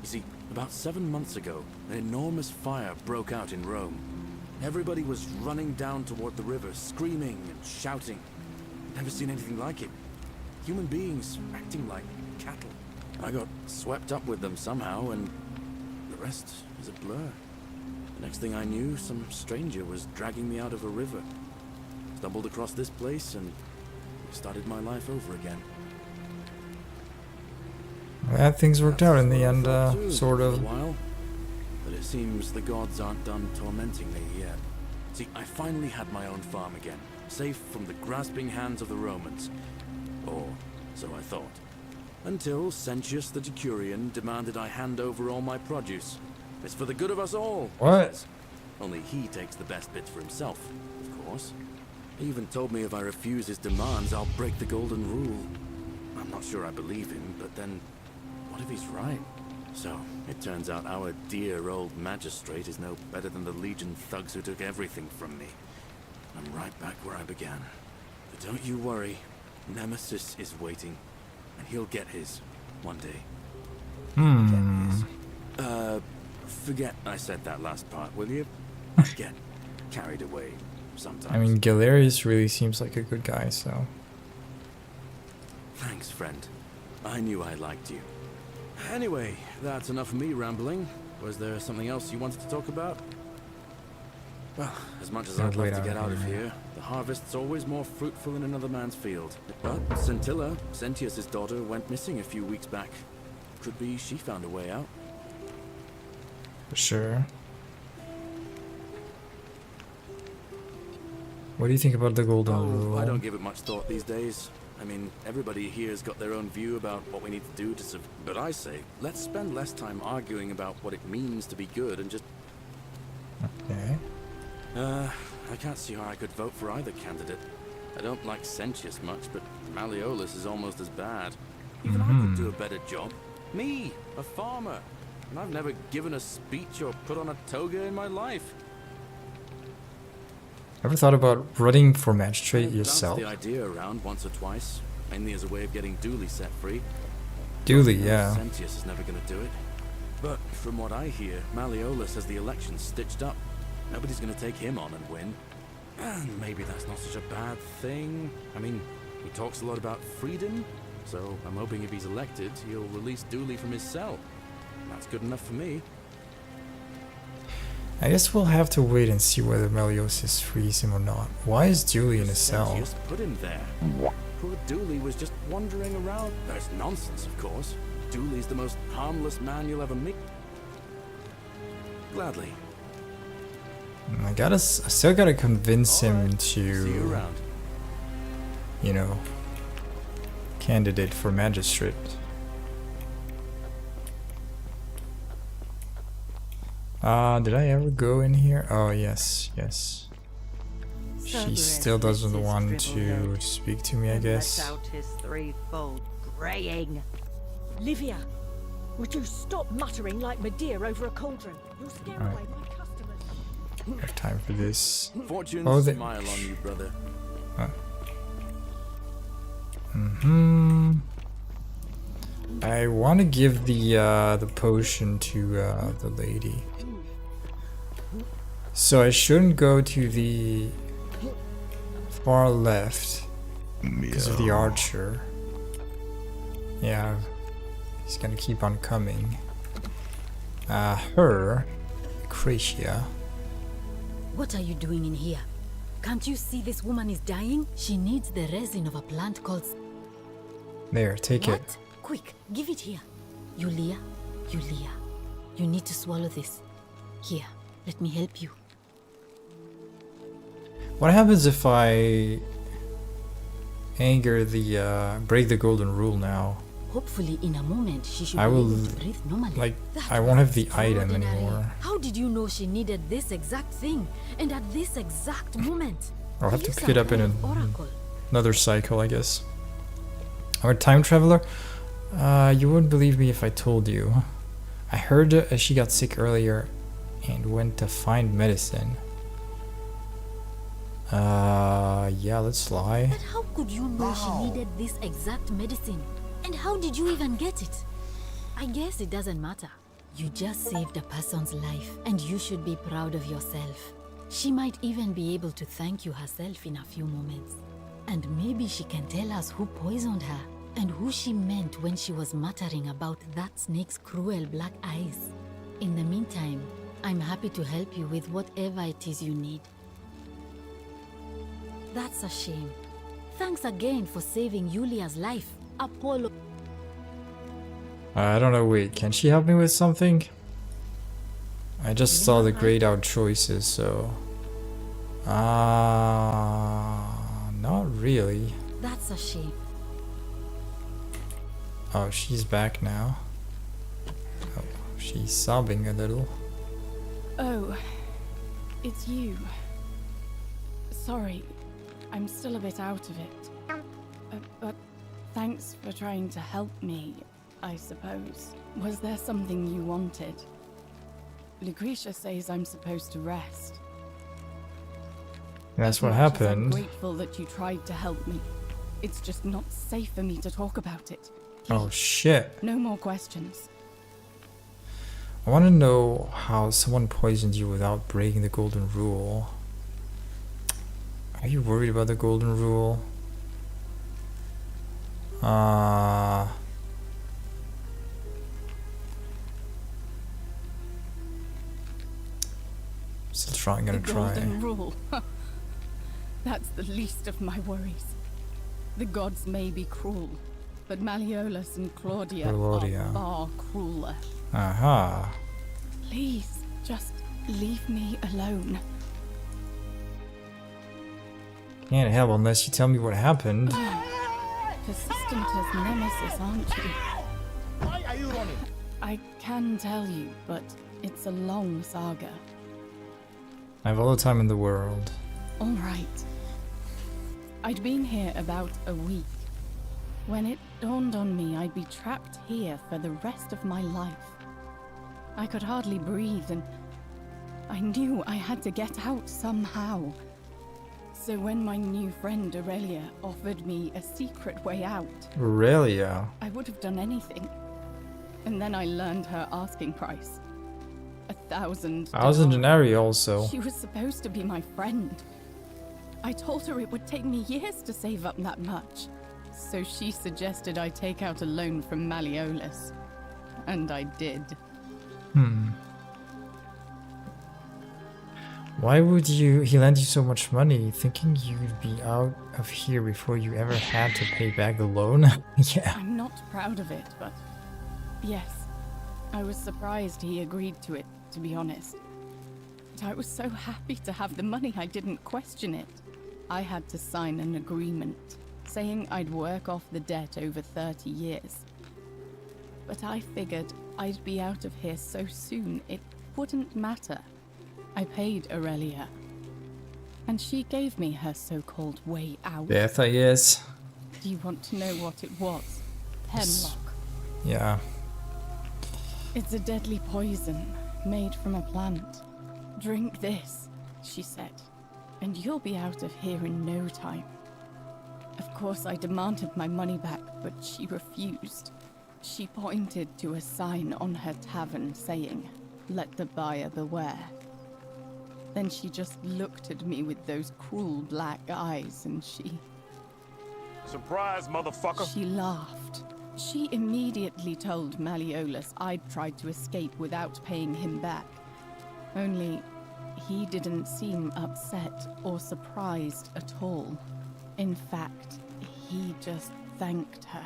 You see, about 7 months ago, an enormous fire broke out in Rome. Everybody was running down toward the river, screaming and shouting. Never seen anything like it. Human beings acting like cattle. I got swept up with them somehow, and the rest is a blur. The next thing I knew, some stranger was dragging me out of a river. Stumbled across this place and started my life over again. Yeah, things worked out in the end, sort of. For a while, but it seems the gods aren't done tormenting me yet. See, I finally had my own farm again, safe from the grasping hands of the Romans. Or so I thought. Until Sentius the Decurion demanded I hand over all my produce. It's for the good of us all. What? Only he takes the best bits for himself, of course. He even told me if I refuse his demands, I'll break the golden rule. I'm not sure I believe him, but then, what if he's right? So, it turns out our dear old magistrate is no better than the Legion thugs who took everything from me. I'm right back where I began. But don't you worry, Nemesis is waiting, and he'll get his one day. Forget I said that last part, will you? Get carried away sometimes. I mean, Galerius really seems like a good guy, so... Thanks, friend. I knew I liked you. Anyway, that's enough of me rambling. Was there something else you wanted to talk about? Well, as much as I'd love to get out of here, the harvest's always more fruitful in another man's field. But Scintilla, Sentius' daughter, went missing a few weeks back. Could be she found a way out. For sure. What do you think about the golden rule? I don't give it much thought these days. I mean, everybody here's got their own view about what we need to do to survive. But I say, let's spend less time arguing about what it means to be good and just... Okay. I can't see how I could vote for either candidate. I don't like Sentius much, but Malleolus is almost as bad. Even I could do a better job. Me, a farmer. And I've never given a speech or put on a toga in my life. Ever thought about running for magistrate yourself? The idea around once or twice, mainly as a way of getting Dooley set free. Dooley, yeah. Sentius is never going to do it. But from what I hear, Malleolus has the election stitched up. Nobody's gonna take him on and win. And maybe that's not such a bad thing. I mean, he talks a lot about freedom, so I'm hoping if he's elected, he'll release Dooley from his cell. That's good enough for me. I guess we'll have to wait and see whether Malleolus frees him or not. Why is Dooley in a cell? Just put him there. Poor Dooley was just wandering around. That's nonsense, of course. Dooley's the most harmless man you'll ever meet. Gladly. I still gotta convince him to, See you around. you know, candidate for magistrate. Did I ever go in here? Oh, yes, yes. She still doesn't want to speak to me, I guess. Let out his threefold braying. Livia, would you stop muttering like Medea over a cauldron? You'll scare away my customers. I have time for this. Fortune Oh, smile on you, brother. I want to give the potion to the lady. So I shouldn't go to the far left because of the archer. Yeah, he's gonna keep on coming. Her, Lucretia. What are you doing in here? Can't you see this woman is dying? She needs the resin of a plant called... There, take it. What? Quick, give it here. Yulia, you need to swallow this. Here, let me help you. What happens if I break the golden rule now? Hopefully in a moment she should I be will, able to breathe normally. like, That's I won't have the item extraordinary. anymore. How did you know she needed this exact thing and at this exact moment? I'll have to Use pick it a up in kind of oracle. another cycle, I guess. I'm a time traveler? You wouldn't believe me if I told you. I heard she got sick earlier and went to find medicine. Yeah, let's lie. But how could you know she needed this exact medicine? And how did you even get it? I guess it doesn't matter. You just saved a person's life, and you should be proud of yourself. She might even be able to thank you herself in a few moments. And maybe she can tell us who poisoned her, and who she meant when she was muttering about that snake's cruel black eyes. In the meantime, I'm happy to help you with whatever it is you need. That's a shame. Thanks again for saving Yulia's life. Apollo. I don't know, wait, can she help me with something? I just saw the grayed out choices, so... not really. That's a shame. Oh, she's back now. Oh, she's sobbing a little. Oh, it's you. Sorry, I'm still a bit out of it. But thanks for trying to help me, I suppose. Was there something you wanted? Lucretia says I'm supposed to rest. That's what As much as I'm happened. grateful that you tried to help me. It's just not safe for me to talk about it. Oh shit. No more questions. I want to know how someone poisoned you without breaking the golden rule. Are you worried about the golden rule? Still gonna The try. golden rule. That's the least of my worries. The gods may be cruel, but Malleolus and Claudia Claudia. are far crueler. Aha. Please, just leave me alone. Can't help unless you tell me what happened. Persistent as Nemesis, aren't you? Why are you running? I can tell you, but it's a long saga. I have all the time in the world. All right. I'd been here about a week when it dawned on me I'd be trapped here for the rest of my life. I could hardly breathe, and I knew I had to get out somehow. So when my new friend Aurelia offered me a secret way out, Aurelia. I would have done anything. And then I learned her asking price. 1,000 1,000 denarii also. She was supposed to be my friend. I told her it would take me years to save up that much. So she suggested I take out a loan from Malleolus. And I did. Why would he lend you so much money, thinking you'd be out of here before you ever had to pay back the loan? Yeah. I'm not proud of it, but yes, I was surprised he agreed to it, to be honest. But I was so happy to have the money I didn't question it. I had to sign an agreement, saying I'd work off the debt over 30 years. But I figured I'd be out of here so soon it wouldn't matter. I paid Aurelia, and she gave me her so-called way out. Bertha, yes. Do you want to know what it was? Hemlock. Yeah. It's a deadly poison made from a plant. Drink this, she said, and you'll be out of here in no time. Of course, I demanded my money back, but she refused. She pointed to a sign on her tavern saying, "Let the buyer beware." Then she just looked at me with those cruel black eyes and she... Surprise, motherfucker! She laughed. She immediately told Malleolus I'd tried to escape without paying him back. Only, he didn't seem upset or surprised at all. In fact, he just thanked her.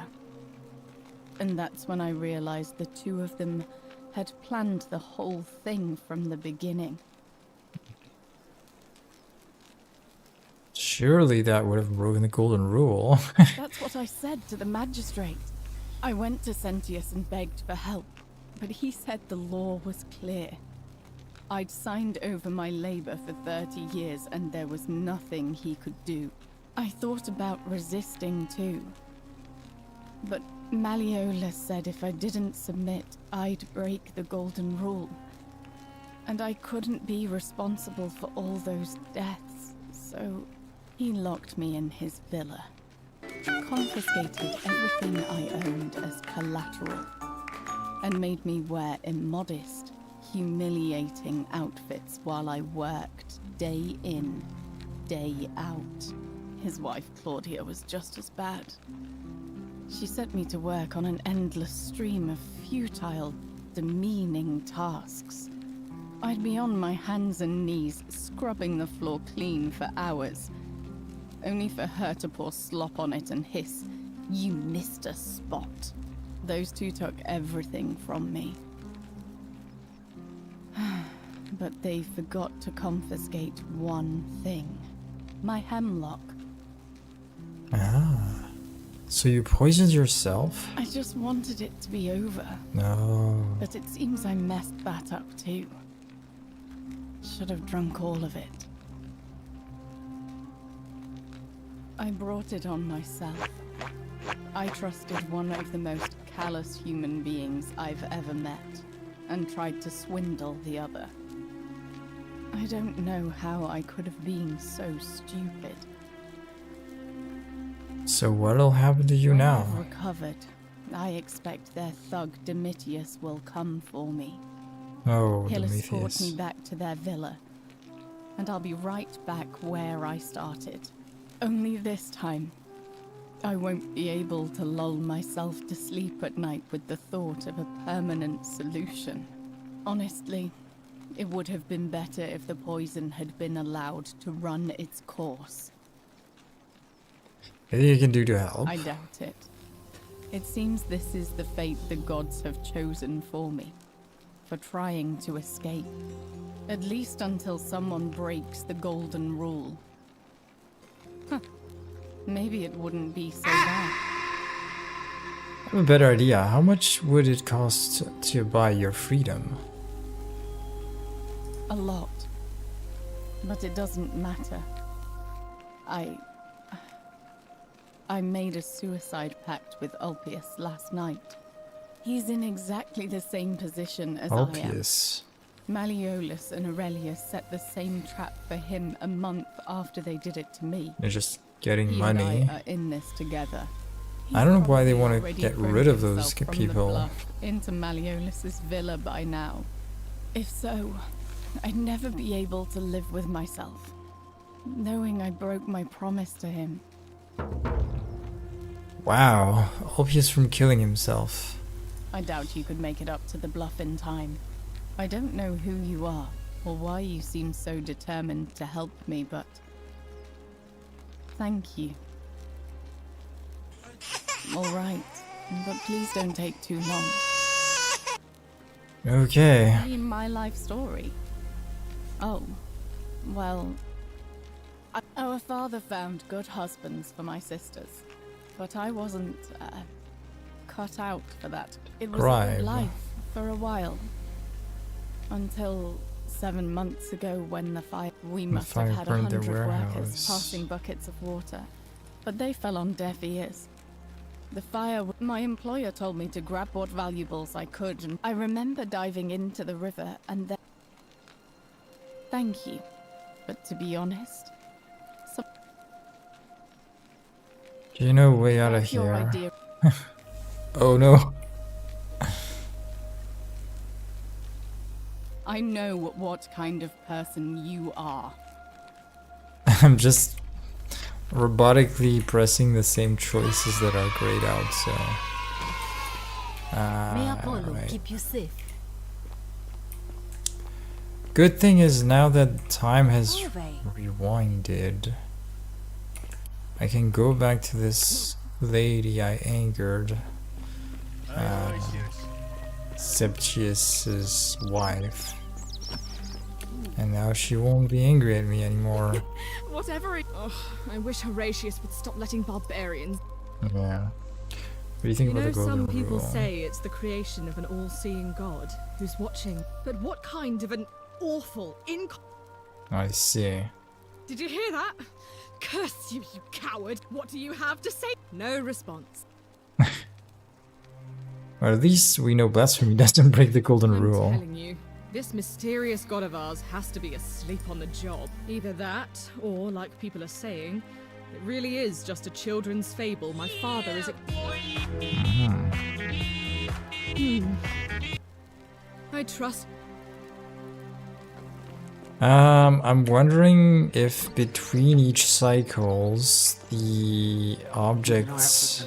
And that's when I realized the two of them had planned the whole thing from the beginning. Surely that would have broken the golden rule. That's what I said to the magistrate. I went to Sentius and begged for help, but he said the law was clear. I'd signed over my labor for 30 years and there was nothing he could do. I thought about resisting too. But Malleolus said if I didn't submit, I'd break the golden rule. And I couldn't be responsible for all those deaths, so he locked me in his villa. Confiscated everything I owned as collateral, and made me wear immodest, humiliating outfits while I worked day in, day out. His wife Claudia was just as bad. She set me to work on an endless stream of futile, demeaning tasks. I'd be on my hands and knees, scrubbing the floor clean for hours, only for her to pour slop on it and hiss, "You missed a spot." Those two took everything from me. But they forgot to confiscate one thing. My hemlock. Ah. So you poisoned yourself? I just wanted it to be over. No. But it seems I messed that up too. Should have drunk all of it. I brought it on myself. I trusted one of the most callous human beings I've ever met, and tried to swindle the other. I don't know how I could have been so stupid. So what'll happen to you now? When I've recovered, I expect their thug Domitius will come for me. Oh, He'll escort Domitius. me back to their villa, and I'll be right back where I started. Only this time, I won't be able to lull myself to sleep at night with the thought of a permanent solution. Honestly, it would have been better if the poison had been allowed to run its course. Anything you can do to help? I doubt it. It seems this is the fate the gods have chosen for me, for trying to escape. At least until someone breaks the golden rule. Huh. Maybe it wouldn't be so bad. I have a better idea. How much would it cost to buy your freedom? A lot. But it doesn't matter. I made a suicide pact with Ulpius last night. He's in exactly the same position as Ulpius. I am. Malleolus and Aurelia set the same trap for him a month after they did it to me. They're just getting He money. and I are in this together. I don't know why they probably want to already get thrown rid of those himself from the people. bluff into Malleolus's villa by now. If so, I'd never be able to live with myself, knowing I broke my promise to him. Wow, obvious from killing himself. I doubt you could make it up to the bluff in time. I don't know who you are, or why you seem so determined to help me, but thank you. All right, but please don't take too long. Okay. I mean, my life story. Oh, well, our father found good husbands for my sisters, but I wasn't cut out for that. It was a Crime. good life for a while, until 7 months ago when the fire. We must have fire had burned their 100 workers warehouse. passing buckets of water, but they fell on deaf ears. The fire. My employer told me to grab what valuables I could, and I remember diving into the river and then. Thank you, but to be honest, Do you know a way out of that's your here? idea. Oh no. I know what kind of person you are. I'm just robotically pressing the same choices that are grayed out, so. May Apollo right. keep you safe. Good thing is now that time has Ove. rewinded, I can go back to this lady I angered, Septius's wife, and now she won't be angry at me anymore. Whatever it. Ugh, I wish Horatius would stop letting barbarians. Yeah. What do you think You about know, the golden some people rule? say it's the creation of an all-seeing god who's watching. But what kind of an awful I see. Did you hear that? Curse you, you coward! What do you have to say? No response. Or at least we know blasphemy doesn't break the golden I'm rule. telling you, this mysterious god of ours has to be asleep on the job. Either that, or like people are saying, it really is just a children's fable. My father is a. I trust. I'm wondering if between each cycles the objects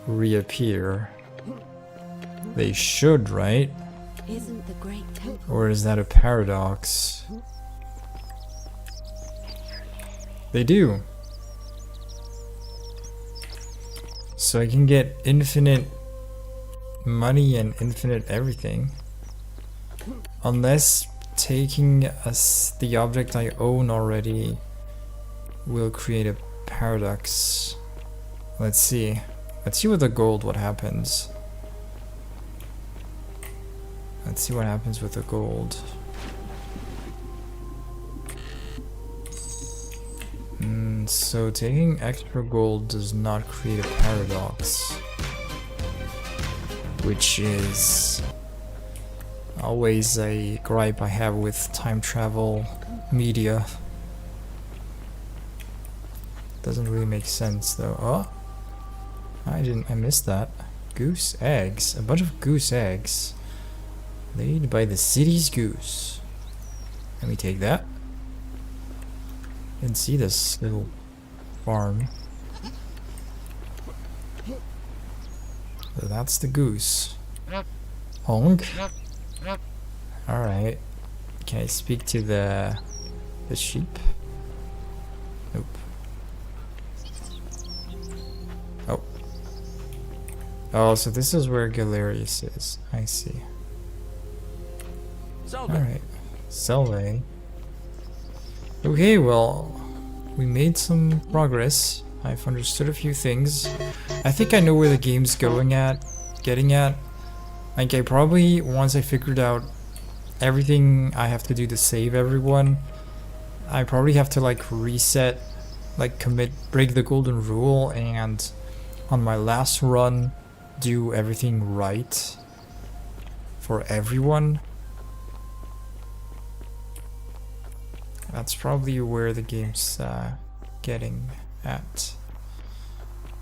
reappear. They should, right? Isn't the great temple? Or is that a paradox? They do. So I can get infinite money and infinite everything. Unless taking the object I own already will create a paradox. Let's see. Let's see with the gold what happens. Let's see what happens with the gold. So taking extra gold does not create a paradox, which is always a gripe I have with time travel media. Doesn't really make sense though. Oh, I missed that. Goose eggs, a bunch of goose eggs laid by the city's goose. Let me take that. Didn't see this little farm. So that's the goose. Honk. Alright. Can I speak to the sheep? Nope. Oh. Oh, so this is where Galerius is. I see. Alright. Selve. Okay, well, we made some progress. I've understood a few things. I think I know where the game's getting at. Like, I probably, once I figured out everything I have to do to save everyone, I probably have to, like, reset, like, break the golden rule, and on my last run, do everything right for everyone. That's probably where the game's getting at.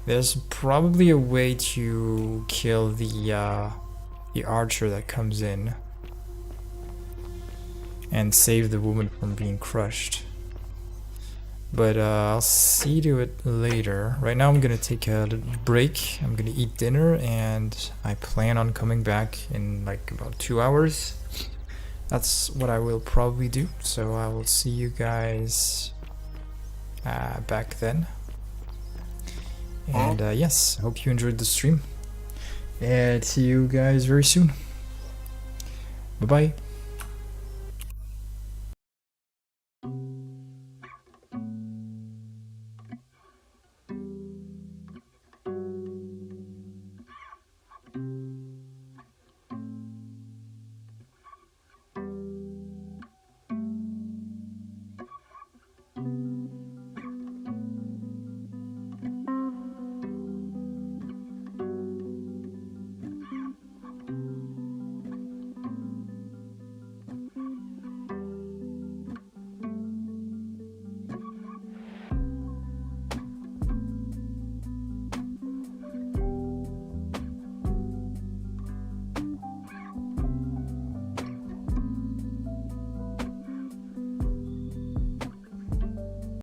There's probably a way to kill the archer that comes in and save the woman from being crushed. But I'll see to it later. Right now I'm gonna take a break. I'm gonna eat dinner, and I plan on coming back in like about 2 hours. That's what I will probably do. So I will see you guys back then. And yes, hope you enjoyed the stream. And see you guys very soon. Bye bye.